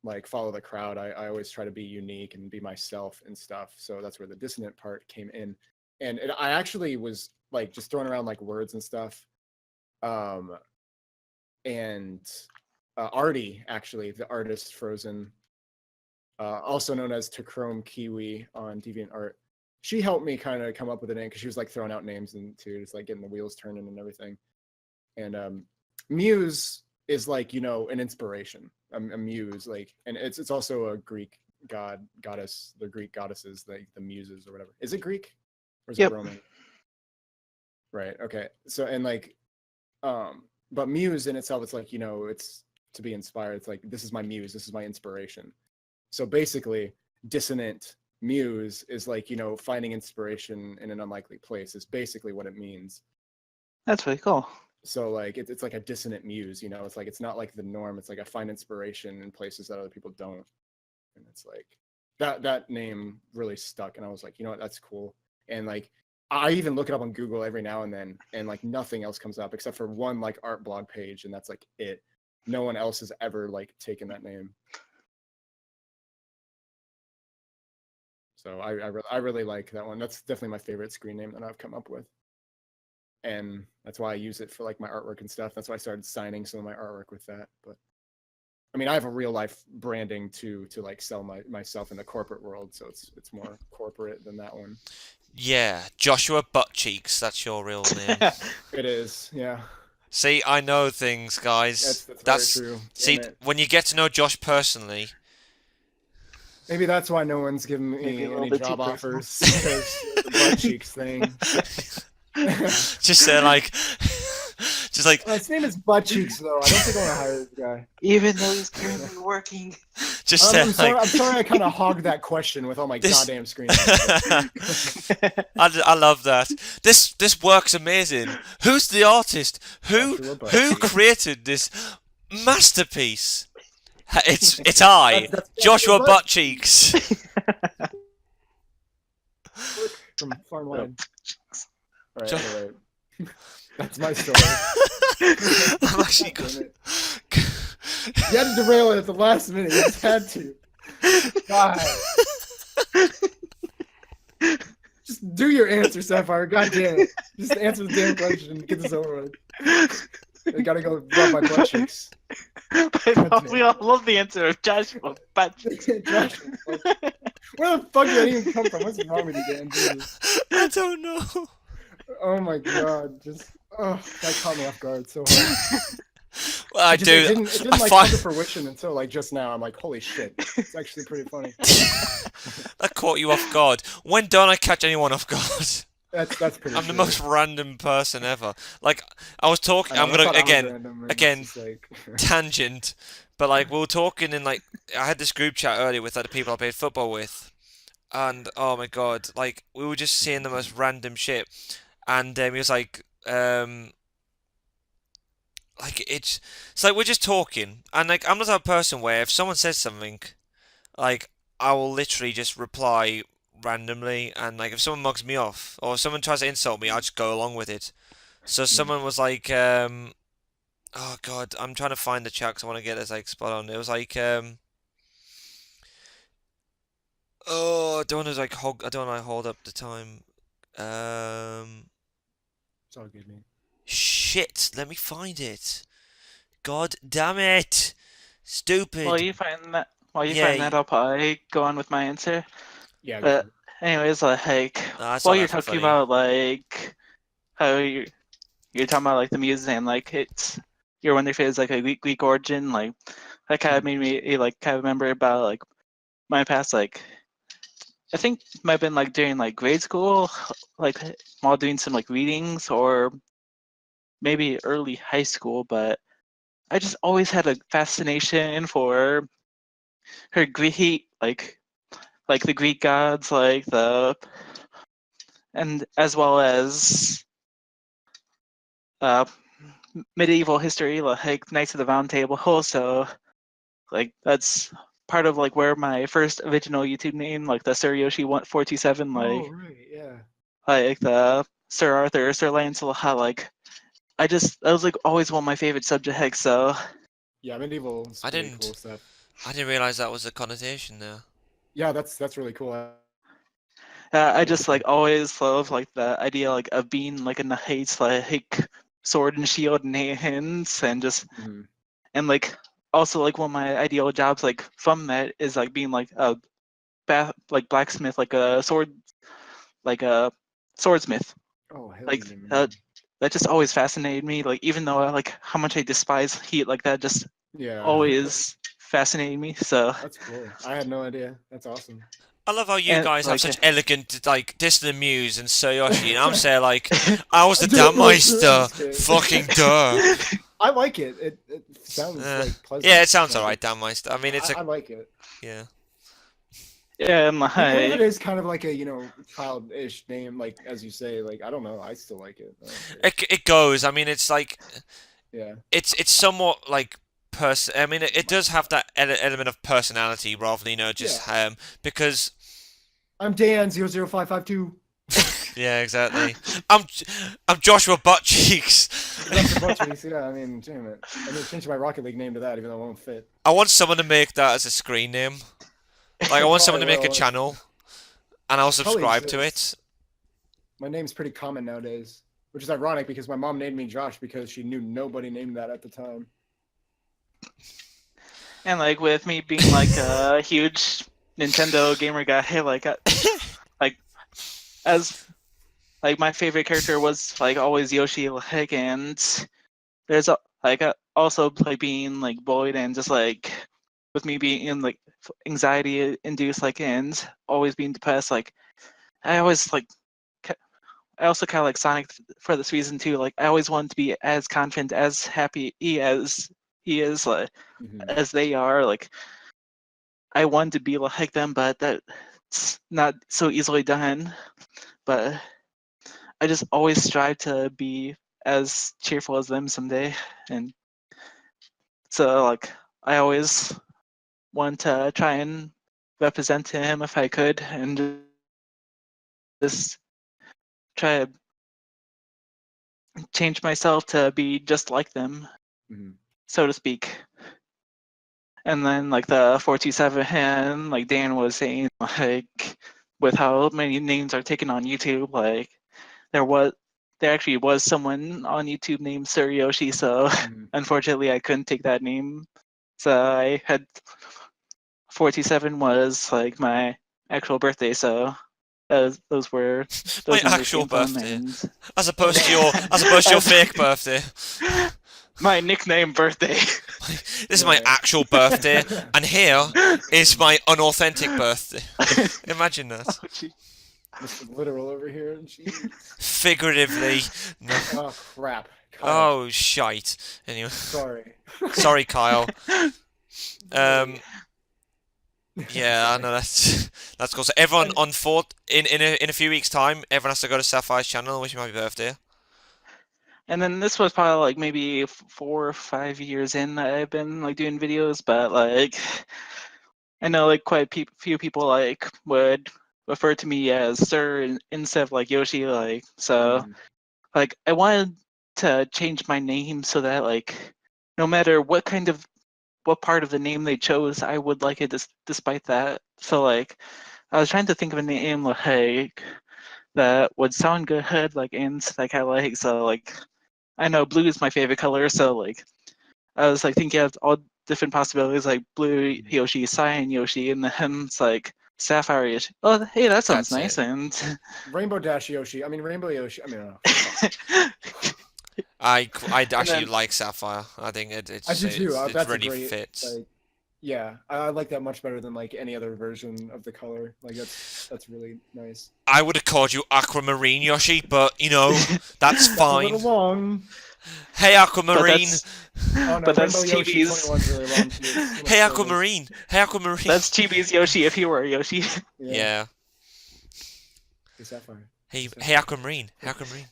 like follow the crowd. I always try to be unique and be myself and stuff. So that's where the dissonant part came in. And I actually was like just throwing around like words and stuff. And Artie, actually, the artist Frozen, also known as Tachrome Kiwi on DeviantArt, she helped me kind of come up with a name because she was like throwing out names and too, just like getting the wheels turning and everything. And Muse is like an inspiration. A muse, like, and it's also a Greek goddess. The Greek goddesses, like the muses or whatever. Is it Greek or is it Roman? Right. Okay. So and like, but muse in itself, it's like it's to be inspired. It's like this is my muse. This is my inspiration. So basically, dissonant muse is like finding inspiration in an unlikely place. Is basically what it means. That's really cool. So like it's like a dissonant muse, it's like it's not like the norm. It's like I find inspiration in places that other people don't, and it's like that name really stuck. And I was like, what, that's cool. And like I even look it up on Google every now and then, and like nothing else comes up except for one like art blog page, and that's like it. No one else has ever like taken that name. So I really like that one. That's definitely my favorite screen name that I've come up with. and that's why I use it for like my artwork and stuff. That's why I started signing some of my artwork with that. But I mean, I have a real life branding to like sell myself in the corporate world, so it's more corporate than that one. Yeah, Joshua Buttcheeks. That's your real name. It is, yeah. See, I know things, guys. That's very true. See, when you get to know Josh personally. Maybe that's why no one's giving me any job offers, because the butt cheeks thing. Just like. His name is Butt Cheeks, though. I don't think I want to hire this guy. Even though he's currently working. Just I'm sorry I kind of hogged that question with all my goddamn screen. I love that. This works amazing. Who's the artist? Who created this masterpiece? It's I, Joshua Buttcheeks. From Farmland. All right. That's my story. I'm actually You had to derail it at the last minute. You just had to. God. Just do your answer, Sapphire. God damn it. Just answer the damn question and get this over with. I gotta go rub my butt cheeks. We all love the answer of Joshua butt cheeks. Josh, where the fuck did that even come from? What's wrong with you, Dan? Jesus. I don't know. Oh my god, that caught me off guard so hard. Well, It didn't come to fruition until like just now. I'm like, holy shit, it's actually pretty funny. That caught you off guard. When don't I catch anyone off guard? That's pretty. I'm the most random person ever. Like I was talking. I'm gonna again tangent, but like we were talking in like I had this group chat earlier with other people I played football with, and oh my god, like we were just seeing the most random shit, and he was like it's like we're just talking, and like I'm not that person where if someone says something, like I will literally just reply randomly, and like if someone mugs me off or if someone tries to insult me, I'll just go along with it. So someone was like, oh god, I'm trying to find the chat because I want to get this like spot on. It was like, oh, I don't want to like hold up the time. It's all good, man. Shit, let me find it. God damn it. Stupid. While you find that, I'll probably go on with my answer. Yeah. But anyways, like while you're talking about like how you're talking about like the music and like you're wondering if it's like a Greek origin, like that kind of made me like kind of remember about like my past, like I think it might have been like during like grade school, like while doing some like readings, or maybe early high school, but I just always had a fascination for her Greek, like the Greek gods, like and as well as medieval history, like Knights of the Round Table. Also, like that's part of like where my first original YouTube name, like the SapphireYoshi 427, like oh right, yeah, like the Sir Arthur, Sir Lancelot, like that was like always one of my favorite subjects. So yeah, medieval. I didn't. Cool stuff. I didn't realize that was a connotation there. Yeah, that's really cool. I just like always love like the idea like of being like a knight, like sword and shield in hands, and just and like also like one of my ideal jobs like from that is like being like a blacksmith, like a swordsmith. Oh, hell like yeah, that just always fascinated me. Like even though like how much I despise heat, like that just always fascinated me. So that's cool. I had no idea. That's awesome. I love how you guys have such elegant, like, distant muse and SapphireYoshi, and I'm saying, like, I was the Dammeister, fucking duh. I like it. It sounds like pleasant. Yeah, it sounds alright, Dammeister. I mean, I like it. Yeah. Yeah, it is kind of like a, childish name, like, as you say, like, I don't know, I still like it. It goes, I mean, it's like, yeah. It's somewhat, like, I mean, it does have that element of personality rather than, just, because... I'm Dan00552. Yeah, exactly. I'm Joshua Buttcheeks. Yeah, I mean, damn it. I need to change my Rocket League name to that, even though it won't fit. I want someone to make that as a screen name. Like, I want someone to make a channel, and I'll subscribe to it. My name's pretty common nowadays. which is ironic because my mom named me Josh because she knew nobody named that at the time. And like with me being like a huge Nintendo gamer guy, like as like my favorite character was like always Yoshi, like, and there's also like being like bullied and just like with me being in like anxiety induced, like, and always being depressed, like I always like I also kind of like Sonic for this reason too. Like I always wanted to be as confident, as happy as he is, like as they are. Like I wanted to be like them, but that's not so easily done. But I just always strive to be as cheerful as them someday, and so like I always want to try and represent him if I could, and just try to change myself to be just like them, so to speak. And then like the 427 and like Dan was saying, like with how many names are taken on YouTube, like there actually was someone on YouTube named SapphireYoshi, so unfortunately I couldn't take that name. So I had 427 was like my actual birthday, so those My numbers actual came from, birthday, and as opposed to your fake birthday. my nickname birthday. This is my actual birthday, and here is my unauthentic birthday. Imagine that. Mr. Literal over here. Jeez. Figuratively. No. Oh crap. Kyle. Oh shite. Anyway. Sorry. Sorry, Kyle. Yeah, I know that's cool. So everyone on in a few weeks' time, everyone has to go to Sapphire's channel and wish him happy birthday. And then this was probably like maybe 4 or 5 years in that I've been like doing videos, but like I know like quite few people like would refer to me as Sir instead of like Yoshi, like, so like I wanted to change my name so that like no matter what part of the name they chose, I would like it despite that. So like I was trying to think of a name like that would sound good, like, and like I like, so like I know blue is my favorite color, so like I was like thinking of all different possibilities, like blue Yoshi, cyan Yoshi, and then it's like Sapphire Yoshi. Oh, hey, that sounds nice. And Rainbow Dash Yoshi. I mean Rainbow Yoshi. I mean, I actually like Sapphire. I think it I do too. That's really great, fits. Like, yeah, I like that much better than like any other version of the color. Like that's really nice. I would have called you Aquamarine Yoshi, but you know that's fine. A little long. Hey Aquamarine. But that's Chibi's. Really long too. Hey Aquamarine. Hey Aquamarine. That's Chibi's Yoshi if he were Yoshi. Yeah. Hey Sapphire. Hey Aquamarine. Hey Aquamarine.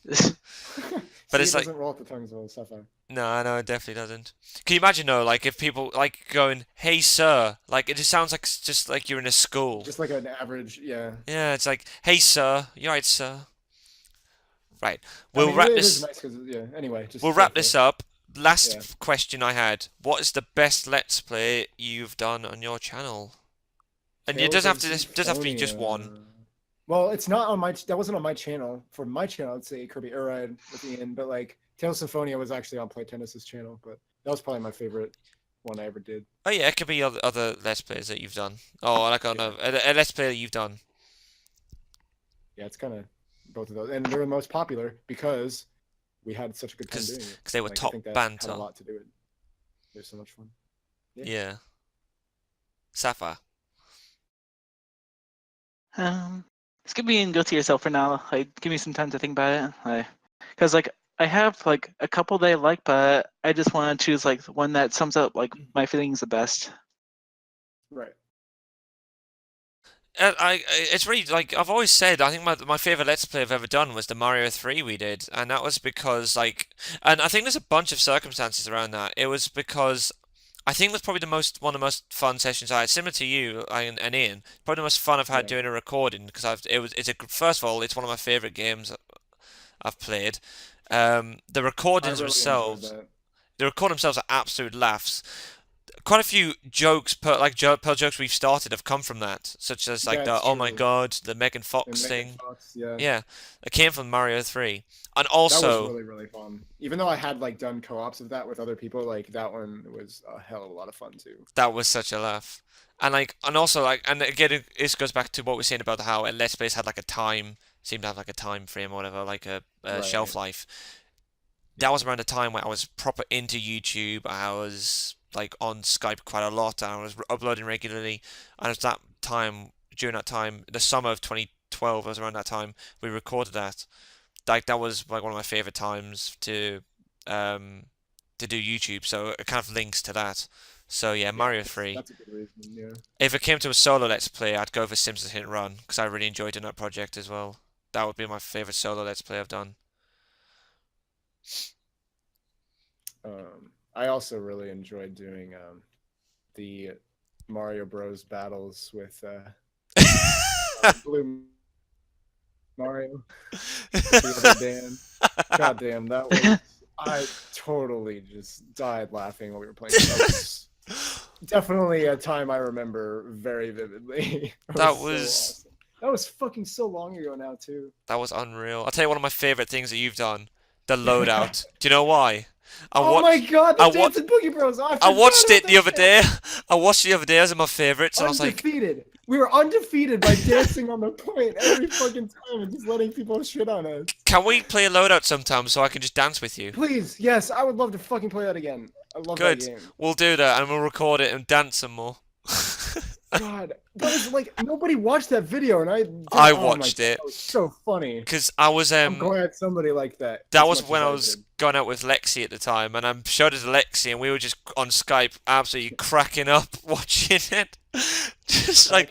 But it's it like doesn't roll off the tongue as well as Sapphire. No, it definitely doesn't. Can you imagine though, like if people like going, "Hey sir," like it just sounds like just like you're in a school. Just like an average, yeah. Yeah, it's like, "Hey sir, you alright, sir?" Right. We'll wrap this. Nice anyway, we'll wrap this up. Last question I had: what is the best Let's Play you've done on your channel? And it doesn't have to be just one. Well, it's not on my. That wasn't on my channel. For my channel, I'd say Kirby Air Ride at the end, but like Tales of Symphonia was actually on Play Tennis's channel, but that was probably my favorite one I ever did. Oh yeah, it could be other Let's Plays that you've done. Oh, like a Let's Play that you've done. Yeah, it's kind of both of those, and they're the most popular because we had such a good time doing it. Because they were top banter. Had a lot to do it. There's so much fun. Yeah. Sapphire. Skip me and go to yourself for now. Like, give me some time to think about it. Because like I have like a couple that I like, but I just want to choose like one that sums up like my feelings the best. Right. It's really like I've always said. I think my favorite Let's Play I've ever done was the Mario 3 we did, and that was because like, and I think there's a bunch of circumstances around that. It was because I think that's probably one of the most fun sessions I had, similar to you and Ian. Probably the most fun I've had doing a recording because first of all, it's one of my favorite games I've played. The recordings themselves are absolute laughs. quite a few jokes, per jokes we've started have come from that, such as like Yeah, the it's "Oh my true. God," the Megan And Fox Megan thing. Fox, yeah. Yeah, it came from Mario 3, and That was also really, really fun. Even though I had like done co-ops of that with other people, like that one was a hell of a lot of fun too. that was such a laugh. And also and again, this goes back to what we're saying about how Let's Plays had like a time, seemed to have like a time frame or whatever, like a Right. shelf life. That was around the time when I was proper into YouTube. I was like on Skype quite a lot, and I was uploading regularly. And it was that time, during that time, the summer of 2012, was around that time we recorded that. Like that was like one of my favorite times um to do YouTube. So it kind of links to that. So yeah, Yeah, Mario 3. that's a good reason. Yeah. If it came to a solo Let's Play, I'd go for Simpsons Hit and Run because I really enjoyed doing that project as well. That would be my favorite solo Let's Play I've done. I also really enjoyed doing the Mario Bros. Battles with Blue Mario, the other Dan. God damn, that was I totally just died laughing while we were playing. That was definitely a time I remember very vividly. It That so was awesome. That was fucking so long ago now too. That was unreal. I'll tell you one of my favorite things that you've done. The loadout. Do you know why? I Oh my watched god, I the wa Dancing Boogie Bros! I I forgot watched about it the that other shit. day. I watched it the other day as one of my favorites, and I was like, Undefeated. We were undefeated by dancing on the point every fucking time and just letting people shit on us. can we play a loadout sometime so I can just dance with you? Please, yes, I would love to fucking play that again. I love that Good. game. We'll do that, and we'll record it and dance some more. God, that was like nobody watched that video, and I did. I Oh my watched god, it that was so funny. because I was I'm glad somebody liked that. that as was much when as I was did. going out with Lexi at the time, and I showed it to Lexi, and we were just on Skype, absolutely cracking up watching it. Just like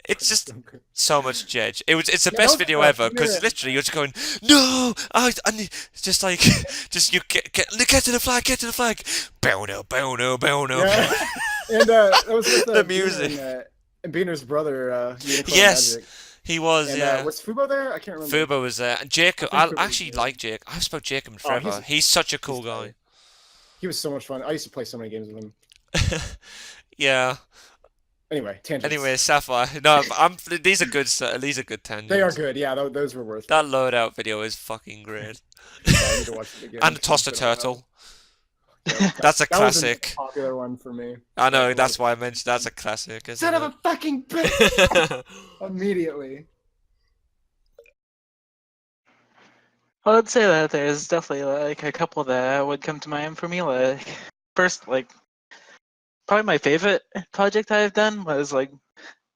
it's just so much Jedge. It's the Yeah, that best was video like ever because literally you're just going, no, I need, just like, just you get to the flag, get to the flag, bow no, bow no, bow no. Yeah, and that was with The music. and Beaner's brother, Unicorn Yes, Magic. he was. And Yeah, was Fubo there? I can't remember. Fubo was there, and Jacob. I I think Fubo was actually there. like Jake. I've spoke Jacob Oh, forever. He's such a cool guy. He was so much fun. I used to play so many games with him. Yeah. Anyway, tangents. Anyway, Sapphire. No, these are good. These are good tangents. They are good. Yeah, those were worth it. That loadout video is fucking great. I need to watch it again. And Toss the Turtle. Yeah, That's a that was a classic. popular one for me. I know, that's why I mentioned that's a classic. Isn't Son of it? a fucking bitch! Immediately. Well, I'd say that there's definitely like a couple that would come to mind for me. Like first, like probably my favorite project I've done was like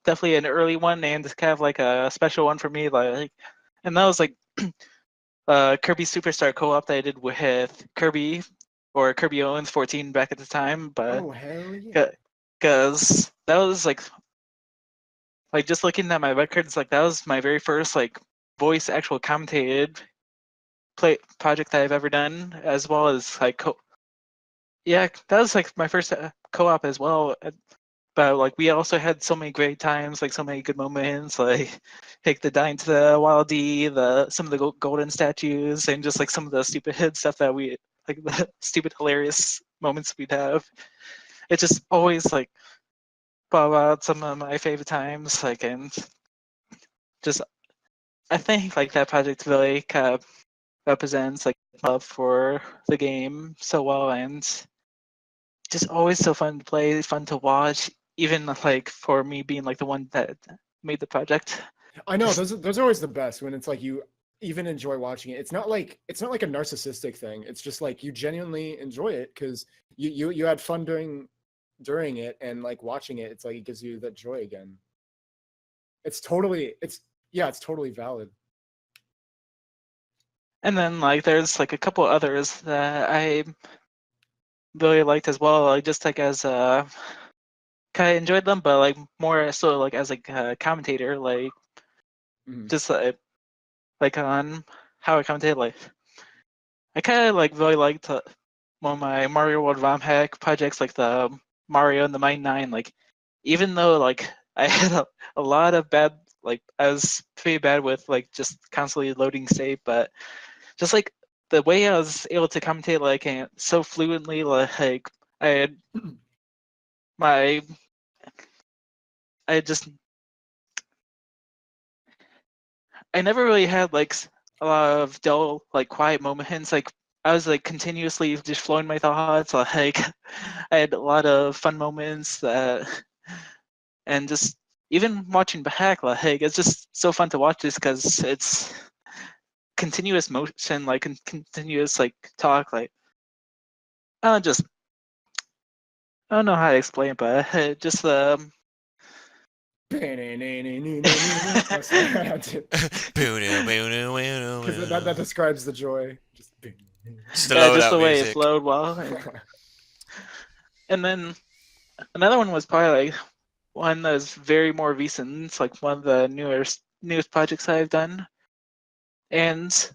definitely an early one and kind of like a special one for me. Like, and that was like Kirby Superstar Co-op that I did with Kirby or Kirby Owens 14 back at the time. But Oh hell yeah! because that was like just looking at my records, like that was my very first like voice actual commentated play project that I've ever done, as well as like yeah, that was like my first co-op as well. But like we also had so many great times, like so many good moments, like the dying to the Wild D, some of the golden statues, and just like some of the stupid stuff that we like the stupid hilarious moments we'd have. It just always like brought out some of my favorite times, like and just I think like that project really kind of represents like love for the game so well, and just always so fun to play, fun to watch, even like for me being like the one that made the project. I know those are always the best when it's like you even enjoy watching it. It's not like a narcissistic thing. It's just like you genuinely enjoy it because you had fun during it, and like watching it, it's like it gives you that joy again. It's totally valid. And then like there's like a couple others that I really liked as well, like just like as kind of enjoyed them, but like more so like as like a commentator, like just like on how I commentate. Like I kind of like really liked one of my Mario World ROM hack projects, like the Mario and the Mighty Nine. Like even though like I had a lot of bad, like I was pretty bad with like just constantly loading save, but just like the way I was able to commentate like so fluently, like I had my I just I never really had like a lot of dull, like quiet moments. Like I was like continuously just flowing my thoughts. Like I had a lot of fun moments that, and just even watching back, like it's just so fun to watch this because it's continuous motion, like continuous like talk. Like just I don't know how to explain, but just Oh, sorry, I had to. Because that describes the joy. Just Slow just down the way it music. flowed well. And then another one was probably like one that was very more recent. It's like one of the newest projects I've done, and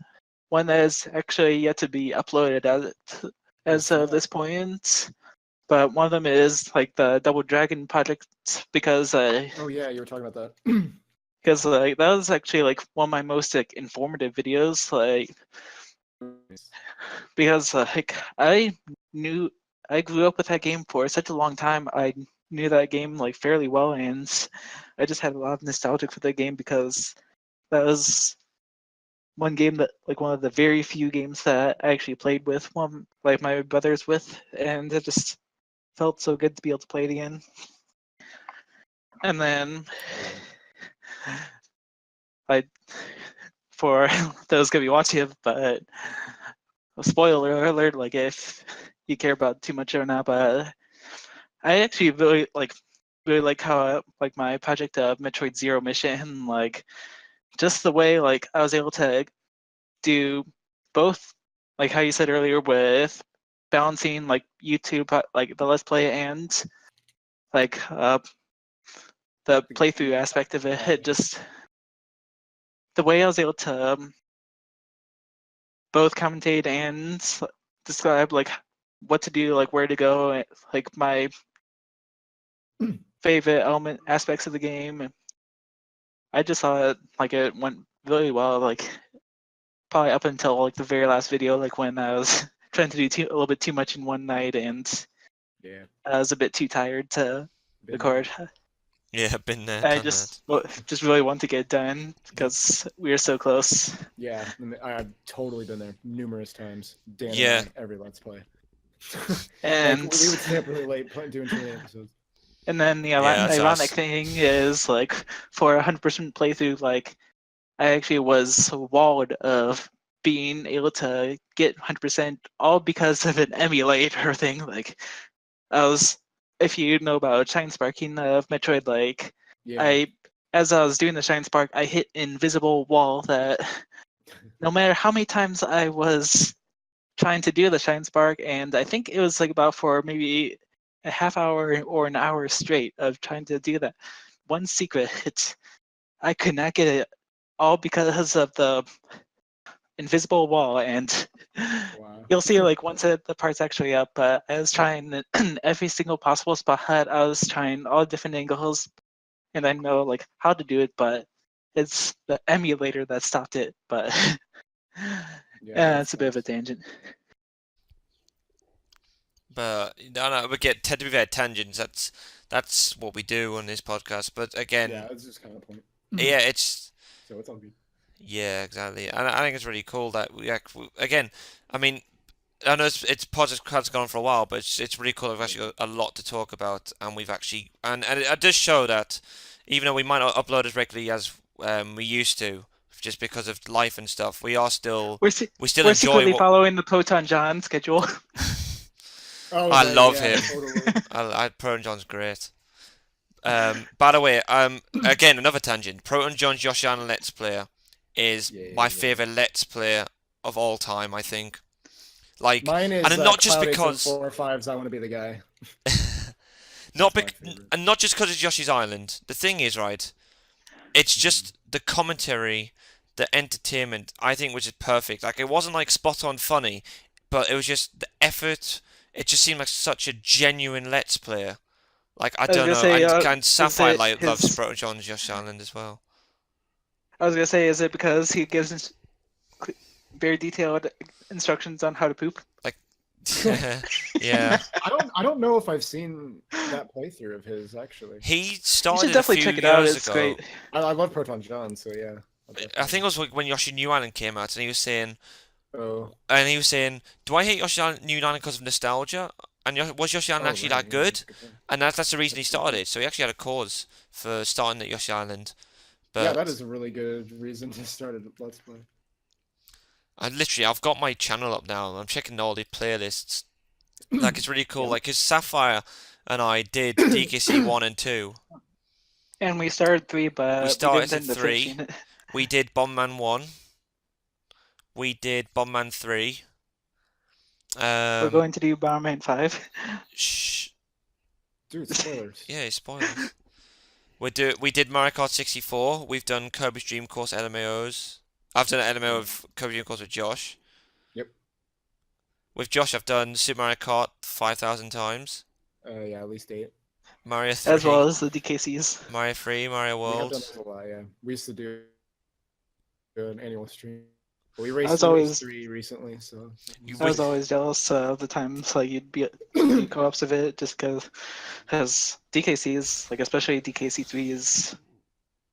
one that is actually yet to be uploaded as of this point. But one of them is like the Double Dragon project because oh yeah, you were talking about that. because like that was actually like one of my most like informative videos. Like because like I grew up with that game for such a long time. I knew that game like fairly well, and I just had a lot of nostalgia for that game because that was one game that like one of the very few games that I actually played with one like my brothers with, and it just felt so good to be able to play it again. And then I for those gonna be watching it, but spoiler alert, like if you care about too much or not, but I actually really like how like my project Metroid Zero mission, like just the way like I was able to do both, like how you said earlier with balancing like YouTube like the Let's Play and like the playthrough aspect of it. It just the way I was able to both commentate and describe like what to do, like where to go, like my favorite element aspects of the game. I just thought like it went really well. Like probably up until like the very last video, like when I was trying to do a little bit too much in one night, and Yeah. I was a bit too tired to record. Yeah, been there, I done that. just really want to get it done because we are so close. Yeah, I've totally been there numerous times. Dan Yeah. and I, every Let's Play. And like we would stay up really late doing too many episodes. and then the Yeah, that's ironic us. thing is like for 100% playthrough, like I actually was walled of being able to get 100% all because of an emulator thing. Like I was, if you know about shine sparking of Metroid, like Yeah. as I was doing the shine spark, I hit invisible wall that no matter how many times I was trying to do the shine spark, and I think it was like about for maybe a half hour or an hour straight of trying to do that one secret hit, I could not get it all because of the invisible wall. And Wow. you'll see like once the part's actually up, but I was trying every single possible spot. I was trying all different angles, and I know like how to do it, but it's the emulator that stopped it. But Yeah, it's a bit of a tangent. But no, we get to be fair, tangents. That's what we do on this podcast. But again, yeah, that's just kind of the point. yeah, it's So it's all good. yeah, exactly. And I think it's really cool that again, I mean, I know it's podcast has gone for a while, but it's really cool. We've actually got a lot to talk about, and we've actually and it does show that even though we might not upload as regularly as we used to, just because of life and stuff, we are still We're still we're enjoy secretly what. following the Proton John schedule. Oh, I right, love yeah, him. Totally. Proton John's great. By the way, again another tangent. Proton John's Yoshiana Let's Player is my favorite Let's Player of all time. I think. Like, Mine is and not just Cloud because, 874 I want to be the guy. and not just because it's Yoshi's Island. The thing is, right? It's just the commentary, the entertainment. I think was just perfect. Like, it wasn't like spot on funny, but it was just the effort. It just seemed like such a genuine Let's Player. Like, I I was don't gonna know, say, and is Sapphire it loves his? Proton John's Yoshi Island as well. I was gonna say, is it because he gives very detailed instructions on how to poop? Yeah. I don't know if I've seen that playthrough of his actually. He You started should a definitely few check it out. years It's ago. great. I love Proton John, so yeah. I think it was when Yoshi New Island came out, and he was saying, Oh, "Do I hate Yoshi New Island because of nostalgia?" And was Yoshi Island actually right, that yeah, good? that's a good point. And that's the reason he That's a good point. started. So he actually had a cause for starting at Yoshi Island. Yeah, that But is a really good reason to start a Let's Play. I've got my channel up now, and I'm checking all the playlists. Like it's really cool. Yeah. Like, 'cause Sapphire and I did DKC 1 and 2. And we started 3, but We we started didn't at end up 3. finishing it. We did Bombman 1. We did Bombman 3. We're going to do Bomberman 5. Shh. Dude, spoilers. Yeah, spoilers. We did Mario Kart 64. We've done Kirby's Dream Course LMAOs. I've done an LMAO of Kirby's Dream Course with Josh. Yep. With Josh, I've done Super Mario Kart 5,000 times. Yeah, at least 8. Mario 3. As well as the DKCs. Mario 3, Mario We have done World. those a lot, yeah. We used to do an annual stream. But we I raced, was we always- raced 3 recently, so. You I was would- always jealous of the times like you'd be do co-ops of it just because DKCs, like especially DKC3 is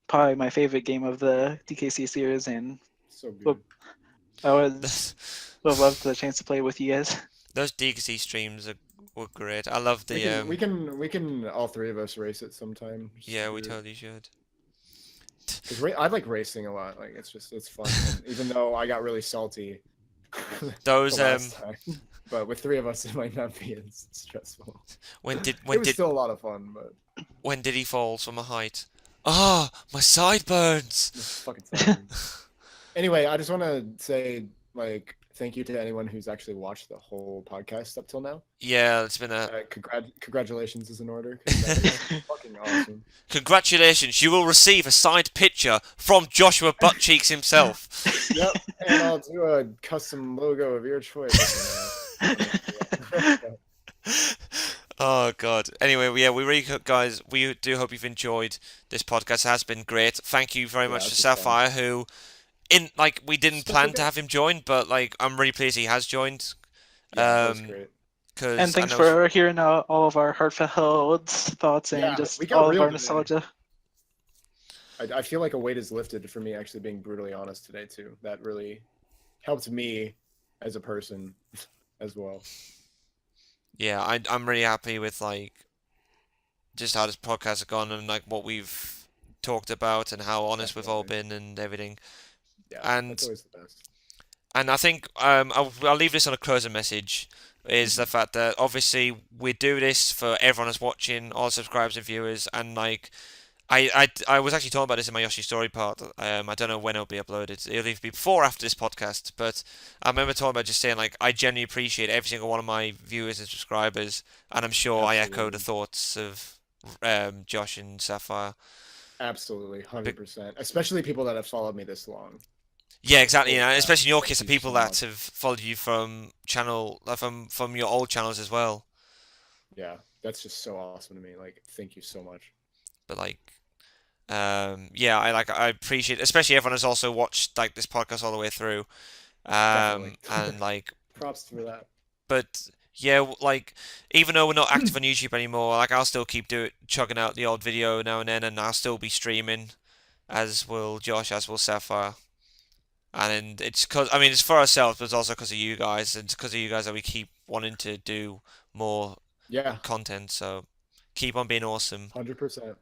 probably my favorite game of the DKC series, and So good. Well, I would have loved the chance to play with you guys. Those DKC streams were great. I love the we can all 3 of us race it sometime. yeah, we totally should. Cause I like racing a lot. Like it's fun. And even though I got really salty. Those the last time. But with 3 of us, it might not be as stressful. when It was still a lot of fun, but when did he fall from a height? Ah, my sideburns. it's fucking sad. Anyway, I just want to say like thank you to anyone who's actually watched the whole podcast up till now. Yeah, it's been a Congratulations is in order. 'Cause that is fucking awesome. congratulations. You will receive a signed picture from Joshua Buttcheeks himself. Yep, and I'll do a custom logo of your choice. Oh god. Anyway, yeah, we do hope you've enjoyed this podcast. It has been great. Thank you very much to it's been fun. Sapphire, who we didn't plan to have him join, but like I'm really pleased he has joined. Yeah, that was great. And thanks for hearing all of our heartfelt thoughts and Yeah, just we got all of real our today. nostalgia. I feel like a weight is lifted for me actually being brutally honest today too. That really helped me as a person as well. Yeah, I'm really happy with like just how this podcast has gone and like what we've talked about and how honest we've all been and everything. Yeah, And that's always the best. And I think I'll leave this on a closing message, is the fact that obviously we do this for everyone that's watching, all subscribers and viewers, and like I was actually talking about this in my Yoshi story part. I don't know when it'll be uploaded. It'll either be before or after this podcast, but I remember talking about just saying like I genuinely appreciate every single one of my viewers and subscribers, and I'm sure I echo the thoughts of Josh and Sapphire. Absolutely, 100%. Especially people that have followed me this long. Yeah, exactly. Yeah, And especially in your case, the thank you people so that much. have followed you from from your old channels as well. Yeah, that's just so awesome to me. Like, thank you so much. But like, yeah, I appreciate, especially everyone who's also watched like this podcast all the way through. Definitely. And like, Props for that. but yeah, like even though we're not active on YouTube anymore, like I'll still keep chugging out the odd video now and then, and I'll still be streaming, as will Josh, as will Sapphire. And it's it's for ourselves, but it's also because of you guys, and it's because of you guys that we keep wanting to do more Yeah, content. So keep on being awesome. 100%.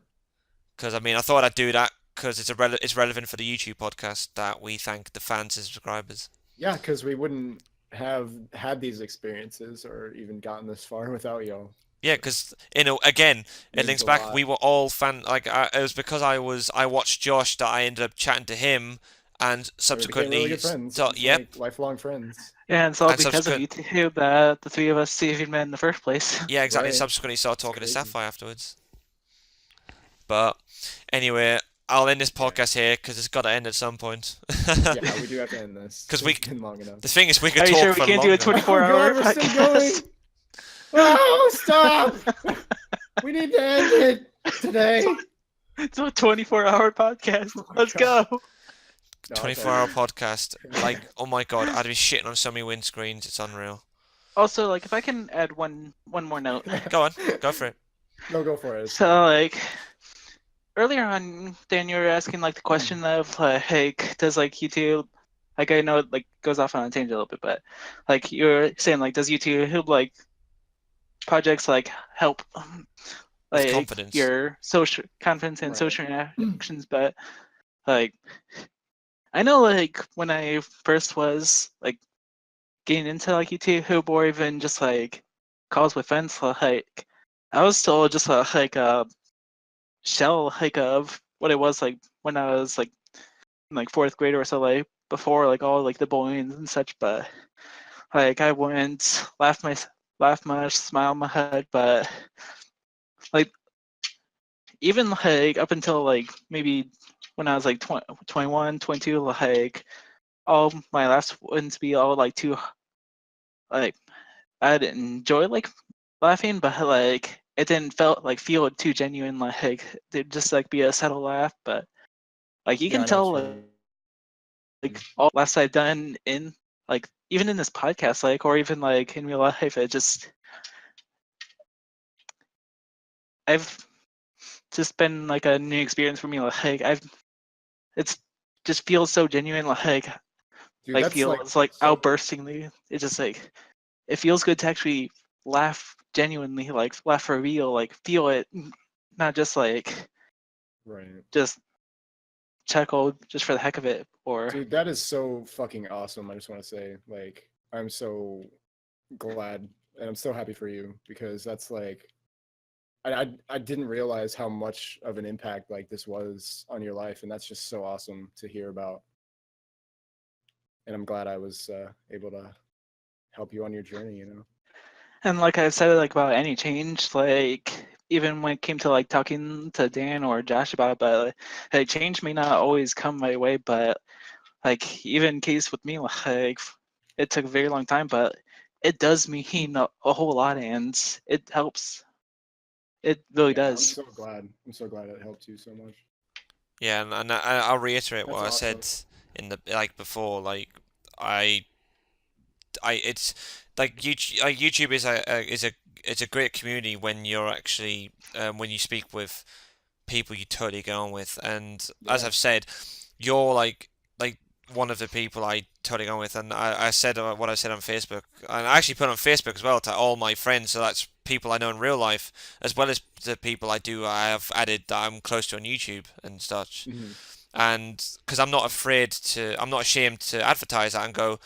Because I thought I'd do that because it's relevant for the YouTube podcast that we thank the fans and subscribers. Yeah, because we wouldn't have had these experiences or even gotten this far without y'all. Yeah, because again, it Means links a back. lot. We were all it was because I watched Josh that I ended up chatting to him, and We became subsequently, really good friends. yep, Like, lifelong friends. Yeah, and it's all And because of YouTube that the 3 of us even met in the first place. yeah, exactly. Right. Subsequently, started talking to crazy. Sapphire afterwards. But anyway, I'll end this podcast here because it's got to end at some point. Yeah, we do have to end this. 'Cause It's been long enough. The thing is, we could Are you talk sure for we can't do a longer. 24-hour we're still podcast? going. Oh, stop! We need to end it today. It's a 24-hour podcast. Oh my Let's God. go. No, 24-hour podcast. Like, oh my god, I'd be shitting on so many windscreens. It's unreal. Also, like, if I can add one more note. Go on, go for it. No, go for it. It's So, fine. like, earlier on, Dan, you were asking like the question of like, does like YouTube, like I know it like goes off on a tangent a little bit, but like you're saying like, does YouTube like projects like help With like confidence. your social confidence and Right. social interactions? But like, I know like when I first was like getting into like YouTube or even just like calls with friends, like I was still just like a shell like of what it was like when I was like in like fourth grade or so, like before like all like the bullying and such. But like I wouldn't laugh much, smile my head, but like even like up until like maybe when I was like 21, 22, like all my laughs wouldn't be all like too like I'd enjoy like laughing, but like it didn't feel too genuine. Like it'd just like be a subtle laugh, but like you Yeah, can I know what tell you like mean. all laughs I've done in like even in this podcast, like or even like in real life, it just I've just been like a new experience for me. Like it's just feels so genuine. Like Dude, I that's feel like it's like so outburstingly. It just like it feels good to actually laugh genuinely, like laugh for real, like feel it, not just like right. just chuckle just for the heck of it. Or Dude, that is so fucking awesome. I just want to say, like, I'm so glad and I'm so happy for you because that's like I didn't realize how much of an impact like this was on your life, and that's just so awesome to hear about. And I'm glad I was able to help you on your journey. You know. and like I've said, like about any change, like even when it came to like talking to Dan or Josh about it, but like, change may not always come my way, but like even in case with me, like it took a very long time, but it does mean a whole lot, and it helps. It really Yeah, does. I'm so glad it helped you so much. Yeah, and I'll reiterate what That's I awesome. said in the like before. Like I, it's YouTube is a great community when you're actually when you speak with people you totally get on with, and as Yeah. I've said, you're like one of the people I totally get on with, and I said what I said on Facebook, and I actually put on Facebook as well to all my friends, so that's people I know in real life as well as the people I have added that I'm close to on YouTube and such, Hmm. and because I'm not ashamed to advertise that and go,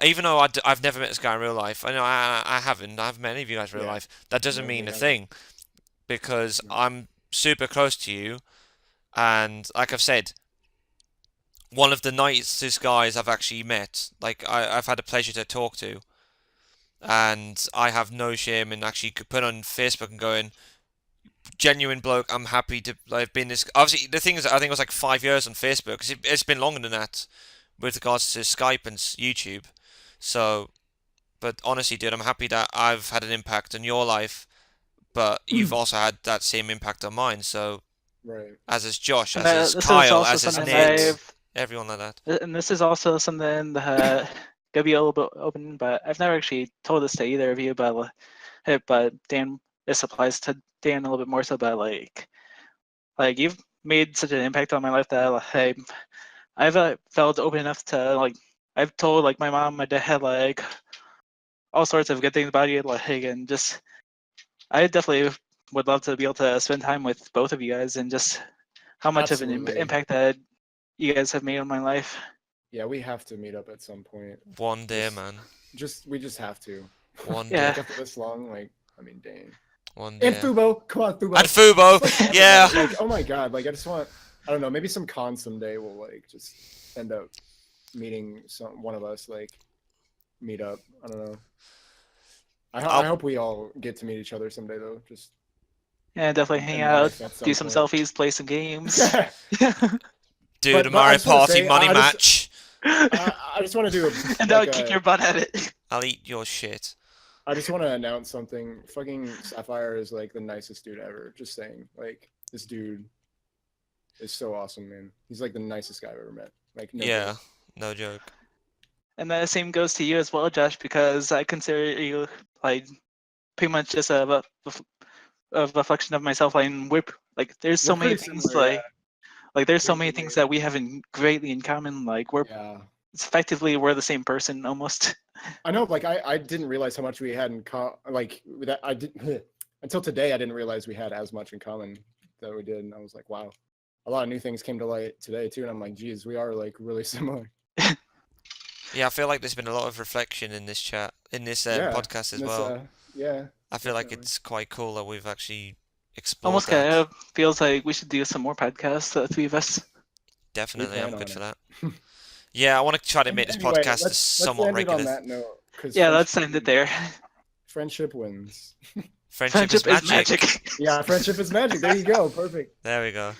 even though I've never met this guy in real life, I know I haven't met any of you guys in real Yeah. life, that doesn't No, mean we a haven't. thing because No. I'm super close to you, and like I've said, one of the nicest guys I've actually met. Like I've had a pleasure to talk to, and I have no shame in actually put on Facebook and going, genuine bloke. I'm happy to have been this. Obviously, the thing is, I think it was like 5 years on Facebook because it's been longer than that with regards to Skype and YouTube. So, but honestly, dude, I'm happy that I've had an impact on your life, but you've also had that same impact on mine. So, Right. as is Josh, And as is this is Kyle, also as is something Nate, I've everyone like that. and this is also something that gonna be a little bit open, but I've never actually told this to either of you. But Dan, this applies to Dan a little bit more so. But like you've made such an impact on my life that like I've felt open enough to like I've told like my mom, my dad, like all sorts of good things about you, like and just I definitely would love to be able to spend time with both of you guys and just how much of an Absolutely. impact that you guys have made on my life. Yeah, we have to meet up at some point. One day, Just, man. we just have to. One Yeah, day. Like after this long, like, I mean, dang. One And day. Fubo, come on, And Fubo. Fubo, Like yeah. everybody, like, oh my god, like I just want, I don't know, maybe some con someday will like just end up meeting one of us, like meet up. I don't know. I I'll hope we all get to meet each other someday though, just yeah, definitely hang in out, life at do some some point. selfies, play some games. do the But I Mario just want to Party say, money match. I just want to do And like I'll kick your a butt at it. I'll eat your shit. I just want to announce something. Fucking Sapphire is like the nicest dude ever. Just saying, like this dude is so awesome, man. He's like the nicest guy I've ever met. Like no Yeah, joke. no joke. And the same goes to you as well, Josh, because I consider you like pretty much just a reflection of myself. Like there's so We're many pretty things similar, yeah. like there's so We many things that we have greatly in common. Like yeah. it's effectively we're the same person almost. I know, like I didn't realize how much we had in like that. I didn't until today. I didn't realize we had as much in common that we did, and I was like, wow, a lot of new things came to light today too. And I'm like, geez, we are like really similar. Yeah, I feel like there's been a lot of reflection in this chat, in this Yeah, podcast as this, well. yeah, I feel like definitely. it's quite cool that we've actually explored Almost kind that. of feels like we should do some more podcasts, the three of us. Definitely, I'm plan good on for it. that. Yeah, I want to try to make this Anyway, podcast let's somewhat end it on regular. that note, because Yeah, let's end it there. Friendship wins. Friendship is magic. Yeah, friendship is magic. There you go. Perfect. There we go.